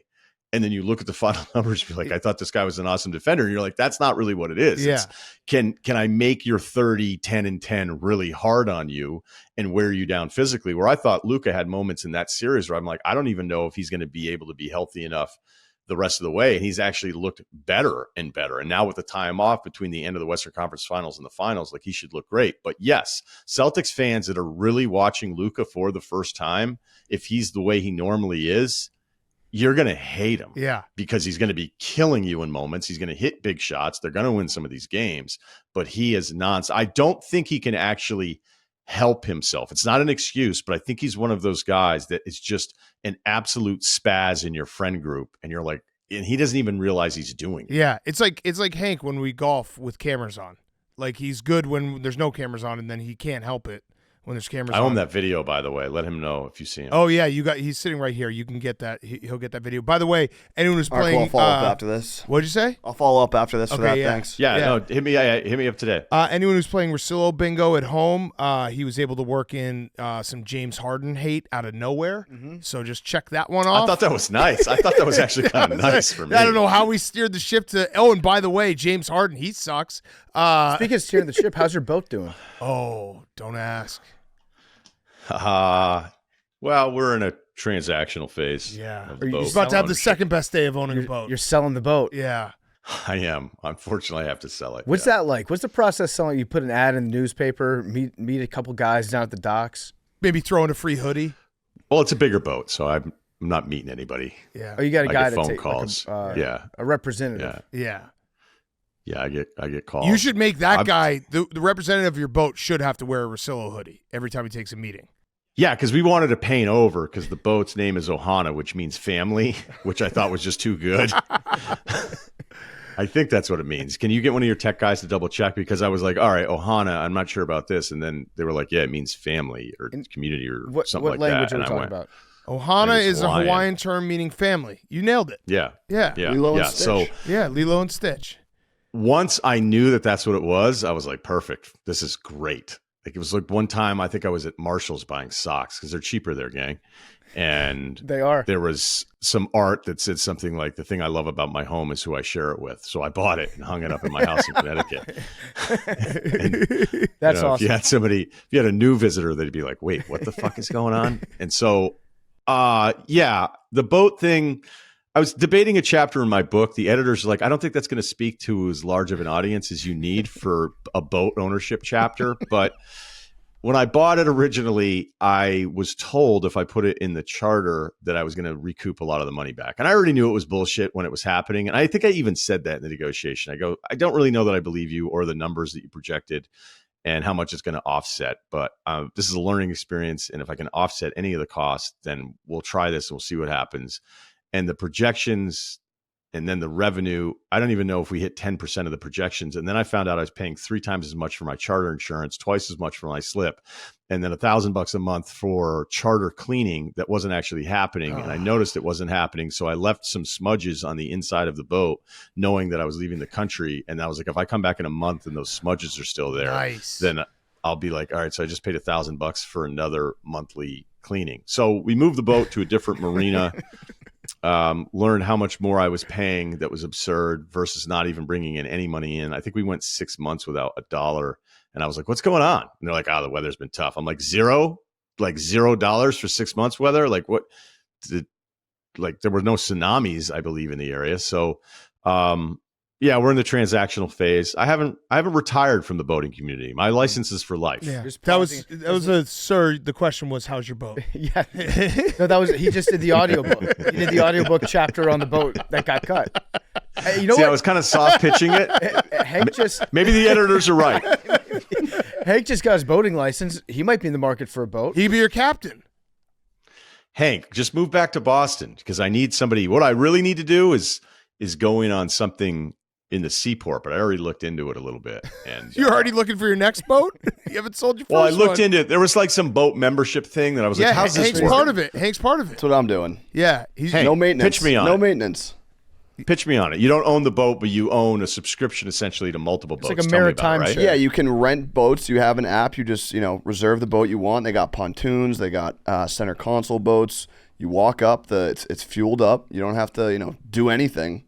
[SPEAKER 7] And then you look at the final numbers, you're like, I thought this guy was an awesome defender. And you're like, that's not really what it is.
[SPEAKER 1] Yeah.
[SPEAKER 7] It's, can I make your 30, 10, and 10 really hard on you and wear you down physically? Where I thought Luka had moments in that series where I'm like, I don't even know if he's going to be able to be healthy enough the rest of the way. And he's actually looked better and better. And now with the time off between the end of the Western Conference Finals and the finals, like he should look great. But yes, Celtics fans that are really watching Luka for the first time, if he's the way he normally is, you're going to hate him.
[SPEAKER 1] Yeah.
[SPEAKER 7] Because he's going to be killing you in moments. He's going to hit big shots. They're going to win some of these games, but he is I don't think he can actually help himself. It's not an excuse, but I think he's one of those guys that is just an absolute spaz in your friend group. And you're like, and he doesn't even realize he's doing it.
[SPEAKER 1] Yeah. It's like Hank when we golf with cameras on. Like he's good when there's no cameras on, and then he can't help it when there's cameras on.
[SPEAKER 7] I own that video, by the way. Let him know if you see him.
[SPEAKER 1] Oh yeah, he's sitting right here. You can get that. He'll get that video. By the way, anyone who's
[SPEAKER 3] All right,
[SPEAKER 1] playing,
[SPEAKER 3] cool, I'll follow up after this.
[SPEAKER 1] What'd you say?
[SPEAKER 3] I'll follow up after this for that.
[SPEAKER 1] yeah.
[SPEAKER 3] Thanks.
[SPEAKER 7] Yeah, no, hit me up today.
[SPEAKER 1] Anyone who's playing Russillo bingo at home, he was able to work in some James Harden hate out of nowhere. So just check that one off.
[SPEAKER 7] I thought that was nice. I thought that was actually kind of nice for me.
[SPEAKER 1] I don't know how we steered the ship to. Oh, and by the way, James Harden, he sucks.
[SPEAKER 2] Speaking of steering the ship, how's your boat doing?
[SPEAKER 1] Oh, don't ask.
[SPEAKER 7] Well, we're in a transactional phase.
[SPEAKER 1] Yeah,
[SPEAKER 7] of the
[SPEAKER 2] Are you
[SPEAKER 7] boat.
[SPEAKER 1] he's about to have the second best day of owning a boat.
[SPEAKER 2] You're selling the boat.
[SPEAKER 1] Yeah.
[SPEAKER 7] I am. Unfortunately, I have to sell it.
[SPEAKER 2] What's that like? What's the process selling? You put an ad in the newspaper, meet a couple guys down at the docks.
[SPEAKER 1] Maybe throw in a free hoodie.
[SPEAKER 7] Well, it's a bigger boat, so I'm not meeting anybody.
[SPEAKER 1] Yeah.
[SPEAKER 2] Oh, you got a
[SPEAKER 7] I
[SPEAKER 2] guy
[SPEAKER 7] get
[SPEAKER 2] that
[SPEAKER 7] phone
[SPEAKER 2] takes
[SPEAKER 7] calls.
[SPEAKER 2] a representative.
[SPEAKER 7] Yeah.
[SPEAKER 1] Yeah.
[SPEAKER 7] I get calls.
[SPEAKER 1] You should make that guy, the representative of your boat should have to wear a Russillo hoodie every time he takes a meeting.
[SPEAKER 7] Yeah, because we wanted to paint over because the boat's name is Ohana, which means family, which I thought was just too good. I think that's what it means. Can you get one of your tech guys to double check? Because I was like, all right, Ohana, I'm not sure about this. And then they were like, yeah, it means family or community or something like that.
[SPEAKER 2] What language are we
[SPEAKER 7] And I
[SPEAKER 2] talking
[SPEAKER 7] went,
[SPEAKER 2] about?
[SPEAKER 1] Ohana is a
[SPEAKER 7] Hawaiian.
[SPEAKER 1] Hawaiian term meaning family. You nailed it.
[SPEAKER 7] Yeah.
[SPEAKER 1] Yeah.
[SPEAKER 3] Lilo and
[SPEAKER 7] Yeah. So
[SPEAKER 3] Stitch.
[SPEAKER 1] Yeah, Lilo and Stitch.
[SPEAKER 7] once I knew that that's what it was, I was like, perfect. This is great. Like it was like one time I think I was at Marshall's buying socks because they're cheaper there, gang. And
[SPEAKER 2] They are.
[SPEAKER 7] there was some art that said something like, the thing I love about my home is who I share it with. So I bought it and hung it up in my house in Connecticut. And,
[SPEAKER 2] That's
[SPEAKER 7] If you
[SPEAKER 2] awesome.
[SPEAKER 7] had if you had a new visitor, they'd be like, wait, what the fuck is going on? And so, yeah, the boat thing, I was debating a chapter in my book. The editors are like, I don't think that's going to speak to as large of an audience as you need for a boat ownership chapter. But when I bought it originally, I was told if I put it in the charter that I was going to recoup a lot of the money back. And I already knew it was bullshit when it was happening. And I think I even said that in the negotiation. I go, I don't really know that I believe you or the numbers that you projected and how much it's going to offset. But this is a learning experience. And if I can offset any of the costs, then we'll try this and we'll see what happens. And the projections and then the revenue, I don't even know if we hit 10% of the projections. And then I found out I was paying 3 times as much for my charter insurance, twice as much for my slip, and then $1,000 a month for charter cleaning that wasn't actually happening. And I noticed it wasn't happening. So I left some smudges on the inside of the boat, knowing that I was leaving the country. And I was like, if I come back in a month and those smudges are still there, then I'll be like, all right, so I just paid $1,000 for another monthly cleaning. So we moved the boat to a different marina. Learned how much more I was paying that was absurd versus not even bringing in any money in. I think we went 6 months without $1. And I was like, what's going on? And they're like, the weather's been tough. I'm like, $0 for 6 months weather? Like what? Like there were no tsunamis, I believe, in the area. So, yeah, we're in the transactional phase. I haven't retired from the boating community. My license is for life.
[SPEAKER 1] Yeah, that was a sir. The question was, how's your boat?
[SPEAKER 2] Yeah. No, he just did the audiobook. He did the audiobook chapter on the boat that got cut. You know
[SPEAKER 7] See,
[SPEAKER 2] what?
[SPEAKER 7] I was kind of soft pitching it.
[SPEAKER 2] Hank just
[SPEAKER 7] Maybe the editors are right.
[SPEAKER 2] Hank just got his boating license. He might be in the market for a boat.
[SPEAKER 1] He'd be your captain.
[SPEAKER 7] Hank, just move back to Boston because I need somebody. What I really need to do is going on something in the seaport, but I already looked into it a little bit. And
[SPEAKER 1] You're already looking for your next boat? You haven't sold your first
[SPEAKER 7] well, I looked
[SPEAKER 1] one.
[SPEAKER 7] into it. There was like some boat membership thing that I was like, how's this
[SPEAKER 1] Hank's
[SPEAKER 7] work?
[SPEAKER 1] part of it. Hank's part of it.
[SPEAKER 3] That's what I'm doing.
[SPEAKER 1] Yeah. He's
[SPEAKER 7] Hank,
[SPEAKER 3] No maintenance.
[SPEAKER 7] pitch me on
[SPEAKER 3] No
[SPEAKER 7] it.
[SPEAKER 3] maintenance.
[SPEAKER 7] Pitch me on it. You don't own the boat, but you own a subscription essentially to multiple boats.
[SPEAKER 2] like a
[SPEAKER 7] Tell me
[SPEAKER 2] maritime
[SPEAKER 7] about it, right?
[SPEAKER 2] share.
[SPEAKER 3] Yeah, you can rent boats. You have an app. You just, reserve the boat you want. They got pontoons. They got center console boats. You walk up. It's fueled up. You don't have to, do anything.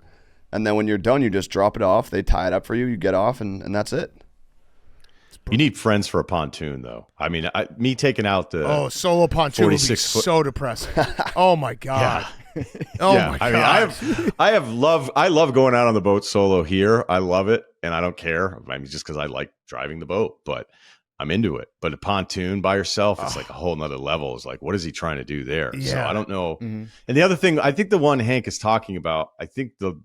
[SPEAKER 3] And then when you're done, you just drop it off. They tie it up for you. You get off, and that's it.
[SPEAKER 7] You need friends for a pontoon, though. I mean, me taking out the
[SPEAKER 1] solo pontoon would be
[SPEAKER 7] 46 foot-
[SPEAKER 1] so depressing. Oh my god. Oh
[SPEAKER 7] yeah,
[SPEAKER 1] my
[SPEAKER 7] I
[SPEAKER 1] god.
[SPEAKER 7] mean, I love going out on the boat solo here. I love it, and I don't care. I mean, just because I like driving the boat, but I'm into it. But a pontoon by yourself, it's like a whole nother level. It's like, what is he trying to do there? So
[SPEAKER 1] Yeah.
[SPEAKER 7] I don't know. And the other thing, I think the one Hank is talking about, I think the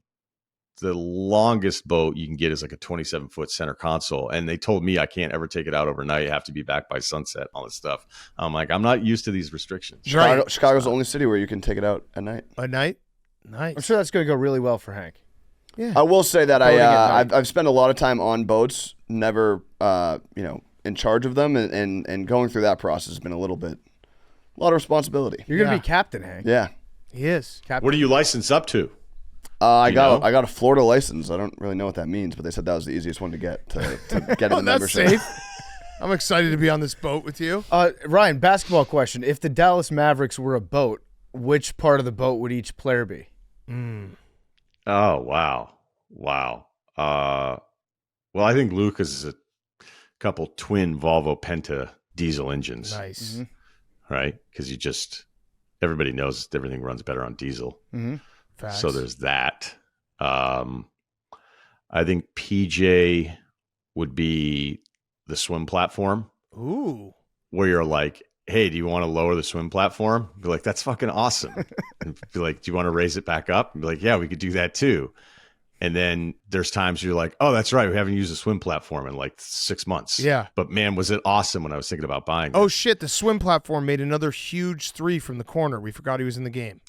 [SPEAKER 7] longest boat you can get is like a 27-foot center console. And they told me I can't ever take it out overnight. You have to be back by sunset, all this stuff. I'm like, I'm not used to these restrictions.
[SPEAKER 1] Right.
[SPEAKER 3] Chicago's the only city where you can take it out at night.
[SPEAKER 1] A night? Nice.
[SPEAKER 2] I'm sure that's going to go really well for Hank.
[SPEAKER 3] I will say that
[SPEAKER 2] Boating at night.
[SPEAKER 3] I've spent a lot of time on boats, never in charge of them, and going through that process has been a lot of responsibility.
[SPEAKER 2] You're going to
[SPEAKER 1] Yeah.
[SPEAKER 2] be captain, Hank.
[SPEAKER 3] Yeah.
[SPEAKER 1] He is.
[SPEAKER 2] Captain.
[SPEAKER 7] What are you licensed up to?
[SPEAKER 3] I
[SPEAKER 7] You
[SPEAKER 3] got
[SPEAKER 7] know?
[SPEAKER 3] I got a Florida license. I don't really know what that means, but they said that was the easiest one to get to get in
[SPEAKER 1] Oh,
[SPEAKER 3] the
[SPEAKER 1] that's
[SPEAKER 3] membership.
[SPEAKER 1] safe. I'm excited to be on this boat with you.
[SPEAKER 2] Ryan, basketball question. If the Dallas Mavericks were a boat, which part of the boat would each player be?
[SPEAKER 7] Oh, wow. Well, I think Lucas is a couple twin Volvo Penta diesel engines,
[SPEAKER 1] Nice.
[SPEAKER 7] right? Because everybody knows everything runs better on diesel.
[SPEAKER 1] Facts.
[SPEAKER 7] So there's that. I think PJ would be the swim platform
[SPEAKER 1] Ooh.
[SPEAKER 7] where you're like, hey, do you want to lower the swim platform? Be like, that's fucking awesome. And be like, do you want to raise it back up? And be like, yeah, we could do that too. And then there's times you're like, oh, that's right. We haven't used a swim platform in like 6 months.
[SPEAKER 1] Yeah.
[SPEAKER 7] But man, was it awesome when I was thinking about buying it.
[SPEAKER 1] Oh shit! The swim platform made another huge three from the corner. We forgot he was in the game.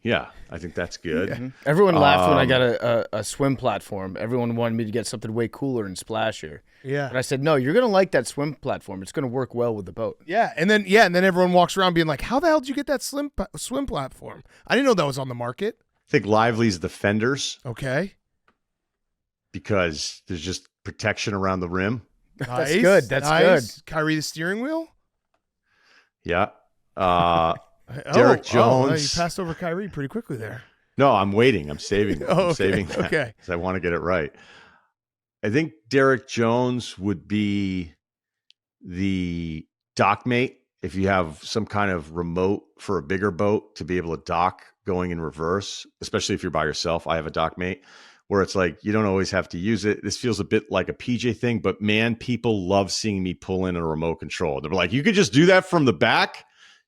[SPEAKER 7] Yeah, I think that's good.
[SPEAKER 2] Everyone laughed when I got a swim platform. Everyone wanted me to get something way cooler and splashier.
[SPEAKER 1] Yeah.
[SPEAKER 2] But I said, no, you're going to like that swim platform. It's going to work well with the boat.
[SPEAKER 1] Yeah, and then everyone walks around being like, "How the hell did you get that swim platform?" I didn't know that was on the market.
[SPEAKER 7] I think Lively's the fenders
[SPEAKER 1] Okay.
[SPEAKER 7] because there's just protection around the rim.
[SPEAKER 1] Nice.
[SPEAKER 2] good. That's
[SPEAKER 1] good. Kyrie the steering wheel?
[SPEAKER 7] Yeah.
[SPEAKER 1] Oh,
[SPEAKER 7] Derek
[SPEAKER 1] Oh,
[SPEAKER 7] Jones.
[SPEAKER 1] you passed over Kyrie pretty quickly there.
[SPEAKER 7] No, I'm waiting. I'm saving.
[SPEAKER 1] Oh,
[SPEAKER 7] I'm saving that
[SPEAKER 1] okay.
[SPEAKER 7] because I want to get it right. I think Derek Jones would be the dock mate if you have some kind of remote for a bigger boat to be able to dock going in reverse, especially if you're by yourself. I have a dock mate where it's like you don't always have to use it. This feels a bit like a PJ thing, but man, people love seeing me pull in a remote control. They're like, you could just do that from the back.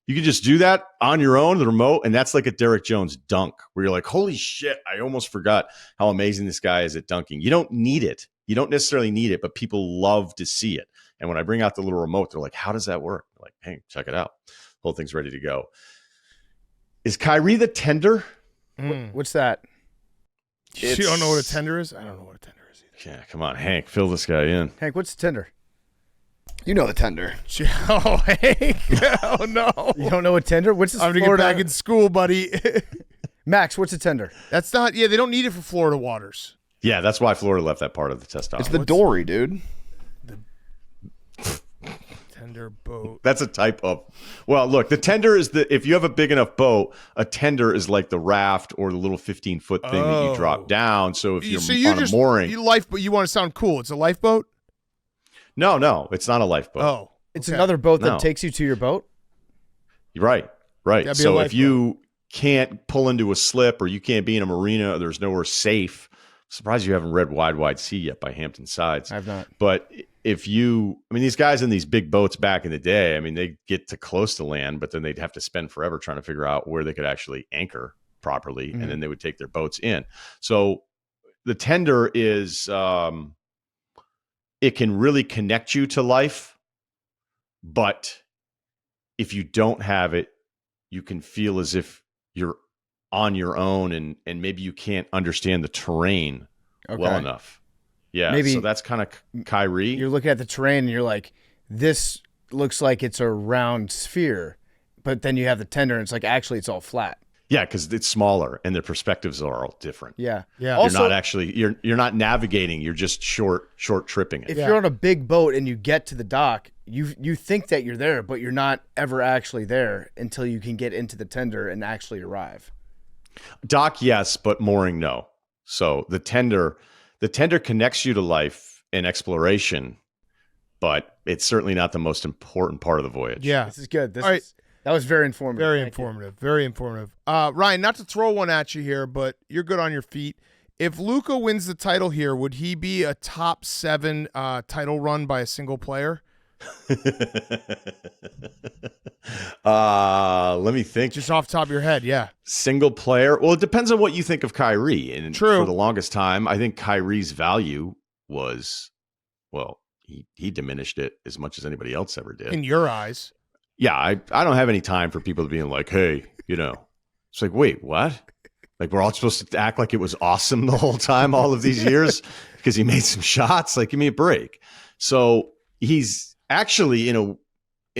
[SPEAKER 7] You could just do that on your own, the remote. And that's like a Derek Jones dunk where you're like, holy shit, I almost forgot how amazing this guy is at dunking. You don't need it. You don't necessarily need it, but people love to see it. And when I bring out the little remote, they're like, how does that work? I'm like, hey, check it out. Whole thing's ready to go. Is Kyrie the tender?
[SPEAKER 2] What's that?
[SPEAKER 1] You don't know what a tender is? I don't know what a tender is either.
[SPEAKER 7] Yeah, come on, Hank, fill this guy in.
[SPEAKER 2] Hank, what's the tender?
[SPEAKER 3] You know the tender.
[SPEAKER 1] Oh, Hank. Oh, no.
[SPEAKER 2] You don't know a tender? What's this
[SPEAKER 1] I'm going to get back in school, buddy.
[SPEAKER 2] Max, what's a tender?
[SPEAKER 1] That's not, they don't need it for Florida waters.
[SPEAKER 7] Yeah, that's why Florida left that part of the test off.
[SPEAKER 3] It's the dory, dude.
[SPEAKER 1] Tender boat.
[SPEAKER 7] That's a type of. Well, look, the tender is if you have a big enough boat, a tender is like the raft or the little 15-foot thing that you drop down. So if you're on a mooring,
[SPEAKER 1] you want to sound cool. It's a lifeboat?
[SPEAKER 7] No, it's not a lifeboat.
[SPEAKER 1] Oh,
[SPEAKER 2] It's another boat that
[SPEAKER 7] No.
[SPEAKER 2] takes you to your boat?
[SPEAKER 7] Right.
[SPEAKER 1] Gotta be
[SPEAKER 7] So
[SPEAKER 1] a
[SPEAKER 7] if you can't pull into a slip or you can't be in a marina, or there's nowhere safe. I'm surprised you haven't read Wide Sea yet by Hampton Sides.
[SPEAKER 2] I've not.
[SPEAKER 7] But these guys in these big boats back in the day, they get to close to land, but then they'd have to spend forever trying to figure out where they could actually anchor properly. And then they would take their boats in. So the tender is, it can really connect you to life, but if you don't have it, you can feel as if you're on your own and maybe you can't understand the terrain well enough. Yeah.
[SPEAKER 2] Maybe
[SPEAKER 7] so that's kind of Kyrie.
[SPEAKER 2] You're looking at the terrain and you're like, this looks like it's a round sphere. But then you have the tender and it's like, actually, it's all flat.
[SPEAKER 7] Yeah, because it's smaller and the perspectives are all different.
[SPEAKER 2] Yeah.
[SPEAKER 1] Yeah.
[SPEAKER 2] Also,
[SPEAKER 7] You're not actually you're not navigating. You're just short tripping it.
[SPEAKER 2] if you're on a big boat and you get to the dock, you think that you're there, but you're not ever actually there until you can get into the tender and actually arrive.
[SPEAKER 7] Dock, yes, but mooring, no. So the tender connects you to life and exploration, but it's certainly not the most important part of the voyage.
[SPEAKER 1] Yeah.
[SPEAKER 2] This is good.
[SPEAKER 1] All right.
[SPEAKER 2] That was very informative.
[SPEAKER 1] Very
[SPEAKER 2] Thank you.
[SPEAKER 1] informative. Very informative. Ryan, not to throw one at you here, but you're good on your feet. If Luka wins the title here, would he be a top 7 title run by a single player?
[SPEAKER 7] Let me think.
[SPEAKER 1] Just off the top of your head, yeah.
[SPEAKER 7] Single player. Well, it depends on what you think of Kyrie. And
[SPEAKER 1] True.
[SPEAKER 7] For the longest time, I think Kyrie's value was, well, he diminished it as much as anybody else ever did.
[SPEAKER 1] In your eyes.
[SPEAKER 7] Yeah, I don't have any time for people being like, hey, it's like, wait, what? Like we're all supposed to act like it was awesome the whole time, all of these years, because he made some shots. Like, give me a break. So he's actually in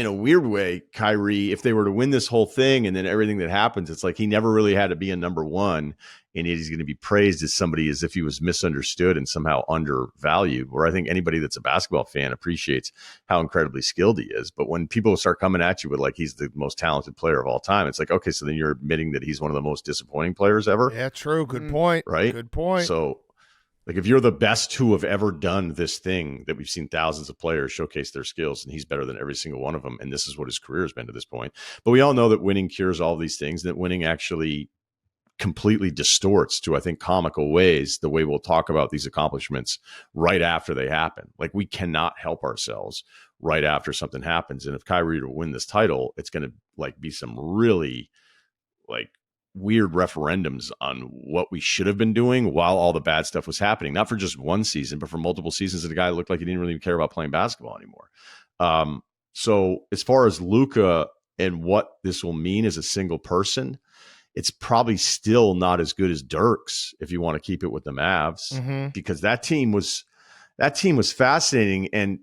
[SPEAKER 7] a weird way, Kyrie, if they were to win this whole thing and then everything that happens, it's like he never really had to be a number one. And he's going to be praised as somebody as if he was misunderstood and somehow undervalued, where I think anybody that's a basketball fan appreciates how incredibly skilled he is. But when people start coming at you with like he's the most talented player of all time, it's like, okay, so then you're admitting that he's one of the most disappointing players ever.
[SPEAKER 1] Yeah, true. Good point.
[SPEAKER 7] Right?
[SPEAKER 1] Good point.
[SPEAKER 7] So like if you're the best who have ever done this thing that we've seen thousands of players showcase their skills, and he's better than every single one of them, and this is what his career has been to this point. But we all know that winning cures all these things, that winning actually completely distorts to, I think, comical ways the way we'll talk about these accomplishments right after they happen. Like we cannot help ourselves right after something happens. And if Kyrie were to win this title, it's going to like be some really like weird referendums on what we should have been doing while all the bad stuff was happening, not for just one season, but for multiple seasons that a guy looked like he didn't really care about playing basketball anymore. So as far as Luka and what this will mean as a single person, it's probably still not as good as Dirk's if you want to keep it with the Mavs, because that team was fascinating. And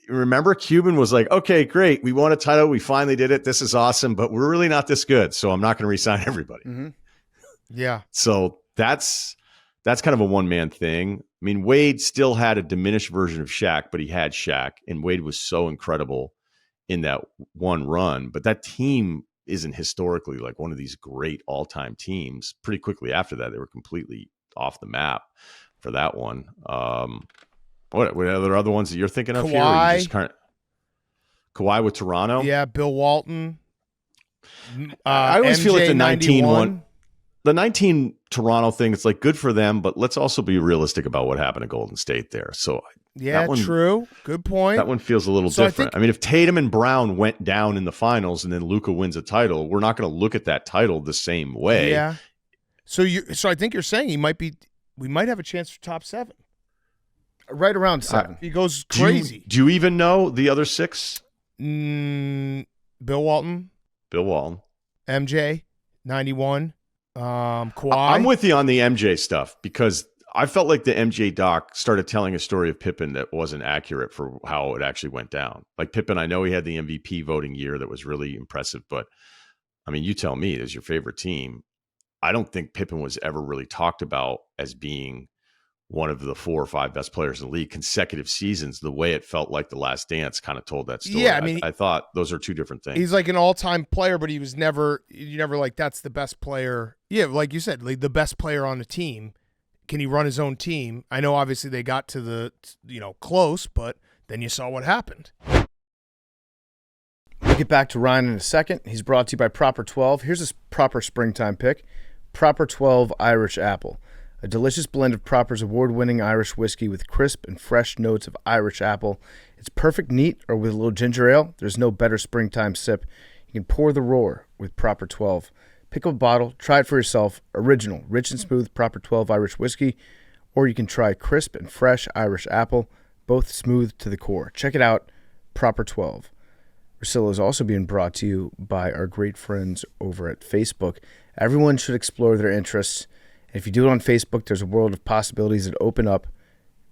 [SPEAKER 7] remember, Cuban was like, okay, great. We won a title. We finally did it. This is awesome, but we're really not this good. So I'm not going to re-sign everybody.
[SPEAKER 1] Yeah.
[SPEAKER 7] So that's kind of a one-man thing. mean, Wade still had a diminished version of Shaq, but he had Shaq, and Wade was so incredible in that one run. But that team isn't historically like one of these great all-time teams. Pretty quickly after that, they were completely off the map for that one. What are there other ones that you're thinking of here? Or you just kind of Kawhi with Toronto?
[SPEAKER 1] Yeah, Bill Walton.
[SPEAKER 7] I always
[SPEAKER 1] MJ
[SPEAKER 7] feel like the 19
[SPEAKER 1] 91.
[SPEAKER 7] one. The 19 Toronto thing, it's like good for them, but let's also be realistic about what happened to Golden State there. So
[SPEAKER 1] Yeah,
[SPEAKER 7] that one,
[SPEAKER 1] true. Good point.
[SPEAKER 7] That one feels a little
[SPEAKER 1] So
[SPEAKER 7] different. I mean, if Tatum and Brown went down in the finals and then Luka wins a title, we're not going to look at that title the same way.
[SPEAKER 1] Yeah. So I think you're saying we might have a chance for top 7.
[SPEAKER 2] Right around 7.
[SPEAKER 1] He goes crazy.
[SPEAKER 7] Do you even know the other 6?
[SPEAKER 1] Bill Walton,
[SPEAKER 7] Bill Walton.
[SPEAKER 1] MJ, 91. Kawhi.
[SPEAKER 7] I'm with you on the MJ stuff because I felt like the MJ doc started telling a story of Pippen that wasn't accurate for how it actually went down. Like Pippen, I know he had the MVP voting year that was really impressive, but I mean, you tell me, as your favorite team, I don't think Pippen was ever really talked about as being one of the 4 or 5 best players in the league consecutive seasons. The way it felt like The Last Dance kind of told that story.
[SPEAKER 1] Yeah, I mean,
[SPEAKER 7] I thought those are 2 different things.
[SPEAKER 1] He's like an all-time player, but you never like, that's the best player. Yeah, like you said, like the best player on the team. Can he run his own team? I know obviously they got to the, close, but then you saw what happened.
[SPEAKER 2] We'll get back to Ryan in a second. He's brought to you by Proper 12. Here's his Proper springtime pick. Proper 12 Irish Apple. A delicious blend of Proper's award-winning Irish whiskey with crisp and fresh notes of Irish apple. It's perfect neat or with a little ginger ale. There's no better springtime sip. You can pour the roar with Proper 12. Pick up a bottle, try it for yourself. Original, rich and smooth Proper 12 Irish whiskey. Or you can try crisp and fresh Irish apple, both smooth to the core. Check it out, Proper 12. Russillo is also being brought to you by our great friends over at Facebook. Everyone should explore their interests. If you do it on Facebook, there's a world of possibilities that open up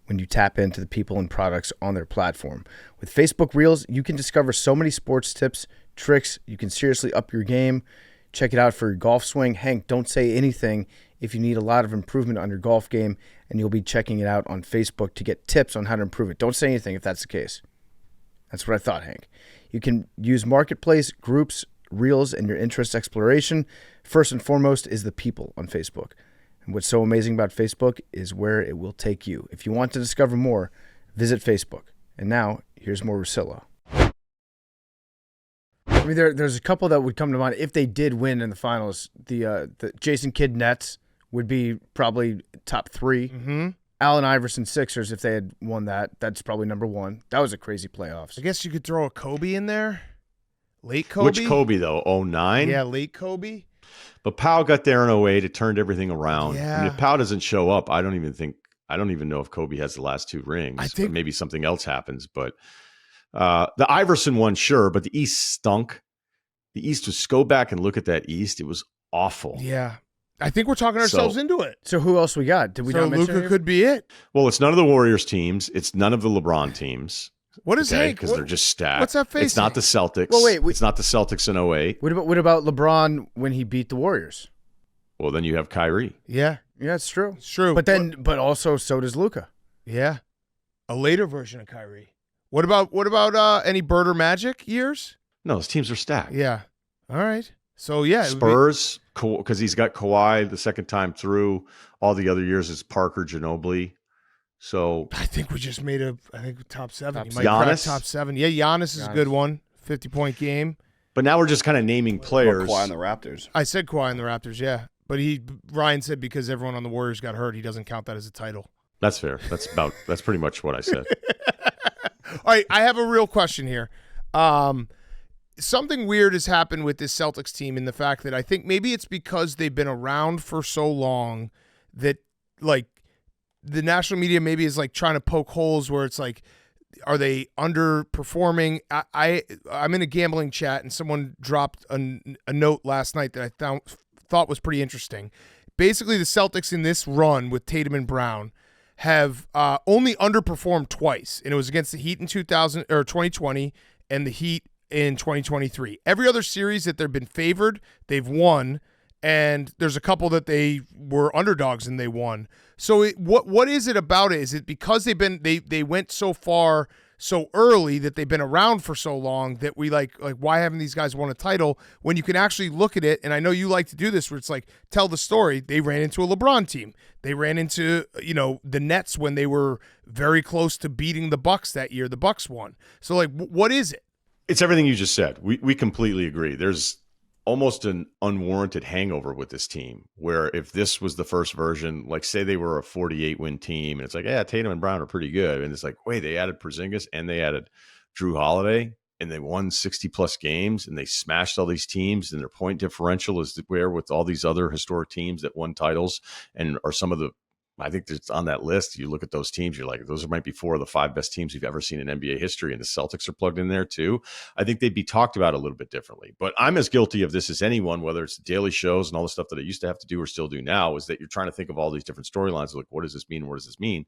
[SPEAKER 2] when you tap into the people and products on their platform. With Facebook Reels, you can discover so many sports tips, tricks. You can seriously up your game. Check it out for your golf swing. Hank, don't say anything if you need a lot of improvement on your golf game, and you'll be checking it out on Facebook to get tips on how to improve it. Don't say anything if that's the case. That's what I thought, Hank. You can use Marketplace, groups, Reels, and your interest exploration. First and foremost is the people on Facebook. And what's so amazing about Facebook is where it will take you. If you want to discover more, visit Facebook. And now, here's more Russillo. I mean, there's a couple that would come to mind if they did win in the finals. The Jason Kidd Nets would be probably top 3.
[SPEAKER 1] Mm-hmm.
[SPEAKER 2] Allen Iverson Sixers, if they had won that, that's probably number 1. That was a crazy playoffs.
[SPEAKER 1] I guess you could throw a Kobe in there. Late Kobe.
[SPEAKER 7] Which Kobe, though? 09?
[SPEAKER 1] Yeah, late Kobe.
[SPEAKER 7] But Powell got there in 08. It turned everything around.
[SPEAKER 1] Yeah.
[SPEAKER 7] I mean, if Powell doesn't show up, I don't even know if Kobe has the last 2 rings.
[SPEAKER 1] I think
[SPEAKER 7] maybe something else happens. But the Iverson one, sure. But the East stunk. The East was, go back and look at that East. It was awful.
[SPEAKER 1] Yeah. I think we're talking ourselves into it.
[SPEAKER 2] So who else we got? Did we not mention
[SPEAKER 1] Luka could be it.
[SPEAKER 7] Well, it's none of the Warriors teams. It's none of the LeBron teams.
[SPEAKER 1] What is Hank?
[SPEAKER 7] Because they're just stacked.
[SPEAKER 1] What's that face?
[SPEAKER 7] It's not the Celtics.
[SPEAKER 2] Well, wait,
[SPEAKER 7] it's not the Celtics in 08.
[SPEAKER 2] What about LeBron when he beat the Warriors?
[SPEAKER 7] Well, then you have Kyrie.
[SPEAKER 1] Yeah.
[SPEAKER 2] Yeah, it's true.
[SPEAKER 1] It's true.
[SPEAKER 2] But also so does Luka.
[SPEAKER 1] Yeah. A later version of Kyrie. What about any Bird or Magic years?
[SPEAKER 7] No, those teams are stacked.
[SPEAKER 1] Yeah. All right. So yeah,
[SPEAKER 7] Spurs, because he's got Kawhi the second time through. All the other years is Parker, Ginobili. So
[SPEAKER 1] I think we just made top 7.
[SPEAKER 7] Top
[SPEAKER 1] He might crack
[SPEAKER 7] Giannis?
[SPEAKER 1] top 7. Yeah, Giannis is a good one. 50-point game.
[SPEAKER 7] but now we're just kind of naming players.
[SPEAKER 3] Kawhi and the Raptors.
[SPEAKER 1] I said Kawhi and the Raptors, yeah. But Ryan said because everyone on the Warriors got hurt, he doesn't count that as a title.
[SPEAKER 7] That's fair. That's pretty much what I said.
[SPEAKER 1] All right, I have a real question here. Something weird has happened with this Celtics team in the fact that I think maybe it's because they've been around for so long that like the national media maybe is like trying to poke holes where it's like, are they underperforming? I'm in a gambling chat and someone dropped a note last night that I thought was pretty interesting. Basically, the Celtics in this run with Tatum and Brown have only underperformed twice, and it was against the Heat in 2020 and the Heat in 2023. Every other series that they've been favored, they've won, and there's a couple that they were underdogs and they won. So what is it about it? Is it because they went so far so early, that they've been around for so long, that we like why haven't these guys won a title, when you can actually look at it? And I know you like to do this, where it's like, tell the story. They ran into a LeBron team. They ran into, the Nets when they were very close to beating the Bucks that year. The Bucks won. So like, what is it?
[SPEAKER 7] It's everything you just said. We completely agree. There's almost an unwarranted hangover with this team, where if this was the first version, like say they were a 48-win team, and it's like, yeah, Tatum and Brown are pretty good. And it's like, wait, they added Porzingis and they added Drew Holiday, and they won 60-plus games, and they smashed all these teams, and their point differential is where with all these other historic teams that won titles and are some of the, I think that's on that list. You look at those teams, you're like, those might be 4 of the 5 best teams you've ever seen in NBA history. And the Celtics are plugged in there too. I think they'd be talked about a little bit differently. But I'm as guilty of this as anyone, whether it's the daily shows and all the stuff that I used to have to do or still do now, is that you're trying to think of all these different storylines. Like, what does this mean? What does this mean?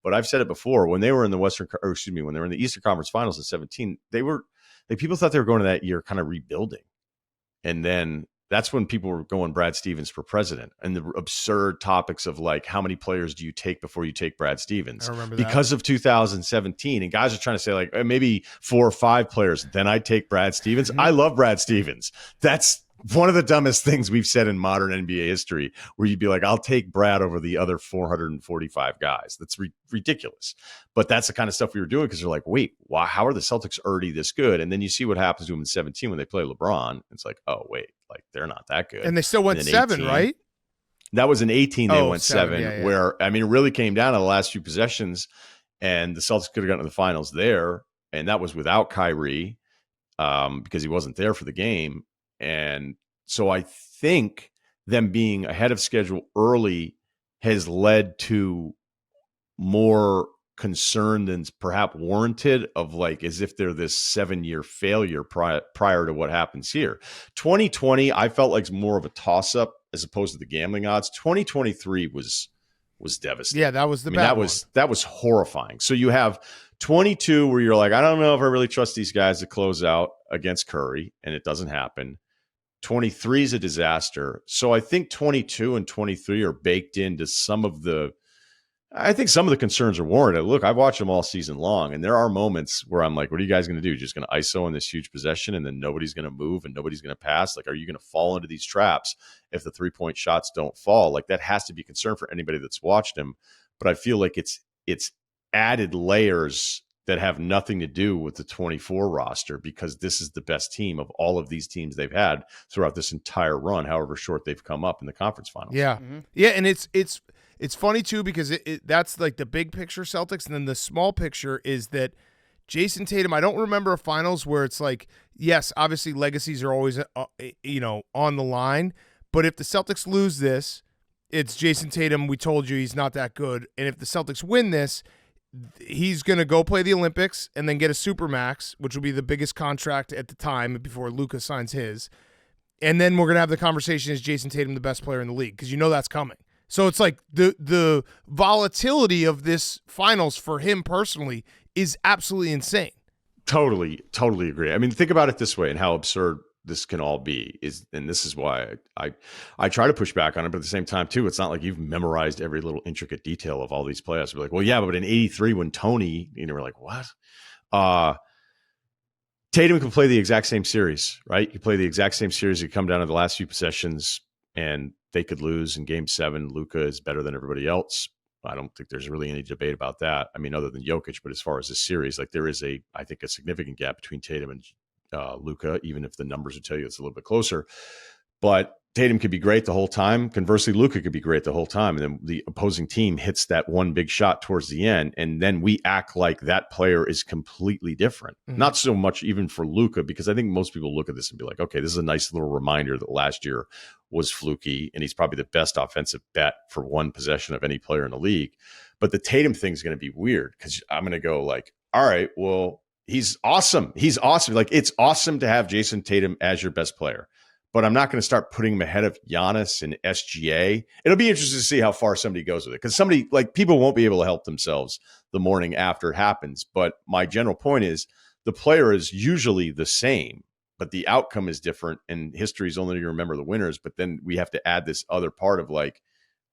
[SPEAKER 7] But I've said it before, when they were in the when they were in the Eastern Conference Finals in 2017, they were like, people thought they were going to that year kind of rebuilding. And then that's when people were going Brad Stevens for president, and the absurd topics of like, how many players do you take before you take Brad Stevens?
[SPEAKER 1] I remember that.
[SPEAKER 7] Because of 2017, and guys are trying to say like, maybe 4 or 5 players, then I'd take Brad Stevens. I love Brad Stevens. That's one of the dumbest things we've said in modern NBA history, where you'd be like, I'll take Brad over the other 445 guys. That's ridiculous. But that's the kind of stuff we were doing, because they're like, wait, wow, how are the Celtics already this good? And then you see what happens to them in 17 when they play LeBron. It's like, oh, wait, like they're not that good.
[SPEAKER 1] And they still went 7,
[SPEAKER 7] 18,
[SPEAKER 1] right?
[SPEAKER 7] That was in 18. They went
[SPEAKER 1] 7,
[SPEAKER 7] 7, where, I mean, it really came down to the last few possessions, and the Celtics could have gotten to the finals there. And that was without Kyrie, because he wasn't there for the game. And so I think them being ahead of schedule early has led to more concern than perhaps warranted, of like, as if they're this 7-year failure prior to what happens here. 2020, I felt like more of a toss-up as opposed to the gambling odds. 2023 was devastating.
[SPEAKER 1] Yeah, that was the bad one.
[SPEAKER 7] That was horrifying. So you have 22 where you're like, I don't know if I really trust these guys to close out against Curry, and it doesn't happen. 23 is a disaster. So I think 22 and 23 are baked into some of the concerns are warranted. Look, I've watched them all season long, and there are moments where I'm like, what are you guys going to do? Just going to ISO in this huge possession, and then nobody's going to move and nobody's going to pass? Like, are you going to fall into these traps if the 3-point shots don't fall? Like, that has to be a concern for anybody that's watched him. But I feel like it's added layers that have nothing to do with the 24 roster, because this is the best team of all of these teams they've had throughout this entire run, however short they've come up in the conference finals.
[SPEAKER 1] Yeah. Mm-hmm. Yeah, and it's funny too, because that's like the big picture Celtics, and then the small picture is that Jason Tatum, I don't remember a finals where it's like, yes, obviously legacies are always on the line, but if the Celtics lose this, it's Jason Tatum, we told you he's not that good, and if the Celtics win this, he's going to go play the Olympics and then get a Supermax, which will be the biggest contract at the time before Luka signs his. And then we're going to have the conversation, is Jason Tatum the best player in the league? Because that's coming. So it's like the volatility of this finals for him personally is absolutely insane.
[SPEAKER 7] Totally agree. I mean, think about it this way, and how absurd this can all be and this is why I try to push back on it, but at the same time too, it's not like you've memorized every little intricate detail of all these playoffs. We're like, well, yeah, but in 83 when Tony, we're like, what? Tatum can play the exact same series, right? You play the exact same series, you come down to the last few possessions, and they could lose in game 7. Luka is better than everybody else. I don't think there's really any debate about that. I mean, other than Jokic, but as far as this series, like, there is I think a significant gap between Tatum and Luka, even if the numbers would tell you it's a little bit closer. But Tatum could be great the whole time. Conversely, Luka could be great the whole time. And then the opposing team hits that one big shot towards the end, and then we act like that player is completely different. Mm-hmm. Not so much even for Luka, because I think most people look at this and be like, okay, this is a nice little reminder that last year was fluky, and he's probably the best offensive bet for one possession of any player in the league. But the Tatum thing is going to be weird, because I'm going to go like, all right, well, he's awesome. He's awesome. Like, it's awesome to have Jason Tatum as your best player, but I'm not going to start putting him ahead of Giannis and SGA. It'll be interesting to see how far somebody goes with it, because people won't be able to help themselves the morning after it happens. But my general point is, the player is usually the same but the outcome is different, and history is only going to remember the winners. But then we have to add this other part of like,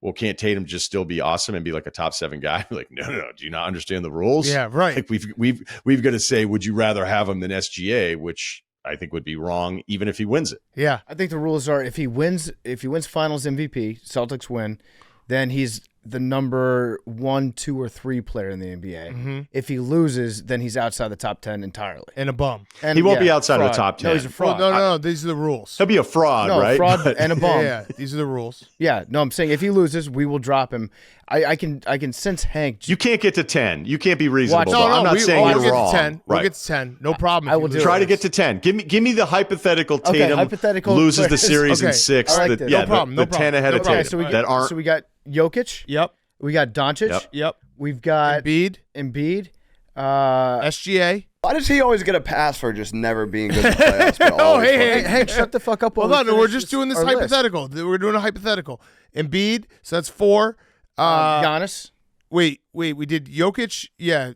[SPEAKER 7] well, can't Tatum just still be awesome and be like a top 7 guy? Like, no. Do you not understand the rules?
[SPEAKER 1] Yeah, right.
[SPEAKER 7] Like we've got to say, would you rather have him than SGA, which I think would be wrong, even if he wins it.
[SPEAKER 1] Yeah.
[SPEAKER 2] I think the rules are if he wins Finals MVP, Celtics win, then he's the number 1, 2, or 3 player in the NBA.
[SPEAKER 1] Mm-hmm.
[SPEAKER 2] If he loses, then he's outside the top 10 entirely.
[SPEAKER 1] And a bum.
[SPEAKER 2] And
[SPEAKER 7] He won't be outside of
[SPEAKER 2] fraud.
[SPEAKER 7] the top 10.
[SPEAKER 2] No, he's a fraud.
[SPEAKER 1] Well, no. These are the rules.
[SPEAKER 7] He'll be a fraud,
[SPEAKER 2] No,
[SPEAKER 7] right?
[SPEAKER 2] fraud
[SPEAKER 7] But-
[SPEAKER 2] and a bum.
[SPEAKER 1] Yeah, these are the rules.
[SPEAKER 2] Yeah, no, I'm saying if he loses, we will drop him. I can sense Hank.
[SPEAKER 7] You can't get to 10. You can't be reasonable.
[SPEAKER 1] No,
[SPEAKER 7] I'm not saying
[SPEAKER 1] we'll
[SPEAKER 7] you're
[SPEAKER 1] get
[SPEAKER 7] wrong.
[SPEAKER 1] To 10. We'll
[SPEAKER 7] Right.
[SPEAKER 1] get to 10. No problem.
[SPEAKER 2] I will do it.
[SPEAKER 7] Try to get to 10. Give me the hypothetical
[SPEAKER 2] Okay,
[SPEAKER 7] Tatum
[SPEAKER 2] hypothetical
[SPEAKER 7] loses the
[SPEAKER 2] players.
[SPEAKER 7] series in
[SPEAKER 1] Okay,
[SPEAKER 7] 6.
[SPEAKER 2] I like
[SPEAKER 7] The-
[SPEAKER 2] this.
[SPEAKER 7] yeah,
[SPEAKER 1] No problem,
[SPEAKER 7] the
[SPEAKER 1] no
[SPEAKER 7] 10
[SPEAKER 1] problem.
[SPEAKER 7] ahead of
[SPEAKER 1] Okay,
[SPEAKER 7] Tatum.
[SPEAKER 2] so we
[SPEAKER 7] that aren't.
[SPEAKER 2] So we got Jokic.
[SPEAKER 1] Yep.
[SPEAKER 2] We got Doncic.
[SPEAKER 1] Yep.
[SPEAKER 2] We've got
[SPEAKER 1] Embiid.
[SPEAKER 2] Embiid.
[SPEAKER 1] SGA.
[SPEAKER 3] Why does he always get a pass for just never being good in the playoffs? But always
[SPEAKER 1] hey,
[SPEAKER 3] fucking-
[SPEAKER 2] Hank, shut the fuck up. while
[SPEAKER 1] Hold
[SPEAKER 2] we
[SPEAKER 1] on, we're
[SPEAKER 2] finish
[SPEAKER 1] just doing this
[SPEAKER 2] our list.
[SPEAKER 1] hypothetical. We're doing a hypothetical. Embiid, so that's 4.
[SPEAKER 2] Giannis.
[SPEAKER 1] Wait, we did Jokic. Yeah,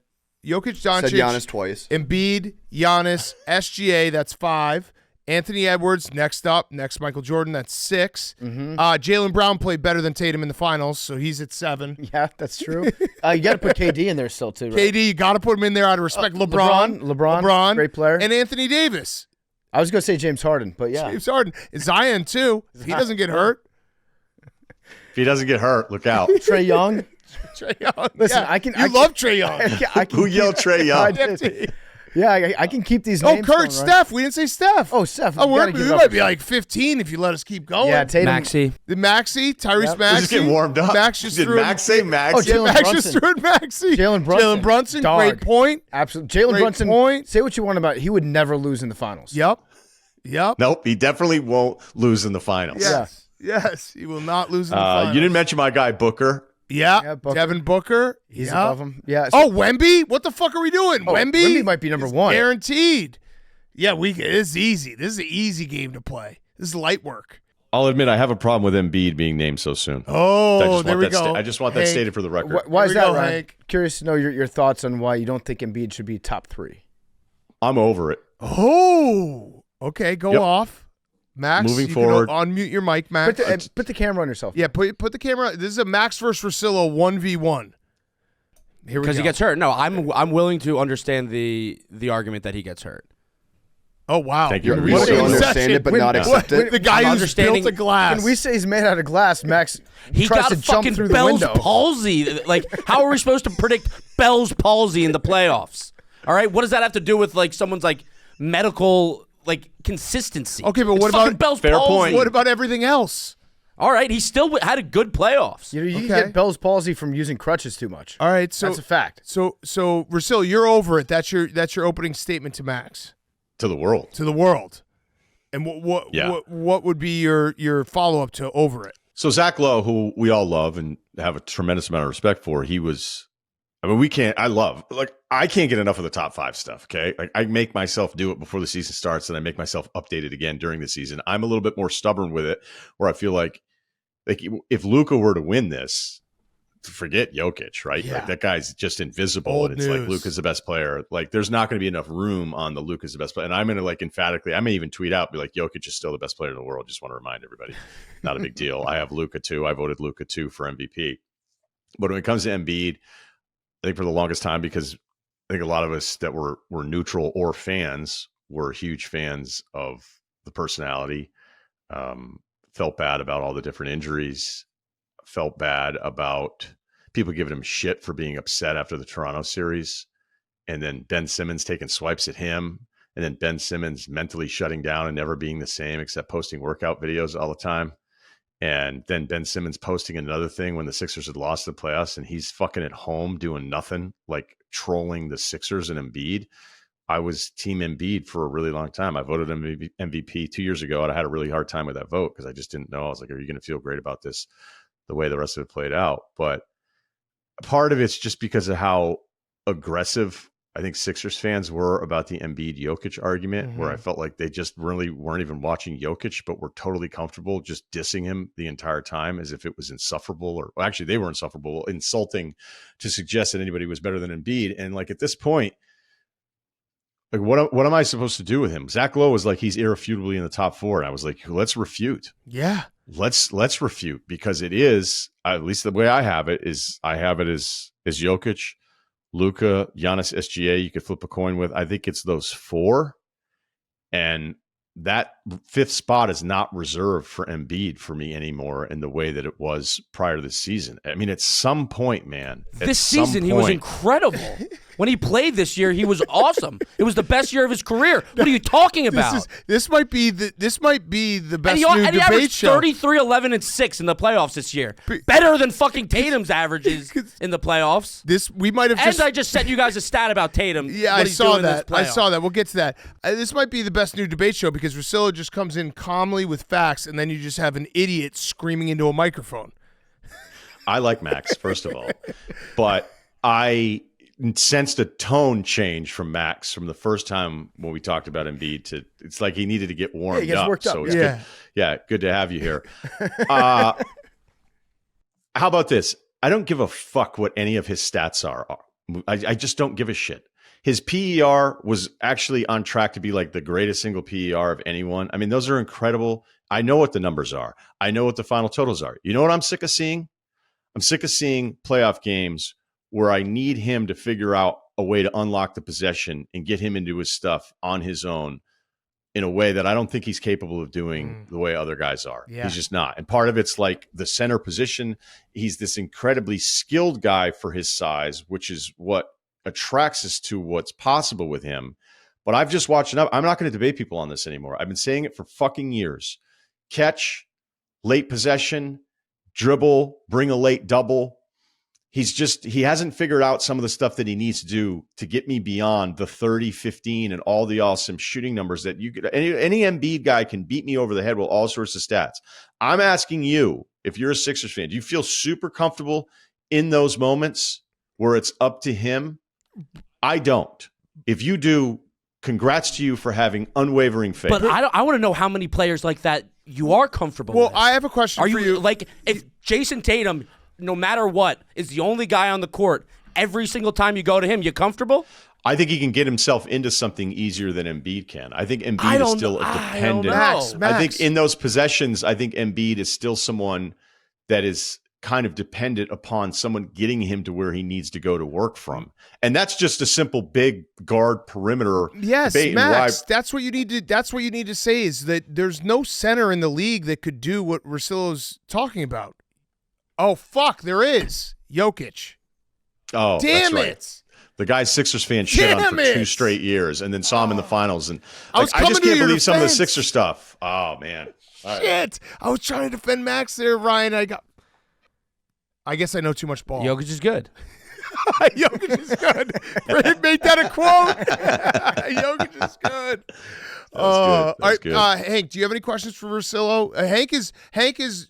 [SPEAKER 1] Jokic,
[SPEAKER 3] Said
[SPEAKER 1] Doncic,
[SPEAKER 3] Giannis twice.
[SPEAKER 1] Embiid, Giannis, SGA. That's 5. Anthony Edwards next up. Next, Michael Jordan. That's 6. Jaylen Brown played better than Tatum in the finals, so he's at 7.
[SPEAKER 2] Yeah, that's true. You got to put KD in there still too. Right?
[SPEAKER 1] KD, you got to put him in there out of respect. LeBron,
[SPEAKER 2] great player.
[SPEAKER 1] and Anthony Davis.
[SPEAKER 2] I was gonna say James Harden, but yeah,
[SPEAKER 1] James Harden, Zion too. If he doesn't get hurt,
[SPEAKER 7] If he doesn't get hurt, look out.
[SPEAKER 2] Trey Young.
[SPEAKER 1] Trey Young.
[SPEAKER 2] Listen,
[SPEAKER 1] yeah. You love Trey Young.
[SPEAKER 2] I can
[SPEAKER 7] Who yelled Trey Young?
[SPEAKER 2] I did. Yeah, I can keep these
[SPEAKER 1] Oh,
[SPEAKER 2] names.
[SPEAKER 1] Kurt,
[SPEAKER 2] going, right?
[SPEAKER 1] Steph. We didn't say Steph.
[SPEAKER 2] Oh, Steph.
[SPEAKER 1] Oh,
[SPEAKER 2] you
[SPEAKER 1] we
[SPEAKER 2] gotta give it up
[SPEAKER 1] might
[SPEAKER 2] for
[SPEAKER 1] be
[SPEAKER 2] Steph.
[SPEAKER 1] like 15 if you let us keep going.
[SPEAKER 2] Yeah, Tatum.
[SPEAKER 4] Maxey.
[SPEAKER 1] The Maxey, Tyrese
[SPEAKER 2] Yep.
[SPEAKER 1] Maxey.
[SPEAKER 7] He's just getting warmed up.
[SPEAKER 1] Max just
[SPEAKER 7] Did
[SPEAKER 1] threw
[SPEAKER 7] Max say Max?
[SPEAKER 2] Oh, Jalen
[SPEAKER 1] Max
[SPEAKER 2] Brunson.
[SPEAKER 1] just threw in Maxey.
[SPEAKER 2] Jalen Brunson. Dog.
[SPEAKER 1] Great point.
[SPEAKER 2] Absolutely. Jalen
[SPEAKER 1] Great
[SPEAKER 2] Brunson.
[SPEAKER 1] point.
[SPEAKER 2] Say what you want about it. He would never lose in the finals.
[SPEAKER 1] Yep.
[SPEAKER 7] Nope, he definitely won't lose in the finals.
[SPEAKER 1] Yes. Yes. He will not lose in the finals.
[SPEAKER 7] You didn't mention my guy Booker.
[SPEAKER 1] Yeah.
[SPEAKER 2] Yeah, Booker.
[SPEAKER 1] Devin Booker.
[SPEAKER 2] He's
[SPEAKER 1] yeah.
[SPEAKER 2] above him. Yeah.
[SPEAKER 1] Oh, Wemby? What the fuck are we doing? Wemby?
[SPEAKER 2] Wemby might be number
[SPEAKER 1] is
[SPEAKER 2] 1.
[SPEAKER 1] Guaranteed. Yeah, this is easy. This is an easy game to play. This is light work.
[SPEAKER 7] I'll admit I have a problem with Embiid being named so soon.
[SPEAKER 1] Oh, there we go.
[SPEAKER 7] I just want that
[SPEAKER 1] Hank,
[SPEAKER 7] stated for the record.
[SPEAKER 2] Why is
[SPEAKER 1] Here we
[SPEAKER 2] that,
[SPEAKER 1] go,
[SPEAKER 2] Ryan?
[SPEAKER 1] Hank.
[SPEAKER 2] Curious to know your thoughts on why you don't think Embiid should be top 3.
[SPEAKER 7] I'm over it.
[SPEAKER 1] Oh, okay. Go
[SPEAKER 7] Yep.
[SPEAKER 1] off. Max,
[SPEAKER 7] Moving
[SPEAKER 1] you
[SPEAKER 7] forward.
[SPEAKER 1] can unmute your mic, Max.
[SPEAKER 2] Put the camera on yourself.
[SPEAKER 1] Yeah, put the camera. This is a Max versus Russillo 1v1. Here we go.
[SPEAKER 4] Because he gets hurt. No, I'm willing to understand the argument that he gets hurt.
[SPEAKER 1] Oh, wow.
[SPEAKER 7] Thank you.
[SPEAKER 3] You
[SPEAKER 7] What
[SPEAKER 3] want
[SPEAKER 7] a
[SPEAKER 3] to
[SPEAKER 1] concession.
[SPEAKER 3] understand it but not
[SPEAKER 1] What-
[SPEAKER 3] accept it?
[SPEAKER 1] The guy
[SPEAKER 4] I'm
[SPEAKER 1] who's
[SPEAKER 4] understanding-
[SPEAKER 1] built a glass.
[SPEAKER 2] When we say he's made out of glass, Max
[SPEAKER 4] He
[SPEAKER 2] tries
[SPEAKER 4] got
[SPEAKER 2] to
[SPEAKER 4] a
[SPEAKER 2] jump
[SPEAKER 4] fucking
[SPEAKER 2] through the
[SPEAKER 4] Bell's
[SPEAKER 2] window.
[SPEAKER 4] palsy. Like, how are we supposed to predict Bell's palsy in the playoffs? All right, what does that have to do with like someone's like medical like consistency?
[SPEAKER 1] Okay, but
[SPEAKER 4] It's
[SPEAKER 1] what
[SPEAKER 4] fucking
[SPEAKER 1] about-
[SPEAKER 4] Bell's
[SPEAKER 7] Fair
[SPEAKER 4] palsy?
[SPEAKER 7] point.
[SPEAKER 1] What about everything else?
[SPEAKER 4] All right, he still had a good playoffs.
[SPEAKER 2] You
[SPEAKER 1] Okay.
[SPEAKER 2] get Bell's palsy from using crutches too much.
[SPEAKER 1] All right, so
[SPEAKER 2] That's a fact.
[SPEAKER 1] So Russillo, you're over it. That's your opening statement to Max,
[SPEAKER 7] To the world.
[SPEAKER 1] to the world. And
[SPEAKER 7] Yeah.
[SPEAKER 1] what would be your follow up to over it?
[SPEAKER 7] So Zach Lowe, who we all love and have a tremendous amount of respect for, I can't get enough of the top 5 stuff. Okay. Like I make myself do it before the season starts and I make myself update it again during the season. I'm a little bit more stubborn with it where I feel like if Luka were to win this, forget Jokic, right?
[SPEAKER 1] Yeah.
[SPEAKER 7] Like that guy's just invisible.
[SPEAKER 1] Old
[SPEAKER 7] and it's
[SPEAKER 1] news.
[SPEAKER 7] like Luka's the best player. Like there's not going to be enough room on the Luka's the best player. And I'm going to like emphatically, I may even tweet out, be like, Jokic is still the best player in the world. Just want to remind everybody, not a big deal. I have Luka too. I voted Luka too for MVP. But when it comes to Embiid, I think for the longest time, because I think a lot of us that were neutral or fans were huge fans of the personality, felt bad about all the different injuries, felt bad about people giving him shit for being upset after the Toronto series. And then Ben Simmons taking swipes at him. And then Ben Simmons mentally shutting down and never being the same except posting workout videos all the time. And then Ben Simmons posting another thing when the Sixers had lost the playoffs and he's fucking at home doing nothing, like trolling the Sixers and Embiid. I was team Embiid for a really long time. I voted him MVP 2 years ago, and I had a really hard time with that vote because I just didn't know. I was like, are you going to feel great about this the way the rest of it played out? But part of it's just because of how aggressive I think Sixers fans were about the Embiid Jokic argument, where I felt like they just really weren't even watching Jokic, but were totally comfortable just dissing him the entire time as if it was insufferable, or well, actually they were insufferable, insulting to suggest that anybody was better than Embiid. And like at this point, Like, what am I supposed to do with him? Zach Lowe was like, he's irrefutably in the top 4. And I was like, let's refute.
[SPEAKER 1] Yeah.
[SPEAKER 7] Let's refute, because it is, at least the way I have it is, I have it as Jokic, Luka, Giannis, SGA. You could flip a coin with. I think it's those 4, and that 5th spot is not reserved for Embiid for me anymore in the way that it was prior to this season. I mean, at some point, man.
[SPEAKER 4] This season, he was incredible. When he played this year, he was awesome. It was the best year of his career. What are you talking about?
[SPEAKER 1] This might be the best
[SPEAKER 4] He
[SPEAKER 1] new debate
[SPEAKER 4] averaged
[SPEAKER 1] show.
[SPEAKER 4] 33, 11, and 6 in the playoffs this year. Better than fucking Tatum's averages in the playoffs.
[SPEAKER 1] We might have just.
[SPEAKER 4] And I just sent you guys a stat about Tatum.
[SPEAKER 1] Yeah,
[SPEAKER 4] what
[SPEAKER 1] I
[SPEAKER 4] he's
[SPEAKER 1] saw
[SPEAKER 4] doing in
[SPEAKER 1] that.
[SPEAKER 4] this
[SPEAKER 1] I
[SPEAKER 4] playoff.
[SPEAKER 1] saw that. We'll get to that. This might be the best new debate show because Russillo just comes in calmly with facts, and then you just have an idiot screaming into a microphone.
[SPEAKER 7] I like Max, first of all, but I sensed a tone change from Max from the first time when we talked about Embiid to, it's like he needed to get warmed
[SPEAKER 2] he gets
[SPEAKER 7] up.
[SPEAKER 2] worked up,
[SPEAKER 7] So it's
[SPEAKER 1] yeah.
[SPEAKER 7] good. Yeah, good to have you here. How about this? I don't give a fuck what any of his stats are. I just don't give a shit. His PER was actually on track to be like the greatest single PER of anyone. I mean, those are incredible. I know what the numbers are. I know what the final totals are. You know what I'm sick of seeing? I'm sick of seeing playoff games where I need him to figure out a way to unlock the possession and get him into his stuff on his own in a way that I don't think he's capable of doing the way other guys are.
[SPEAKER 1] Yeah.
[SPEAKER 7] He's just not. And part of it's like the center position. He's this incredibly skilled guy for his size, which is what attracts us to what's possible with him. But I've just watched enough. I'm not going to debate people on this anymore. I've been saying it for fucking years. Catch, late possession, dribble, bring a late double. He hasn't figured out some of the stuff that he needs to do to get me beyond the 30, 15, and all the awesome shooting numbers that you could. Any Embiid guy can beat me over the head with all sorts of stats. I'm asking you, if you're a Sixers fan, do you feel super comfortable in those moments where it's up to him? I don't. If you do, congrats to you for having unwavering faith.
[SPEAKER 4] But I want to know how many players like that you are comfortable with.
[SPEAKER 1] Well, I have a question
[SPEAKER 4] Are
[SPEAKER 1] for
[SPEAKER 4] you
[SPEAKER 1] you.
[SPEAKER 4] like, if Jason Tatum, no matter what, is the only guy on the court every single time you go to him, you comfortable?
[SPEAKER 7] I think he can get himself into something easier than Embiid can. I think
[SPEAKER 4] I
[SPEAKER 7] Embiid is
[SPEAKER 4] don't
[SPEAKER 7] still
[SPEAKER 4] know.
[SPEAKER 7] a
[SPEAKER 4] I don't
[SPEAKER 7] dependent.
[SPEAKER 4] know.
[SPEAKER 1] Max.
[SPEAKER 7] I think in those possessions, I think Embiid is still someone that is kind of dependent upon someone getting him to where he needs to go to work from. And that's just a simple big guard perimeter.
[SPEAKER 1] Yes,
[SPEAKER 7] debate.
[SPEAKER 1] Max. That's what you need to. That's what you need to say is that there's no center in the league that could do what Russillo's talking about. Oh fuck, there is Jokic.
[SPEAKER 7] Oh,
[SPEAKER 1] Damn
[SPEAKER 7] that's right.
[SPEAKER 1] it!
[SPEAKER 7] The guy Sixers fans shit on
[SPEAKER 1] Damn
[SPEAKER 7] for
[SPEAKER 1] it!
[SPEAKER 7] 2 straight years and then saw him in the finals. And
[SPEAKER 1] I was
[SPEAKER 7] I just
[SPEAKER 1] coming to
[SPEAKER 7] can't
[SPEAKER 1] your
[SPEAKER 7] believe some of the
[SPEAKER 1] defense.
[SPEAKER 7] Sixer stuff. Oh, man. All right.
[SPEAKER 1] Shit! I was trying to defend Max there, Ryan. I guess I know too much ball.
[SPEAKER 4] Jokic is good.
[SPEAKER 1] Jokic is good. Make that a quote. Jokic is good.
[SPEAKER 7] That's
[SPEAKER 1] All
[SPEAKER 7] good. That's
[SPEAKER 1] right,
[SPEAKER 7] good.
[SPEAKER 1] Hank, do you have any questions for Russillo? Hank is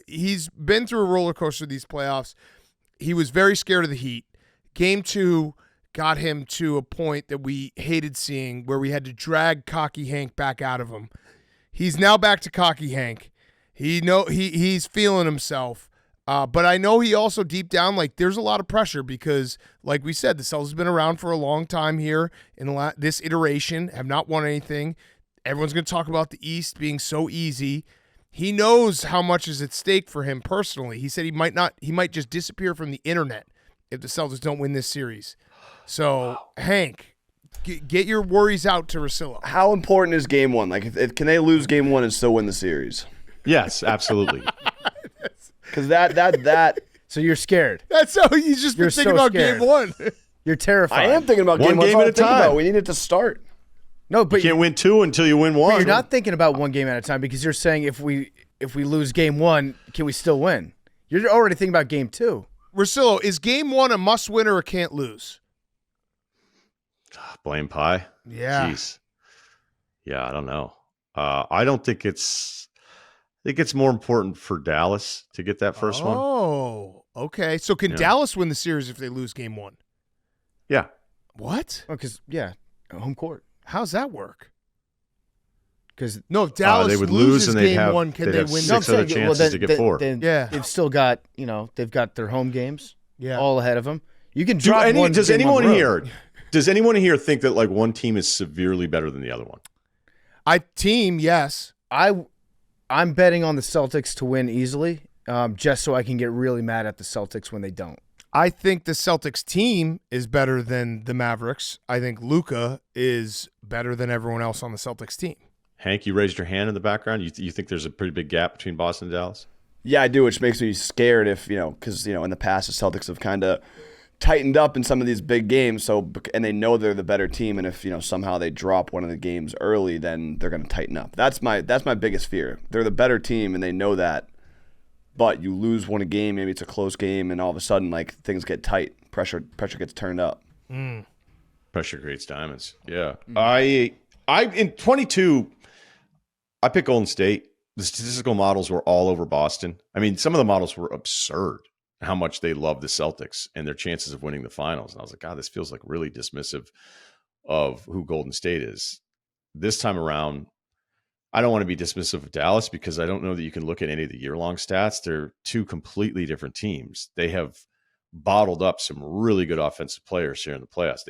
[SPEAKER 1] he's been through a roller coaster these playoffs. He was very scared of the Heat. Game 2 got him to a point that we hated seeing, where we had to drag cocky Hank back out of him. He's now back to cocky Hank. He's feeling himself. But I know he also deep down, like, there's a lot of pressure because, like we said, the Celtics have been around for a long time here in this iteration, have not won anything. Everyone's going to talk about the East being so easy. He knows how much is at stake for him personally. He said he might just disappear from the internet if the Celtics don't win this series. So, Hank, get your worries out to Russillo.
[SPEAKER 3] How important is game 1? Like, can they lose game 1 and still win the series?
[SPEAKER 7] Yes, absolutely.
[SPEAKER 3] Because that.
[SPEAKER 2] So you're scared.
[SPEAKER 1] That's how he's just been
[SPEAKER 2] You're
[SPEAKER 1] thinking
[SPEAKER 2] so
[SPEAKER 1] about
[SPEAKER 2] scared.
[SPEAKER 1] game 1.
[SPEAKER 2] You're terrified.
[SPEAKER 3] I am thinking about
[SPEAKER 7] One
[SPEAKER 3] game 1.
[SPEAKER 7] game at a time.
[SPEAKER 3] We need it to start.
[SPEAKER 2] No, but
[SPEAKER 7] You can't win 2 until you win 1.
[SPEAKER 2] you're not thinking about one game at a time because you're saying if we lose game 1, can we still win? You're already thinking about game 2.
[SPEAKER 1] Russillo, is game 1 a must win or a can't lose?
[SPEAKER 7] Blame pie.
[SPEAKER 1] Yeah.
[SPEAKER 7] Jeez. Yeah, I don't know. I don't think it's. I think it's more important for Dallas to get that first one.
[SPEAKER 1] Oh, okay. So can
[SPEAKER 7] Yeah.
[SPEAKER 1] Dallas win the series if they lose game 1?
[SPEAKER 7] Yeah.
[SPEAKER 1] What?
[SPEAKER 2] Because home court.
[SPEAKER 1] How's that work?
[SPEAKER 2] Because
[SPEAKER 1] No, if Dallas
[SPEAKER 7] they would
[SPEAKER 1] loses
[SPEAKER 7] lose and they'd
[SPEAKER 1] game
[SPEAKER 7] have-
[SPEAKER 1] 1, can
[SPEAKER 7] they'd
[SPEAKER 1] they
[SPEAKER 7] have
[SPEAKER 1] win?
[SPEAKER 7] six other chances to get 4.
[SPEAKER 1] Yeah.
[SPEAKER 2] they've still got they've got their home games
[SPEAKER 1] Yeah.
[SPEAKER 2] all ahead of them. You can drop one.
[SPEAKER 7] Does
[SPEAKER 2] game on
[SPEAKER 7] anyone
[SPEAKER 2] the road.
[SPEAKER 7] here? Does anyone here think that like one team is severely better than the other one?
[SPEAKER 1] Yes.
[SPEAKER 2] I'm betting on the Celtics to win easily, just so I can get really mad at the Celtics when they don't.
[SPEAKER 1] I think the Celtics team is better than the Mavericks. I think Luka is better than everyone else on the Celtics team.
[SPEAKER 7] Hank, you raised your hand in the background. You think there's a pretty big gap between Boston and Dallas?
[SPEAKER 3] Yeah, I do, which makes me scared if, because, in the past, the Celtics have kind of tightened up in some of these big games, and they know they're the better team, and if, somehow they drop one of the games early, then they're going to tighten up. That's my biggest fear. They're the better team, and they know that, but you lose one game, maybe it's a close game, and all of a sudden, like, things get tight. Pressure gets turned up.
[SPEAKER 7] Pressure creates diamonds. Yeah. I in 22, I picked Golden State. The statistical models were all over Boston. I mean, some of the models were absurd, how much they love the Celtics and their chances of winning the finals. And I was like, God, this feels like really dismissive of who Golden State is. This time around, I don't want to be dismissive of Dallas because I don't know that you can look at any of the year-long stats. They're two completely different teams. They have bottled up some really good offensive players here in the playoffs.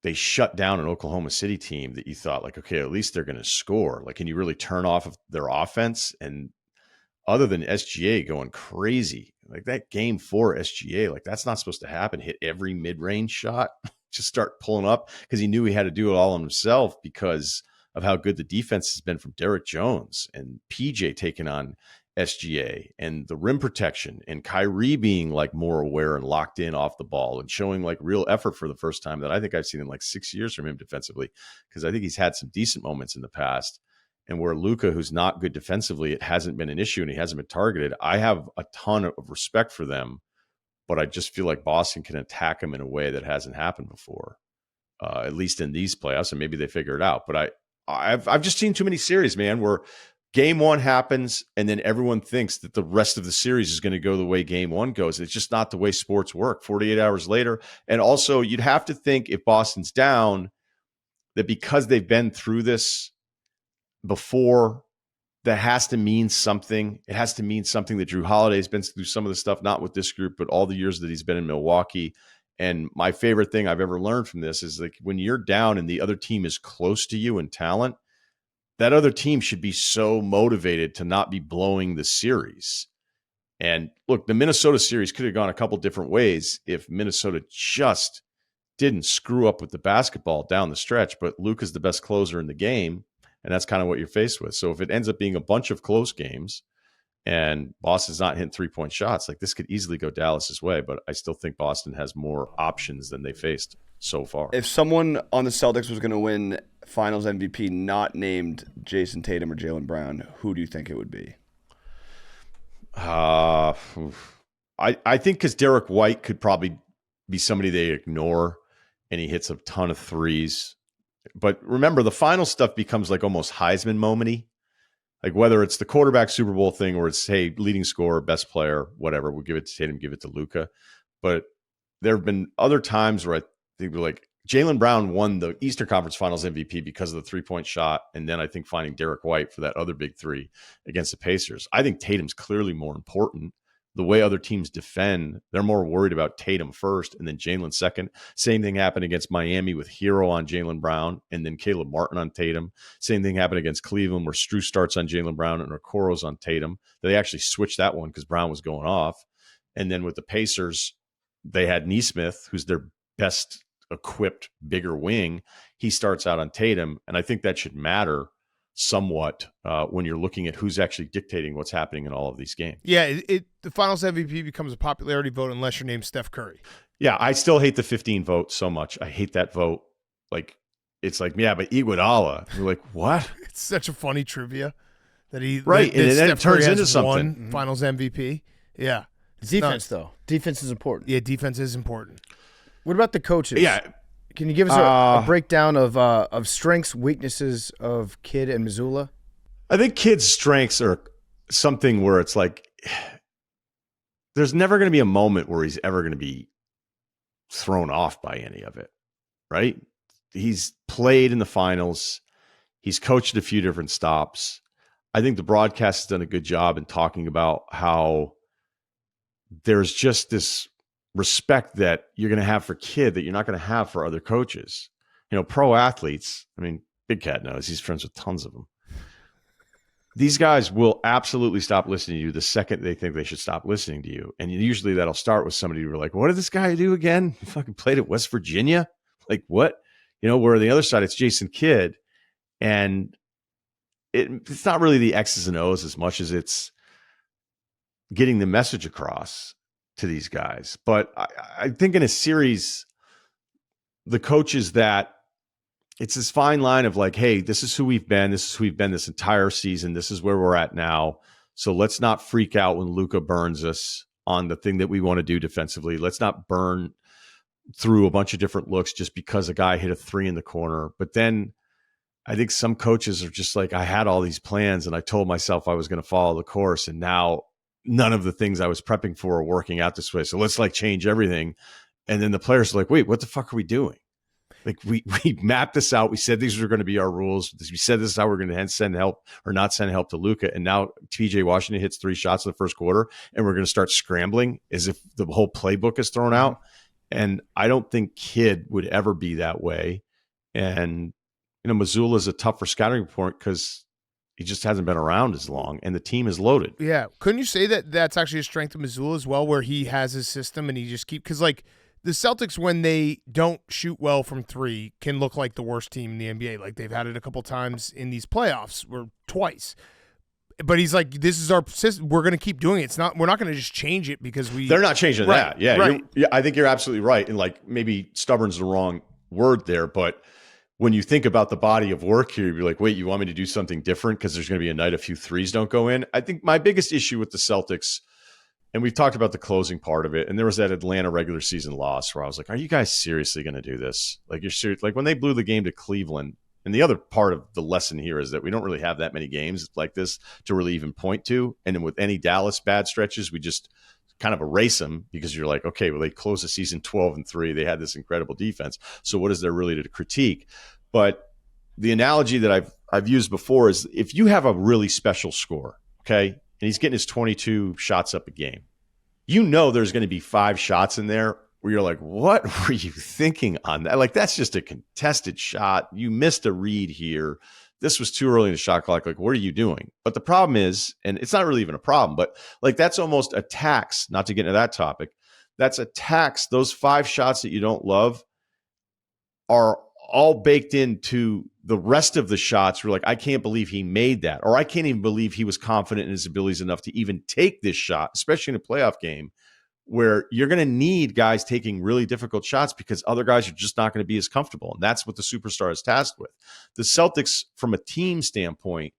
[SPEAKER 7] They shut down an Oklahoma City team that you thought, like, okay, at least they're going to score. Like, can you really turn off of their offense? And other than SGA going crazy, like that game 4 SGA, like that's not supposed to happen. Hit every mid-range shot, just start pulling up because he knew he had to do it all on himself because of how good the defense has been from Derek Jones and PJ taking on SGA and the rim protection and Kyrie being like more aware and locked in off the ball and showing like real effort for the first time that I think I've seen in like 6 years from him defensively, because I think he's had some decent moments in the past. And where Luka, who's not good defensively, it hasn't been an issue and he hasn't been targeted. I have a ton of respect for them, but I just feel like Boston can attack him in a way that hasn't happened before, at least in these playoffs. And maybe they figure it out. But I've just seen too many series, man, where game 1 happens and then everyone thinks that the rest of the series is going to go the way game 1 goes. It's just not the way sports work 48 hours later. And also you'd have to think if Boston's down that because they've been through this before, that has to mean something. It has to mean something that Drew Holiday's been through some of the stuff, not with this group, but all the years that he's been in Milwaukee. And my favorite thing I've ever learned from this is like when you're down and the other team is close to you in talent, that other team should be so motivated to not be blowing the series. And look, the Minnesota series could have gone a couple different ways if Minnesota just didn't screw up with the basketball down the stretch, but Luke is the best closer in the game. And that's kind of what you're faced with. So if it ends up being a bunch of close games and Boston's not hitting 3-point shots, like this could easily go Dallas's way, but I still think Boston has more options than they faced so far.
[SPEAKER 3] If someone on the Celtics was going to win Finals MVP not named Jason Tatum or Jaylen Brown, who do you think it would be?
[SPEAKER 7] I think because Derek White could probably be somebody they ignore and he hits a ton of threes. But remember, the final stuff becomes like almost Heisman moment-y. Like whether it's the quarterback Super Bowl thing or it's, hey, leading scorer, best player, whatever, we'll give it to Tatum, give it to Luka. But there have been other times where I think like Jaylen Brown won the Eastern Conference Finals MVP because of the 3-point shot. And then I think finding Derek White for that other big 3 against the Pacers. I think Tatum's clearly more important. The way other teams defend, they're more worried about Tatum first and then Jaylen second. Same thing happened against Miami with Hero on Jaylen Brown and then Caleb Martin on Tatum. Same thing happened against Cleveland where Strus starts on Jaylen Brown and Okoro's on Tatum. They actually switched that one because Brown was going off. And then with the Pacers, they had Nesmith, who's their best equipped, bigger wing. He starts out on Tatum. And I think that should matter somewhat when you're looking at who's actually dictating what's happening in all of these games.
[SPEAKER 1] Yeah, the Finals MVP becomes a popularity vote unless your name's Steph Curry.
[SPEAKER 7] Yeah, I still hate the 15 vote so much. I hate that vote. Like, it's like, yeah, but Iguodala. You're like, what?
[SPEAKER 1] It's such a funny trivia that he
[SPEAKER 7] right, and then it turns into something.
[SPEAKER 1] Won Finals MVP. Yeah,
[SPEAKER 2] Defense though, defense is important.
[SPEAKER 1] Yeah, defense is important.
[SPEAKER 2] What about the coaches?
[SPEAKER 7] Yeah.
[SPEAKER 2] Can you give us a breakdown of strengths, weaknesses of Kidd and Mazzulla?
[SPEAKER 7] I think Kidd's strengths are something where it's like there's never going to be a moment where he's ever going to be thrown off by any of it, right? He's played in the finals. He's coached a few different stops. I think the broadcast has done a good job in talking about how there's just this respect that you're going to have for Kidd that you're not going to have for other coaches. You know, pro athletes, I mean, Big Cat knows, he's friends with tons of them. These guys will absolutely stop listening to you the second they think they should stop listening to you. And usually that'll start with somebody who are like, what did this guy do again? He fucking played at West Virginia? Like, what? You know, where on the other side, it's Jason Kidd. And it's not really the X's and O's as much as it's getting the message across to these guys. But I think in a series, the coaches that it's this fine line of like, hey, this is who we've been. This is who we've been this entire season. This is where we're at now. So let's not freak out when Luka burns us on the thing that we want to do defensively. Let's not burn through a bunch of different looks just because a guy hit a 3 in the corner. But then I think some coaches are just like, I had all these plans and I told myself I was going to follow the course. And now none of the things I was prepping for are working out this way. So let's like change everything. And then the players are like, wait, what the fuck are we doing? Like we mapped this out. We said these were going to be our rules. We said this is how we're going to send help or not send help to Luka. And now TJ Washington hits 3 shots in the first quarter and we're going to start scrambling as if the whole playbook is thrown out. And I don't think Kidd would ever be that way. And, you know, Missoula is a tougher scouting point because he just hasn't been around as long and the team is loaded.
[SPEAKER 1] Yeah. Couldn't you say that that's actually a strength of Missoula as well, where he has his system and he just because like, the Celtics, when they don't shoot well from 3, can look like the worst team in the NBA. Like they've had it a couple times in these playoffs, or twice. But he's like, "This is our system. We're going to keep doing it. It's not. We're not going to just change it because they're
[SPEAKER 7] not changing
[SPEAKER 1] right,
[SPEAKER 7] that. Yeah,
[SPEAKER 1] right.
[SPEAKER 7] I think you're absolutely right. And like maybe stubborn's the wrong word there, but when you think about the body of work here, you're like, wait, you want me to do something different because there's going to be a night a few threes don't go in. I think my biggest issue with the Celtics. And we've talked about the closing part of it. And there was that Atlanta regular season loss where I was like, are you guys seriously going to do this? Like, you're serious? Like when they blew the game to Cleveland. And the other part of the lesson here is that we don't really have that many games like this to really even point to. And then with any Dallas bad stretches, we just kind of erase them because you're like, okay, well, they closed the season 12-3. They had this incredible defense. So what is there really to critique? But the analogy that I've used before is if you have a really special score, okay, and he's getting his 22 shots up a game, you know there's going to be 5 shots in there where you're like, what were you thinking on that? Like, that's just a contested shot. You missed a read here. This was too early in the shot clock. Like, what are you doing? But the problem is, and it's not really even a problem, but like that's almost a tax, not to get into that topic. That's a tax. Those 5 shots that you don't love are all baked into the rest of the shots. We're like, I can't believe he made that. Or I can't even believe he was confident in his abilities enough to even take this shot, especially in a playoff game where you're going to need guys taking really difficult shots because other guys are just not going to be as comfortable. And that's what the superstar is tasked with. The Celtics, from a team standpoint,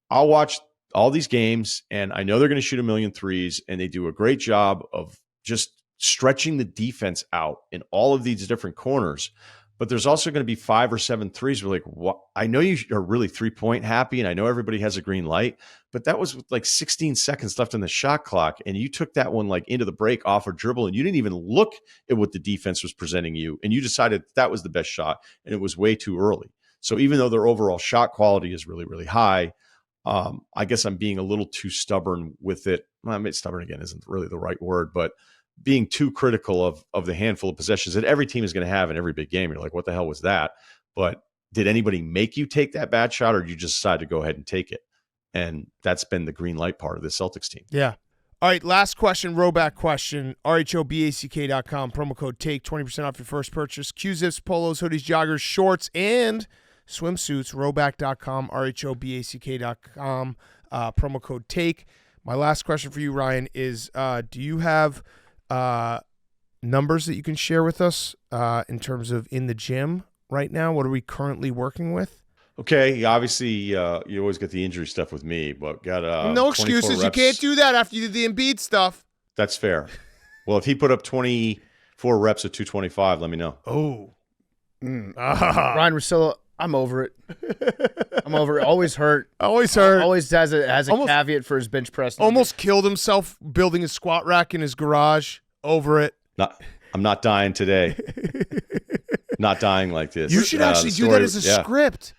[SPEAKER 7] I'll watch all these games and I know they're going to shoot a million threes and they do a great job of just stretching the defense out in all of these different corners. But there's also going to be 5 or 7 threes. We're like, what? I know you are really 3-point happy, and I know everybody has a green light, but that was with like 16 seconds left on the shot clock, and you took that one like into the break off a dribble, and you didn't even look at what the defense was presenting you, and you decided that was the best shot, and it was way too early. So even though their overall shot quality is really, really high, I guess I'm being a little too stubborn with it. Well, I mean, stubborn again isn't really the right word, but being too critical of the handful of possessions that every team is going to have in every big game. You're like, what the hell was that? But did anybody make you take that bad shot or did you just decide to go ahead and take it? And that's been the green light part of the Celtics team.
[SPEAKER 1] Yeah. All right, last question, rowback question. RHOBACK.com, promo code TAKE, 20% off your first purchase. Q-zips, polos, hoodies, joggers, shorts, and swimsuits. Rowback.com, RHOBACK.com, promo code TAKE. My last question for you, Ryan, is do you have numbers that you can share with us in terms of in the gym right now? What are we currently working with?
[SPEAKER 7] Okay, obviously you always get the injury stuff with me, but got
[SPEAKER 1] no excuses. You can't do that after you did the Embiid stuff.
[SPEAKER 7] That's fair. Well, if he put up 24 reps at 225, let me know.
[SPEAKER 1] Oh,
[SPEAKER 2] Ryen Russillo, I'm over it. I'm over it. Always hurt.
[SPEAKER 1] Always hurt.
[SPEAKER 2] Always has a caveat for his bench press.
[SPEAKER 1] Almost killed himself building a squat rack in his garage. Over it.
[SPEAKER 7] I'm not dying today. Not dying like this.
[SPEAKER 1] You should actually do that as a script.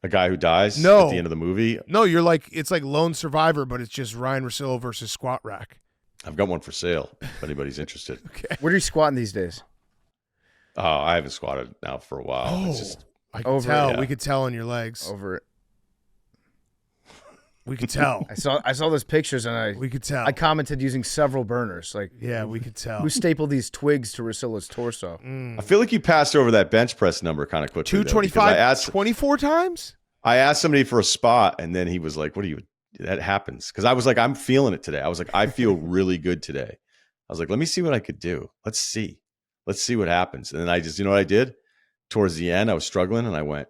[SPEAKER 7] A guy who dies at the end of the movie?
[SPEAKER 1] No, you're like, it's like Lone Survivor, but it's just Ryen Russillo versus squat rack.
[SPEAKER 7] I've got one for sale if anybody's interested.
[SPEAKER 2] What are you squatting these days?
[SPEAKER 7] Oh, I haven't squatted now for a while.
[SPEAKER 1] Oh,
[SPEAKER 7] It's just,
[SPEAKER 1] I can
[SPEAKER 2] over
[SPEAKER 1] tell.
[SPEAKER 7] it, yeah.
[SPEAKER 1] We could tell in your legs.
[SPEAKER 2] Over it.
[SPEAKER 1] We could tell.
[SPEAKER 2] I saw those pictures and
[SPEAKER 1] We could tell.
[SPEAKER 2] I commented using several burners. Like,
[SPEAKER 1] Yeah, we could tell.
[SPEAKER 2] who stapled these twigs to Russillo's torso?
[SPEAKER 7] I feel like you passed over that bench press number kind of quickly. though, because
[SPEAKER 1] 225 24 times?
[SPEAKER 7] I asked somebody for a spot, and then he was like, "What do you?" That happens because I was like, "I'm feeling it today." I was like, "I feel really good today." I was like, "Let me see what I could do. Let's see what happens." And then I just, you know what I did? Towards the end, I was struggling, and I went,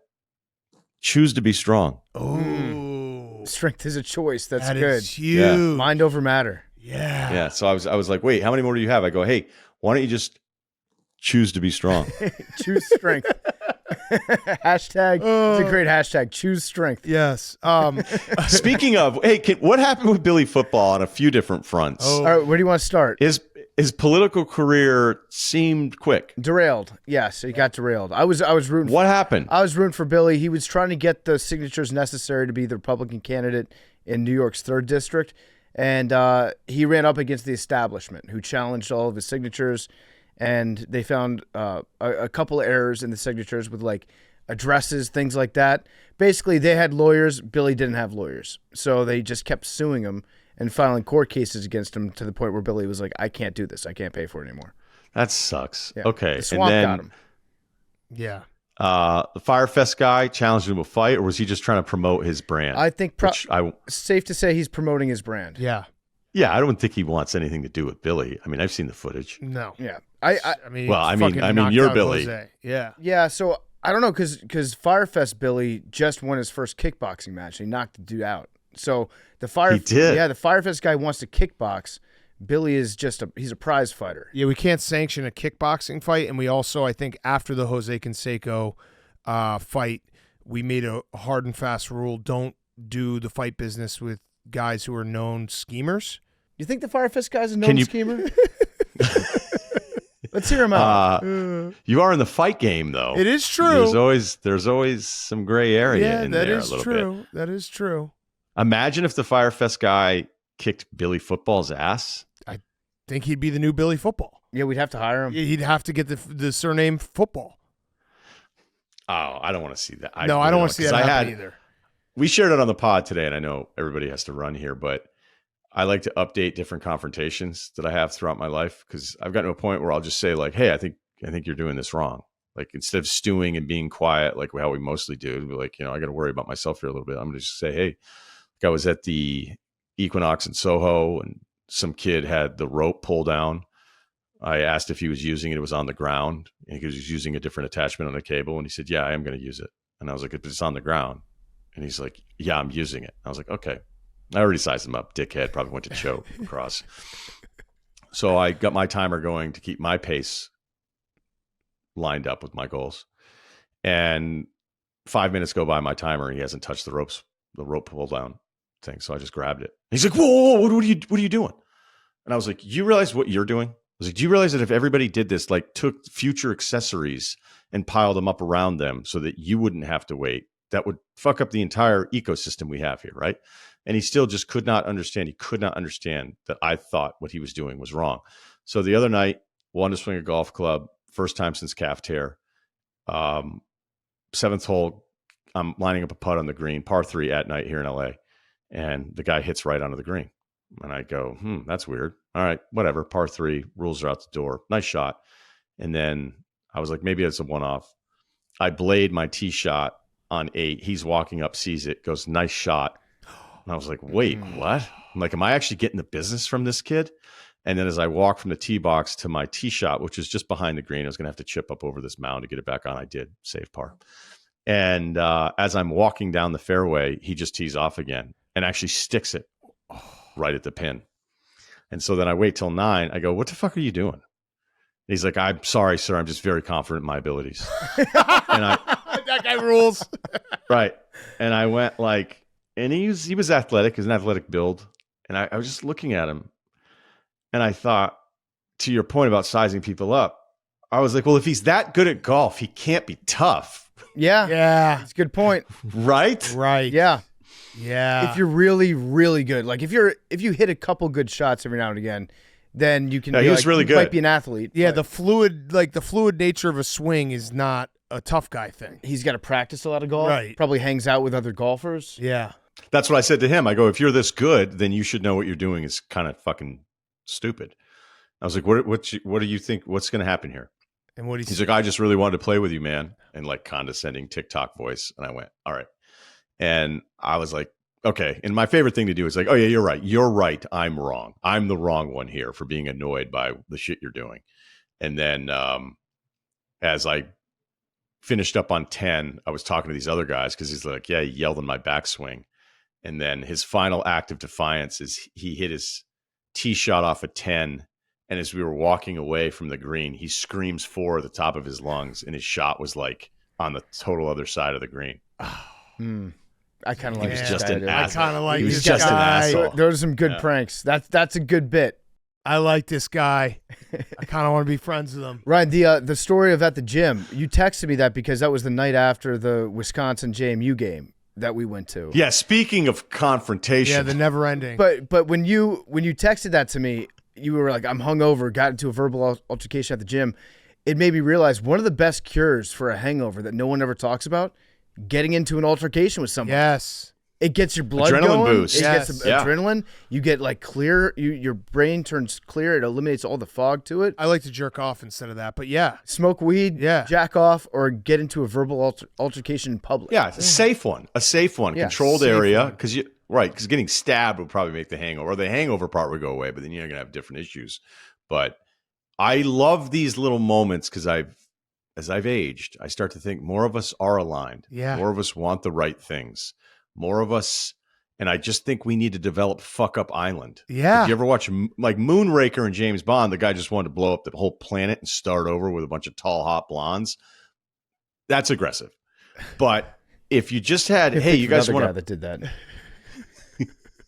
[SPEAKER 7] "Choose to be strong."
[SPEAKER 1] Oh.
[SPEAKER 2] Strength is a choice. That's
[SPEAKER 1] That
[SPEAKER 2] good.
[SPEAKER 1] is huge.
[SPEAKER 7] Yeah.
[SPEAKER 2] Mind over matter.
[SPEAKER 1] Yeah.
[SPEAKER 7] Yeah. So I was like, "Wait, how many more do you have?" I go, "Hey, why don't you just choose to be strong?"
[SPEAKER 2] Choose strength. Hashtag. It's a great hashtag. Choose strength.
[SPEAKER 1] Yes.
[SPEAKER 7] Speaking of, hey, what happened with Billy football on a few different fronts?
[SPEAKER 1] Oh.
[SPEAKER 2] All right, where do you want to start?
[SPEAKER 7] His political career seemed quick.
[SPEAKER 2] Derailed. Yes, he got derailed. I was rooting.
[SPEAKER 7] What happened?
[SPEAKER 2] I was rooting for Billy. He was trying to get the signatures necessary to be the Republican candidate in New York's 3rd district, and he ran up against the establishment, who challenged all of his signatures, and they found a couple of errors in the signatures with like addresses, things like that. Basically, they had lawyers. Billy didn't have lawyers, so they just kept suing him and filing court cases against him to the point where Billy was like, "I can't do this. I can't pay for it anymore."
[SPEAKER 7] That sucks.
[SPEAKER 2] Yeah.
[SPEAKER 7] Okay.
[SPEAKER 2] The swamp
[SPEAKER 7] and then,
[SPEAKER 2] got him.
[SPEAKER 1] Yeah.
[SPEAKER 7] The Firefest guy challenged him to a fight, or was he just trying to promote his brand?
[SPEAKER 2] I think
[SPEAKER 7] Which
[SPEAKER 2] safe to say he's promoting his brand.
[SPEAKER 1] Yeah.
[SPEAKER 7] yeah, I don't think he wants anything to do with Billy. I mean, I've seen the footage.
[SPEAKER 1] No.
[SPEAKER 2] Yeah.
[SPEAKER 1] I mean,
[SPEAKER 7] Well, I
[SPEAKER 1] fucking
[SPEAKER 7] mean,
[SPEAKER 1] knocked
[SPEAKER 7] you're
[SPEAKER 1] out
[SPEAKER 7] Billy.
[SPEAKER 1] Jose. Yeah.
[SPEAKER 2] Yeah, so I don't know because Firefest Billy just won his first kickboxing match. He knocked the dude out. So the
[SPEAKER 7] He did?
[SPEAKER 2] Yeah, the Firefest guy wants to kickbox. Billy is he's a prize fighter.
[SPEAKER 1] Yeah, we can't sanction a kickboxing fight, and we also, I think, after the Jose Canseco fight, we made a hard and fast rule: don't do the fight business with guys who are known schemers.
[SPEAKER 2] You think the Firefest guy's a
[SPEAKER 7] Can
[SPEAKER 2] known
[SPEAKER 7] you-
[SPEAKER 2] schemer? Let's hear him out.
[SPEAKER 7] You are in the fight game, though.
[SPEAKER 1] It is true.
[SPEAKER 7] There's always some gray area
[SPEAKER 1] Yeah,
[SPEAKER 7] in
[SPEAKER 1] that
[SPEAKER 7] there
[SPEAKER 1] is
[SPEAKER 7] a little
[SPEAKER 1] true.
[SPEAKER 7] bit.
[SPEAKER 1] That is true.
[SPEAKER 7] Imagine if the Firefest guy kicked Billy Football's ass.
[SPEAKER 1] Think he'd be the new Billy Football.
[SPEAKER 2] Yeah, we'd have to hire him.
[SPEAKER 1] He'd have to get the surname Football.
[SPEAKER 7] Oh, I don't want to see that.
[SPEAKER 1] I don't want to see that happen either.
[SPEAKER 7] We shared it on the pod today, and I know everybody has to run here, but I like to update different confrontations that I have throughout my life because I've gotten to a point where I'll just say like, "Hey, I think you're doing this wrong." Like instead of stewing and being quiet, like how we mostly do, be like, I got to worry about myself here a little bit. I'm going to just say, "Hey, like I was at the Equinox in Soho, and some kid had the rope pulled down. I asked if he was using it. It was on the ground, and he was using a different attachment on a cable. And he said, "Yeah, I am going to use it." And I was like, "But it's on the ground." And he's like, "Yeah, I'm using it." I was like, "Okay." I already sized him up. Dickhead probably went to choke across. So I got my timer going to keep my pace lined up with my goals. And 5 minutes go by my timer, and he hasn't touched the rope pull down thing. So I just grabbed it. He's like, "Whoa, what are you doing?" And I was like, "You realize what you're doing?" I was like, "Do you realize that if everybody did this, like took future accessories and piled them up around them so that you wouldn't have to wait, that would fuck up the entire ecosystem we have here, right?" And he still just could not understand. He could not understand that I thought what he was doing was wrong. So the other night, wanted to swing a golf club, first time since calf tear. 7th hole, I'm lining up a putt on the green, par 3 at night here in LA. And the guy hits right onto the green. And I go, that's weird. All right, whatever. Par 3, rules are out the door. Nice shot. And then I was like, maybe it's a one-off. I blade my tee shot on 8. He's walking up, sees it, goes, "Nice shot." And I was like, wait, what? I'm like, am I actually getting the business from this kid? And then as I walk from the tee box to my tee shot, which was just behind the green, I was going to have to chip up over this mound to get it back on. I did, save par. And as I'm walking down the fairway, he just tees off again and actually sticks it right at the pin. And so then I wait till 9. I go, "What the fuck are you doing?" And he's like, "I'm sorry, sir. I'm just very confident in my abilities." And
[SPEAKER 1] That guy rules.
[SPEAKER 7] right. And I went like, and he was athletic, he's an athletic build. And I was just looking at him, and I thought, to your point about sizing people up, I was like, well, if he's that good at golf, he can't be tough,
[SPEAKER 2] Yeah.
[SPEAKER 1] Yeah.
[SPEAKER 2] That's a good point.
[SPEAKER 7] right?
[SPEAKER 1] Right.
[SPEAKER 2] Yeah.
[SPEAKER 1] Yeah.
[SPEAKER 2] If you're really, really good, like if you hit a couple good shots every now and again, then you can.
[SPEAKER 7] Yeah,
[SPEAKER 2] be
[SPEAKER 7] he was
[SPEAKER 2] like,
[SPEAKER 7] really
[SPEAKER 2] you might
[SPEAKER 7] good.
[SPEAKER 2] be an athlete.
[SPEAKER 1] Yeah,
[SPEAKER 2] but
[SPEAKER 1] the fluid nature of a swing is not a tough guy thing.
[SPEAKER 2] he's got to practice a lot of golf.
[SPEAKER 1] Right.
[SPEAKER 2] Probably hangs out with other golfers.
[SPEAKER 1] Yeah.
[SPEAKER 7] That's what I said to him. I go, if you're this good, then you should know what you're doing is kind of fucking stupid. I was like, what do you think? What's going to happen here?
[SPEAKER 1] And what
[SPEAKER 7] He's like, I just really wanted to play with you, man. And like condescending TikTok voice. And I went, all right. And I was like, okay. And my favorite thing to do is like, oh yeah, you're right. You're right. I'm wrong. I'm the wrong one here for being annoyed by the shit you're doing. And then as I finished up on 10, I was talking to these other guys because he's like, yeah, he yelled in my backswing. And then his final act of defiance is he hit his tee shot off a 10. And as we were walking away from the green, he screams 4 at the top of his lungs. And his shot was like on the total other side of the green.
[SPEAKER 2] I kind of
[SPEAKER 7] He
[SPEAKER 2] like
[SPEAKER 7] was
[SPEAKER 2] this
[SPEAKER 7] just
[SPEAKER 2] guy,
[SPEAKER 7] an
[SPEAKER 2] dude.
[SPEAKER 1] I
[SPEAKER 7] asshole.
[SPEAKER 1] kind of like
[SPEAKER 7] He was
[SPEAKER 1] this
[SPEAKER 7] just an
[SPEAKER 1] guy.
[SPEAKER 7] asshole.
[SPEAKER 2] Those are some good
[SPEAKER 7] Yeah.
[SPEAKER 2] pranks. That's a good bit.
[SPEAKER 1] I like this guy. I kind of want to be friends with him.
[SPEAKER 2] Ryan, the story of at the gym, you texted me that because that was the night after the Wisconsin JMU game that we went to.
[SPEAKER 7] Yeah, speaking of confrontation.
[SPEAKER 1] Yeah, the never ending.
[SPEAKER 2] But when you texted that to me, you were like, I'm hungover, got into a verbal altercation at the gym. It made me realize one of the best cures for a hangover that no one ever talks about, getting into an altercation with someone.
[SPEAKER 1] Yes.
[SPEAKER 2] It gets your blood
[SPEAKER 7] Adrenaline
[SPEAKER 2] going.
[SPEAKER 7] boost.
[SPEAKER 2] It
[SPEAKER 1] Yes.
[SPEAKER 2] gets
[SPEAKER 7] Yeah.
[SPEAKER 2] adrenaline. You get like clear. Your brain turns clear. It eliminates all the fog to it.
[SPEAKER 1] I like to jerk off instead of that, but yeah.
[SPEAKER 2] Smoke weed,
[SPEAKER 1] Yeah.
[SPEAKER 2] jack off, or get into a verbal altercation in public.
[SPEAKER 7] Yeah, it's a safe one. A safe one.
[SPEAKER 2] Yeah,
[SPEAKER 7] Controlled
[SPEAKER 2] safe
[SPEAKER 7] area.
[SPEAKER 2] one.
[SPEAKER 7] Because getting stabbed would probably make the hangover. Or the hangover part would go away, but then you're going to have different issues. But I love these little moments because as I've aged, I start to think more of us are aligned.
[SPEAKER 1] Yeah.
[SPEAKER 7] More of us want the right things. More of us, and I just think we need to develop Fuck Up Island.
[SPEAKER 1] Yeah.
[SPEAKER 7] If you ever watch like Moonraker and James Bond, the guy just wanted to blow up the whole planet and start over with a bunch of tall, hot blondes. That's aggressive. But if you just had, hey, you guys want to
[SPEAKER 2] that did that?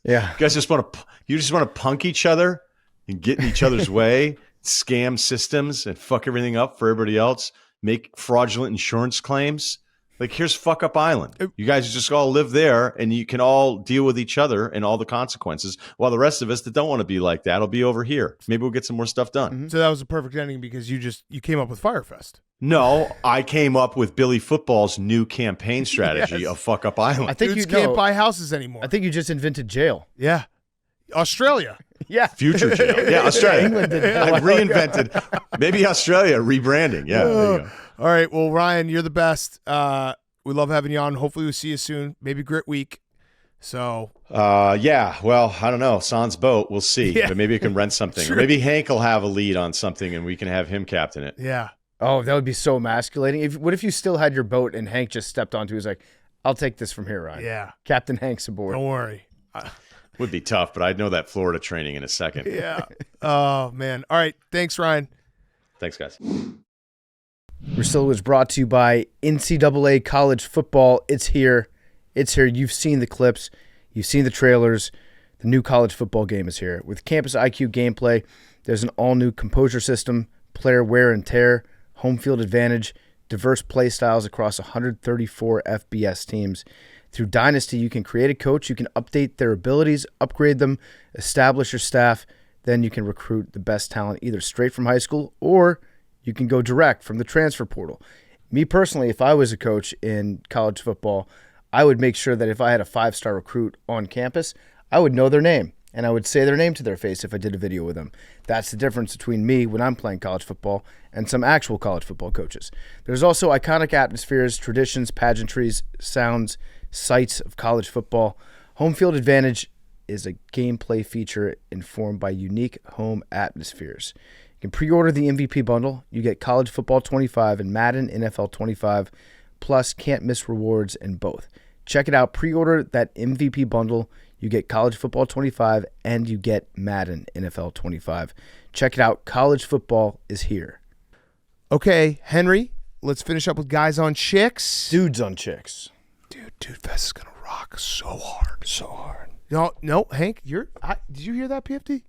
[SPEAKER 2] Yeah.
[SPEAKER 7] you guys just want to punk each other and get in each other's way, scam systems and fuck everything up for everybody else, make fraudulent insurance claims. Like, here's Fuck Up Island. You guys just all live there and you can all deal with each other and all the consequences, while the rest of us that don't want to be like that will be over here. Maybe we'll get some more stuff done.
[SPEAKER 1] So that was a perfect ending because you came up with Firefest.
[SPEAKER 7] No, I came up with Billy Football's new campaign strategy of Fuck Up Island.
[SPEAKER 2] I think
[SPEAKER 1] Dudes
[SPEAKER 2] you know,
[SPEAKER 1] can't buy houses anymore.
[SPEAKER 2] I think you just invented jail.
[SPEAKER 1] Yeah. Australia.
[SPEAKER 2] Yeah.
[SPEAKER 7] Future jail. Yeah, Australia.
[SPEAKER 2] England did that.
[SPEAKER 7] I reinvented. Maybe Australia rebranding. Yeah, there you go.
[SPEAKER 1] All right. Well, Ryan, you're the best. We love having you on. Hopefully we'll see you soon. Maybe Grit Week. So
[SPEAKER 7] Yeah, well, I don't know. Sans boat, we'll see.
[SPEAKER 1] Yeah.
[SPEAKER 7] But maybe I can rent something. Or maybe Hank will have a lead on something and we can have him captain it.
[SPEAKER 1] yeah.
[SPEAKER 2] Oh, that would be so emasculating. What if you still had your boat and Hank just stepped onto it? He was like, I'll take this from here, Ryan.
[SPEAKER 1] Yeah.
[SPEAKER 2] Captain Hank's aboard.
[SPEAKER 1] Don't worry.
[SPEAKER 7] Would be tough, but I'd know that Florida training in a second.
[SPEAKER 1] Yeah. Oh man. All right. Thanks, Ryan.
[SPEAKER 7] Thanks, guys.
[SPEAKER 2] Russillo is brought to you by NCAA College Football. It's here. It's here. You've seen the clips. You've seen the trailers. The new college football game is here. With Campus IQ gameplay, there's an all-new composure system, player wear and tear, home field advantage, diverse play styles across 134 FBS teams. Through Dynasty, you can create a coach, you can update their abilities, upgrade them, establish your staff, then you can recruit the best talent either straight from high school or you can go direct from the transfer portal. Me personally, if I was a coach in college football, I would make sure that if I had a 5-star recruit on campus, I would know their name and I would say their name to their face if I did a video with them. That's the difference between me when I'm playing college football and some actual college football coaches. There's also iconic atmospheres, traditions, pageantries, sounds, sights of college football. Home field advantage is a gameplay feature informed by unique home atmospheres. You can pre-order the MVP bundle. You get College Football 25 and Madden NFL 25, plus can't miss rewards in both. Check it out. Pre-order that MVP bundle. You get College Football 25 and you get Madden NFL 25. Check it out. College football is here.
[SPEAKER 1] Okay, Henry, let's finish up with Guys on Chicks.
[SPEAKER 2] Dudes on chicks.
[SPEAKER 1] Dude Fest is gonna rock so hard. No, Hank, did you hear that, PFD?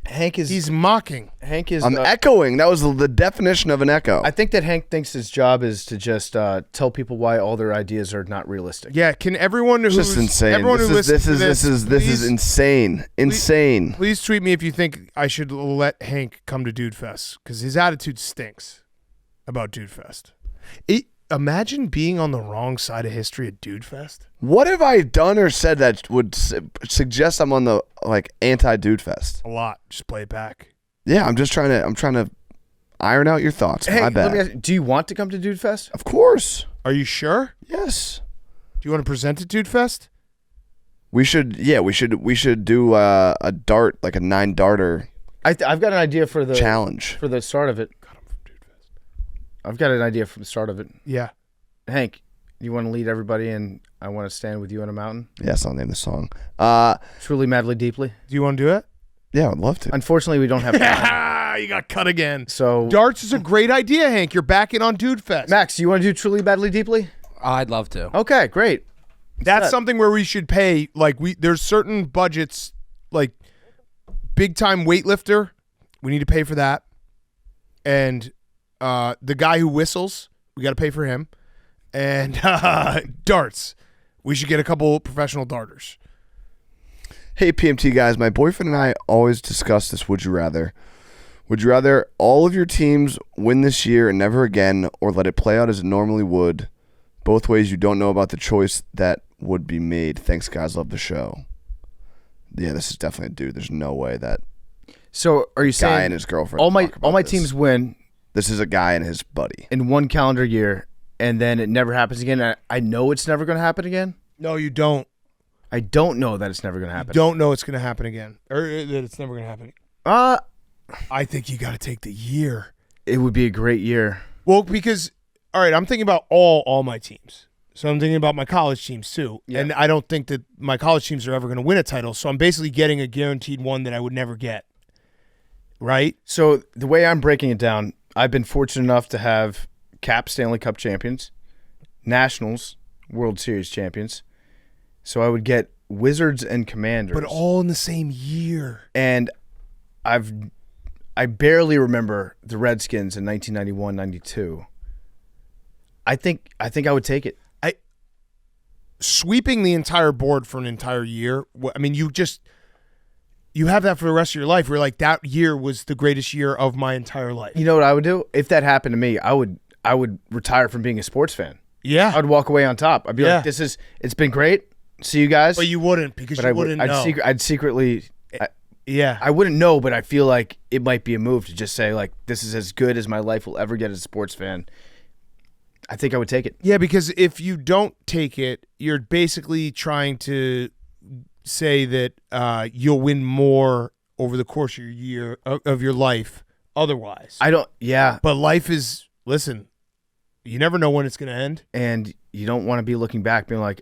[SPEAKER 2] Hank is
[SPEAKER 1] He's mocking.
[SPEAKER 2] Hank is.
[SPEAKER 3] I'm echoing. That was the definition of an echo.
[SPEAKER 2] I think that Hank thinks his job is to just tell people why all their ideas are not realistic.
[SPEAKER 1] Yeah, can everyone who's
[SPEAKER 3] Just insane.
[SPEAKER 1] everyone who listens to
[SPEAKER 3] This is
[SPEAKER 1] please-
[SPEAKER 3] insane. Insane.
[SPEAKER 1] Please tweet me if you think I should let Hank come to Dude Fest because his attitude stinks about Dude Fest. Imagine being on the wrong side of history at Dude Fest.
[SPEAKER 3] What have I done or said that would suggest I'm on the anti-Dude Fest?
[SPEAKER 1] A lot. Just play it back.
[SPEAKER 3] Yeah, I'm trying to iron out your thoughts.
[SPEAKER 2] Hey,
[SPEAKER 3] My bad.
[SPEAKER 2] let me ask you, do you want to come to Dude Fest?
[SPEAKER 3] Of course.
[SPEAKER 1] Are you sure?
[SPEAKER 3] Yes.
[SPEAKER 1] Do you want to present at Dude Fest?
[SPEAKER 3] We should. Yeah, we should do a dart, like a 9-darter
[SPEAKER 2] I've got an idea for the
[SPEAKER 3] challenge.
[SPEAKER 2] for the start of it. I've got an idea for the start of it.
[SPEAKER 1] Yeah.
[SPEAKER 2] Hank, you want to lead everybody, and I want to stand with you on a mountain.
[SPEAKER 3] Yes, I'll name the song.
[SPEAKER 2] Truly, madly, deeply.
[SPEAKER 1] Do you want to do it?
[SPEAKER 3] Yeah, I'd love to.
[SPEAKER 2] Unfortunately, we don't have time.
[SPEAKER 1] You got cut again.
[SPEAKER 2] So,
[SPEAKER 1] Darts is a great idea, Hank. You're backing on Dude Fest.
[SPEAKER 2] Max, you want to do Truly, madly, deeply?
[SPEAKER 4] I'd love to.
[SPEAKER 2] Okay, great.
[SPEAKER 1] That's something where we should pay. There's certain budgets, like big time weightlifter. We need to pay for that, and the guy who whistles, we got to pay for him, and darts. We should get a couple professional darters.
[SPEAKER 3] Hey, PMT guys, my boyfriend and I always discuss this would you rather. Would you rather all of your teams win this year and never again, or let it play out as it normally would? Both ways you don't know about the choice that would be made. Thanks, guys. Love the show. Yeah, this is definitely a dude. There's no way that
[SPEAKER 2] So, are you
[SPEAKER 3] guy
[SPEAKER 2] saying
[SPEAKER 3] and his girlfriend
[SPEAKER 2] all my
[SPEAKER 3] talk about this.
[SPEAKER 2] teams win
[SPEAKER 3] This is a guy and his buddy.
[SPEAKER 2] in one calendar year, and then it never happens again? I know it's never going to happen again.
[SPEAKER 1] No, you don't.
[SPEAKER 2] I don't know that it's never going to happen.
[SPEAKER 1] Don't know it's going to happen again, or that it's never going to happen. I think you got to take the year.
[SPEAKER 2] It would be a great year.
[SPEAKER 1] Well, because all right, I'm thinking about all my teams. So I'm thinking about my college teams too, and I don't think that my college teams are ever going to win a title. So I'm basically getting a guaranteed one that I would never get. Right?
[SPEAKER 2] So the way I'm breaking it down, I've been fortunate enough to have Cap Stanley Cup champions, Nationals World Series champions. So I would get Wizards and Commanders.
[SPEAKER 1] But all in the same year.
[SPEAKER 2] And I barely remember the Redskins in 1991-92. I think I would take it.
[SPEAKER 1] Sweeping the entire board for an entire year. I mean, you have that for the rest of your life. Where like that year was the greatest year of my entire life.
[SPEAKER 2] You know what I would do? If that happened to me, I would retire from being a sports fan.
[SPEAKER 1] Yeah.
[SPEAKER 2] I'd walk away on top. I'd be like, it's been great. See you guys.
[SPEAKER 1] But you wouldn't because you wouldn't know.
[SPEAKER 2] I'd secretly
[SPEAKER 1] Yeah.
[SPEAKER 2] I wouldn't know, but I feel like it might be a move to just say, like, this is as good as my life will ever get as a sports fan. I think I would take it.
[SPEAKER 1] Yeah, because if you don't take it, you're basically trying to say that you'll win more over the course of your year of your life otherwise.
[SPEAKER 2] But
[SPEAKER 1] life is, listen, you never know when it's going to end.
[SPEAKER 2] And you don't want to be looking back being like,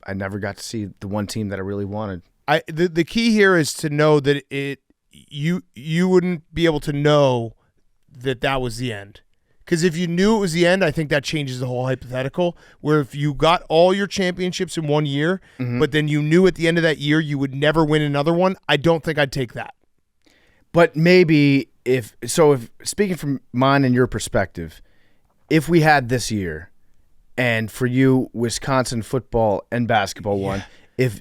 [SPEAKER 2] I never got to see the one team that I really wanted.
[SPEAKER 1] The key here is to know that you wouldn't be able to know that was the end. Because if you knew it was the end, I think that changes the whole hypothetical. Where if you got all your championships in one year, but then you knew at the end of that year you would never win another one, I don't think I'd take that.
[SPEAKER 2] But maybe if speaking from mine and your perspective, if we had this year, and for you, Wisconsin football and basketball won,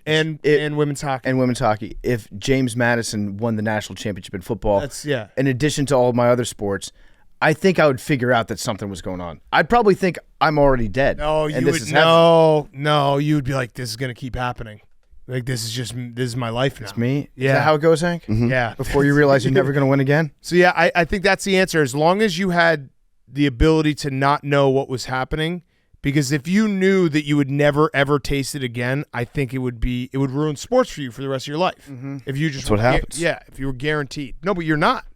[SPEAKER 1] and women's hockey,
[SPEAKER 2] if James Madison won the national championship in football,
[SPEAKER 1] in
[SPEAKER 2] addition to all of my other sports, I think I would figure out that something was going on. I'd probably think I'm already dead.
[SPEAKER 1] No,
[SPEAKER 2] you
[SPEAKER 1] would you would be like, this is going to keep happening. Like this is my life now.
[SPEAKER 2] It's me.
[SPEAKER 1] Yeah.
[SPEAKER 2] Is that how it goes, Hank?
[SPEAKER 3] Mm-hmm.
[SPEAKER 1] Yeah.
[SPEAKER 2] Before you realize you're never going to win again.
[SPEAKER 1] So yeah, I think that's the answer. As long as you had the ability to not know what was happening, because if you knew that you would never ever taste it again, I think it would ruin sports for you for the rest of your life.
[SPEAKER 2] Mm-hmm.
[SPEAKER 1] If you just
[SPEAKER 3] That's what happens.
[SPEAKER 1] Yeah, if you were guaranteed. No, but you're not.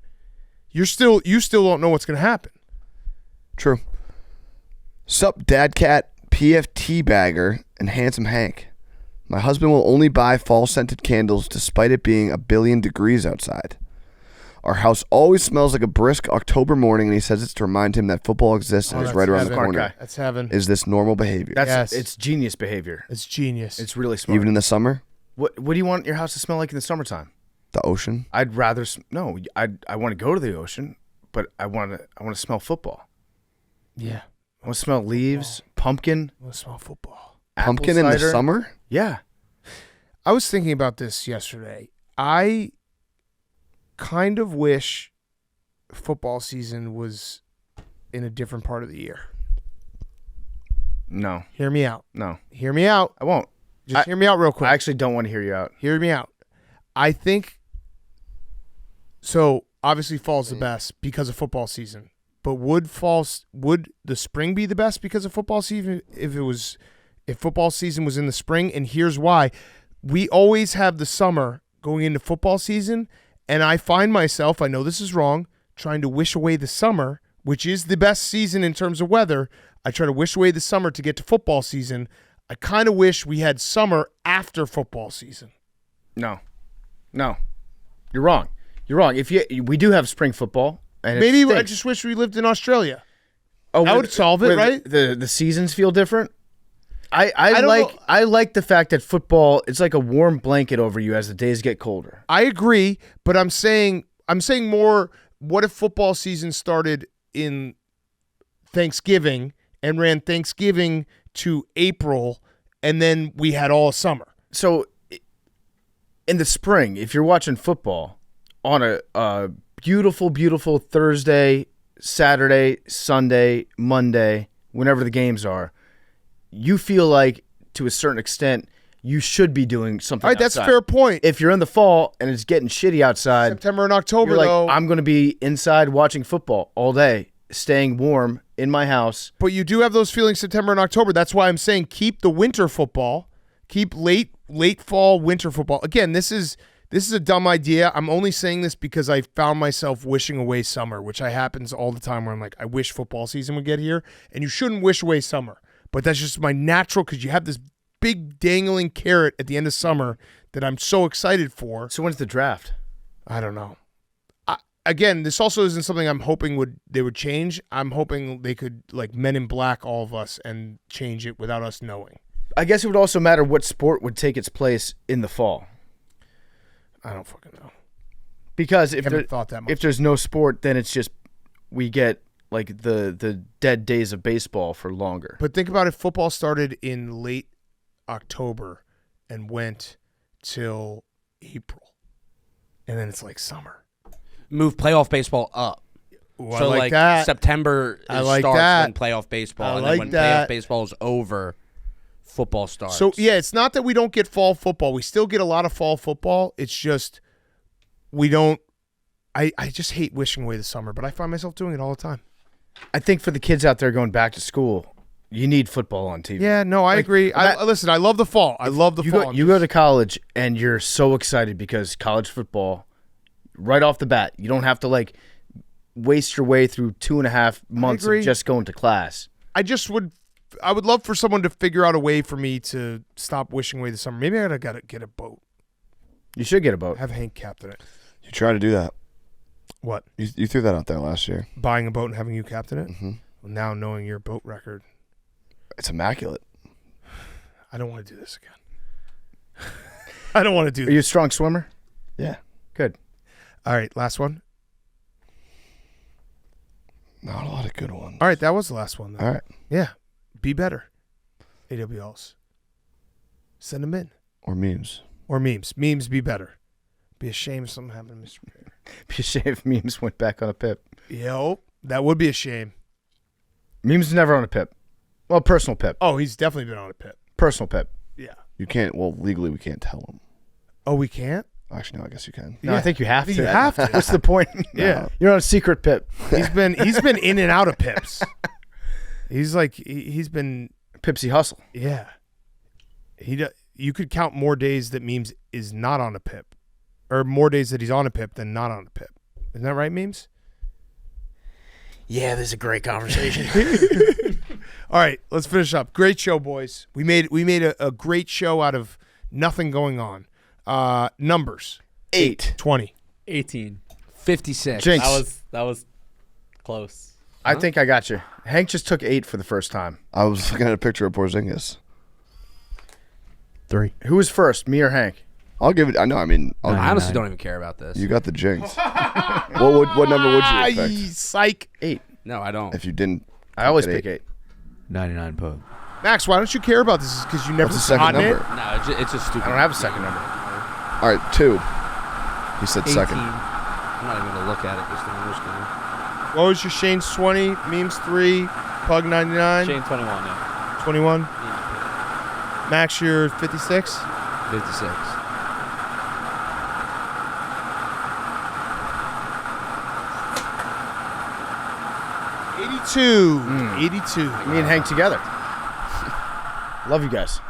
[SPEAKER 1] You still don't know what's going to happen.
[SPEAKER 3] True. Sup, Dad Cat, PFT Bagger, and Handsome Hank. My husband will only buy fall-scented candles despite it being 1 billion degrees outside. Our house always smells like a brisk October morning, and he says it's to remind him that football exists and is
[SPEAKER 1] that's
[SPEAKER 3] right around the
[SPEAKER 1] heaven.
[SPEAKER 3] corner.
[SPEAKER 1] That's heaven.
[SPEAKER 3] Is this normal behavior?
[SPEAKER 2] It's genius behavior.
[SPEAKER 1] It's genius.
[SPEAKER 2] It's really smart.
[SPEAKER 3] Even in the summer?
[SPEAKER 2] What do you want your house to smell like in the summertime?
[SPEAKER 3] The ocean?
[SPEAKER 2] I'd rather no. I want to go to the ocean, but I want to smell football.
[SPEAKER 1] Yeah.
[SPEAKER 2] I want to smell leaves, pumpkin,
[SPEAKER 1] I want to smell football.
[SPEAKER 3] Pumpkin
[SPEAKER 2] apple
[SPEAKER 3] in the
[SPEAKER 2] cider.
[SPEAKER 3] summer?
[SPEAKER 2] Yeah.
[SPEAKER 1] I was thinking about this yesterday. I kind of wish football season was in a different part of the year.
[SPEAKER 2] No.
[SPEAKER 1] Hear me out.
[SPEAKER 2] No.
[SPEAKER 1] Hear me out.
[SPEAKER 2] I won't.
[SPEAKER 1] Just hear me out real quick.
[SPEAKER 2] I actually don't want to hear you out.
[SPEAKER 1] Hear me out. I think so. Obviously, fall's the best because of football season. But would the spring be the best because of football season if football season was in the spring? And here's why: we always have the summer going into football season, and I find myself, I know this is wrong, trying to wish away the summer, which is the best season in terms of weather. I try to wish away the summer to get to football season. I kind of wish we had summer after football season.
[SPEAKER 2] No. You're wrong. We do have spring football, and
[SPEAKER 1] Maybe
[SPEAKER 2] it
[SPEAKER 1] I
[SPEAKER 2] stinks.
[SPEAKER 1] just wish we lived in Australia.
[SPEAKER 2] Oh,
[SPEAKER 1] that would solve it,
[SPEAKER 2] where
[SPEAKER 1] right?
[SPEAKER 2] The seasons feel different. I
[SPEAKER 1] don't
[SPEAKER 2] like
[SPEAKER 1] know.
[SPEAKER 2] I like the fact that football, it's like a warm blanket over you as the days get colder.
[SPEAKER 1] I agree, but I'm saying more. What if football season started in Thanksgiving and ran Thanksgiving to April, and then we had all summer?
[SPEAKER 2] So in the spring, if you're watching football on a beautiful, beautiful Thursday, Saturday, Sunday, Monday, whenever the games are, you feel like, to a certain extent, you should be doing something
[SPEAKER 1] All right, that's a
[SPEAKER 2] outside.
[SPEAKER 1] fair point.
[SPEAKER 2] If you're in the fall and it's getting shitty outside,
[SPEAKER 1] September and October,
[SPEAKER 2] you're like,
[SPEAKER 1] though.
[SPEAKER 2] I'm going to be inside watching football all day, staying warm in my house.
[SPEAKER 1] But you do have those feelings September and October. That's why I'm saying keep the winter football, keep late fall winter football. Again, this is a dumb idea. I'm only saying this because I found myself wishing away summer, which happens all the time where I'm like, I wish football season would get here. And you shouldn't wish away summer. But that's just my natural, because you have this big dangling carrot at the end of summer that I'm so excited for.
[SPEAKER 2] So when's the draft?
[SPEAKER 1] I don't know. Again, this also isn't something I'm hoping they would change. I'm hoping they could, like, Men in Black all of us and change it without us knowing.
[SPEAKER 2] I guess it would also matter what sport would take its place in the fall.
[SPEAKER 1] I don't fucking know.
[SPEAKER 2] Because
[SPEAKER 1] Haven't thought that much.
[SPEAKER 2] if there's no sport, then it's just we get like the dead days of baseball for longer.
[SPEAKER 1] But think about if football started in late October and went till April, and then it's like summer.
[SPEAKER 4] Move playoff baseball up.
[SPEAKER 1] Ooh,
[SPEAKER 4] So
[SPEAKER 1] I like that.
[SPEAKER 4] September
[SPEAKER 1] I like
[SPEAKER 4] starts
[SPEAKER 1] that.
[SPEAKER 4] when playoff baseball,
[SPEAKER 1] I
[SPEAKER 4] and
[SPEAKER 1] like
[SPEAKER 4] then when
[SPEAKER 1] that.
[SPEAKER 4] playoff baseball is over, football starts.
[SPEAKER 1] So yeah, it's not that we don't get fall football. We still get a lot of fall football. It's just we don't. I just hate wishing away the summer, but I find myself doing it all the time.
[SPEAKER 2] I think for the kids out there going back to school, you need football on TV.
[SPEAKER 1] Yeah, no, I agree. Listen, I love the fall. I love the fall.
[SPEAKER 2] You go to college and you're so excited because college football, right off the bat, you don't have to like waste your way through 2.5 months of
[SPEAKER 1] agree.
[SPEAKER 2] just going to class.
[SPEAKER 1] I would love for someone to figure out a way for me to stop wishing away the summer. Maybe I gotta get a boat.
[SPEAKER 2] You should get a boat.
[SPEAKER 1] Have Hank captain it.
[SPEAKER 3] You try to do that.
[SPEAKER 1] What?
[SPEAKER 3] You threw that out there last year.
[SPEAKER 1] Buying a boat and having you captain it?
[SPEAKER 3] Mm-hmm.
[SPEAKER 1] Well, now knowing your boat record,
[SPEAKER 3] It's immaculate.
[SPEAKER 1] I don't want to do this again. I don't want to do
[SPEAKER 2] Are
[SPEAKER 1] this.
[SPEAKER 2] you a strong swimmer?
[SPEAKER 3] Yeah.
[SPEAKER 2] Good.
[SPEAKER 1] All right, last one.
[SPEAKER 3] Not a lot of good ones.
[SPEAKER 1] All right, that was the last one. Though.
[SPEAKER 3] All right.
[SPEAKER 1] Yeah. Be better. AWLs. Send them in.
[SPEAKER 3] Or memes.
[SPEAKER 1] Or memes. Memes, be better. Be ashamed if something happened to Mr. Perry.
[SPEAKER 2] Be ashamed if memes went back on a pip.
[SPEAKER 1] Yo, that would be a shame.
[SPEAKER 2] Memes never on a pip. Well, personal pip.
[SPEAKER 1] Oh, he's definitely been on a pip.
[SPEAKER 2] Personal pip.
[SPEAKER 1] Yeah.
[SPEAKER 3] You can't. Well, legally, we can't tell them.
[SPEAKER 1] Oh, we can't?
[SPEAKER 3] Actually, no. I guess you can.
[SPEAKER 2] No, I think you have to.
[SPEAKER 1] You have to.
[SPEAKER 2] What's the point?
[SPEAKER 1] Yeah.
[SPEAKER 2] You're on a secret pip.
[SPEAKER 1] He's been in and out of pips. He's like he's been
[SPEAKER 2] Pipsy hustle.
[SPEAKER 1] yeah. You could count more days that Memes is not on a pip, or more days that he's on a pip than not on a pip. Isn't that right, Memes?
[SPEAKER 6] Yeah, this is a great conversation.
[SPEAKER 1] All right, let's finish up. Great show, boys. We made a great show out of nothing going on. Numbers
[SPEAKER 3] 8.
[SPEAKER 1] 20.
[SPEAKER 5] 18.
[SPEAKER 4] 56.
[SPEAKER 2] Jinx.
[SPEAKER 5] That was close.
[SPEAKER 2] I think I got you. Hank just took 8 for the first time.
[SPEAKER 3] I was looking at a picture of Porzingis.
[SPEAKER 6] 3.
[SPEAKER 2] Who was first, me or Hank?
[SPEAKER 3] I'll give it. I know. I mean,
[SPEAKER 4] I honestly don't even care about this.
[SPEAKER 3] you got the jinx. what number would you expect?
[SPEAKER 1] Psych.
[SPEAKER 2] 8.
[SPEAKER 4] No, I don't.
[SPEAKER 3] If you didn't,
[SPEAKER 2] I always
[SPEAKER 3] pick
[SPEAKER 2] pick 8.
[SPEAKER 6] 99 pub.
[SPEAKER 1] Max, why don't you care about this? Because you never
[SPEAKER 3] What's the second
[SPEAKER 1] gotten
[SPEAKER 3] number?
[SPEAKER 1] it?
[SPEAKER 4] No, it's just stupid.
[SPEAKER 2] I don't have a second number.
[SPEAKER 3] All right, 2. He said
[SPEAKER 4] 18.
[SPEAKER 3] second.
[SPEAKER 4] I'm not even gonna look at it. Just the numbers coming.
[SPEAKER 1] What was your Shane's 20, Memes 3, Pug 99,
[SPEAKER 5] Shane 21, yeah.
[SPEAKER 1] 21? Max, you're 56?
[SPEAKER 4] 56.
[SPEAKER 1] '82. 82.
[SPEAKER 2] Me and Hank together. Love you guys.